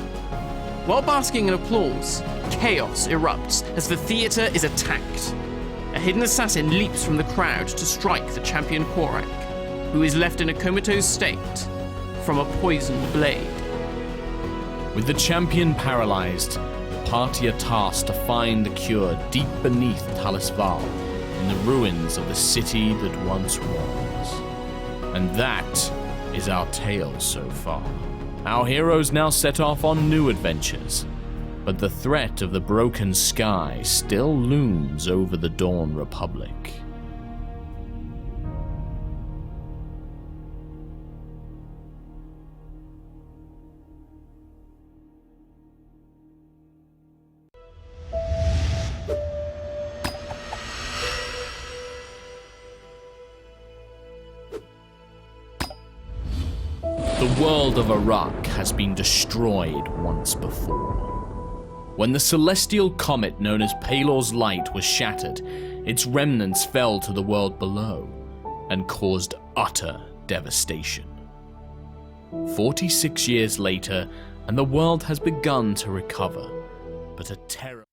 While basking in applause, chaos erupts as the theatre is attacked. A hidden assassin leaps from the crowd to strike the champion Korak, who is left in a comatose state from a poisoned blade. With the champion paralyzed, the party are tasked to find the cure deep beneath Talis Val, in the ruins of the city that once was. And that is our tale so far. Our heroes now set off on new adventures, but the threat of the broken sky still looms over the Dawn Republic. The world of Korak has been destroyed once before. When the celestial comet known as Palor's Light was shattered, its remnants fell to the world below and caused utter devastation. 46 years later, and the world has begun to recover, but a terror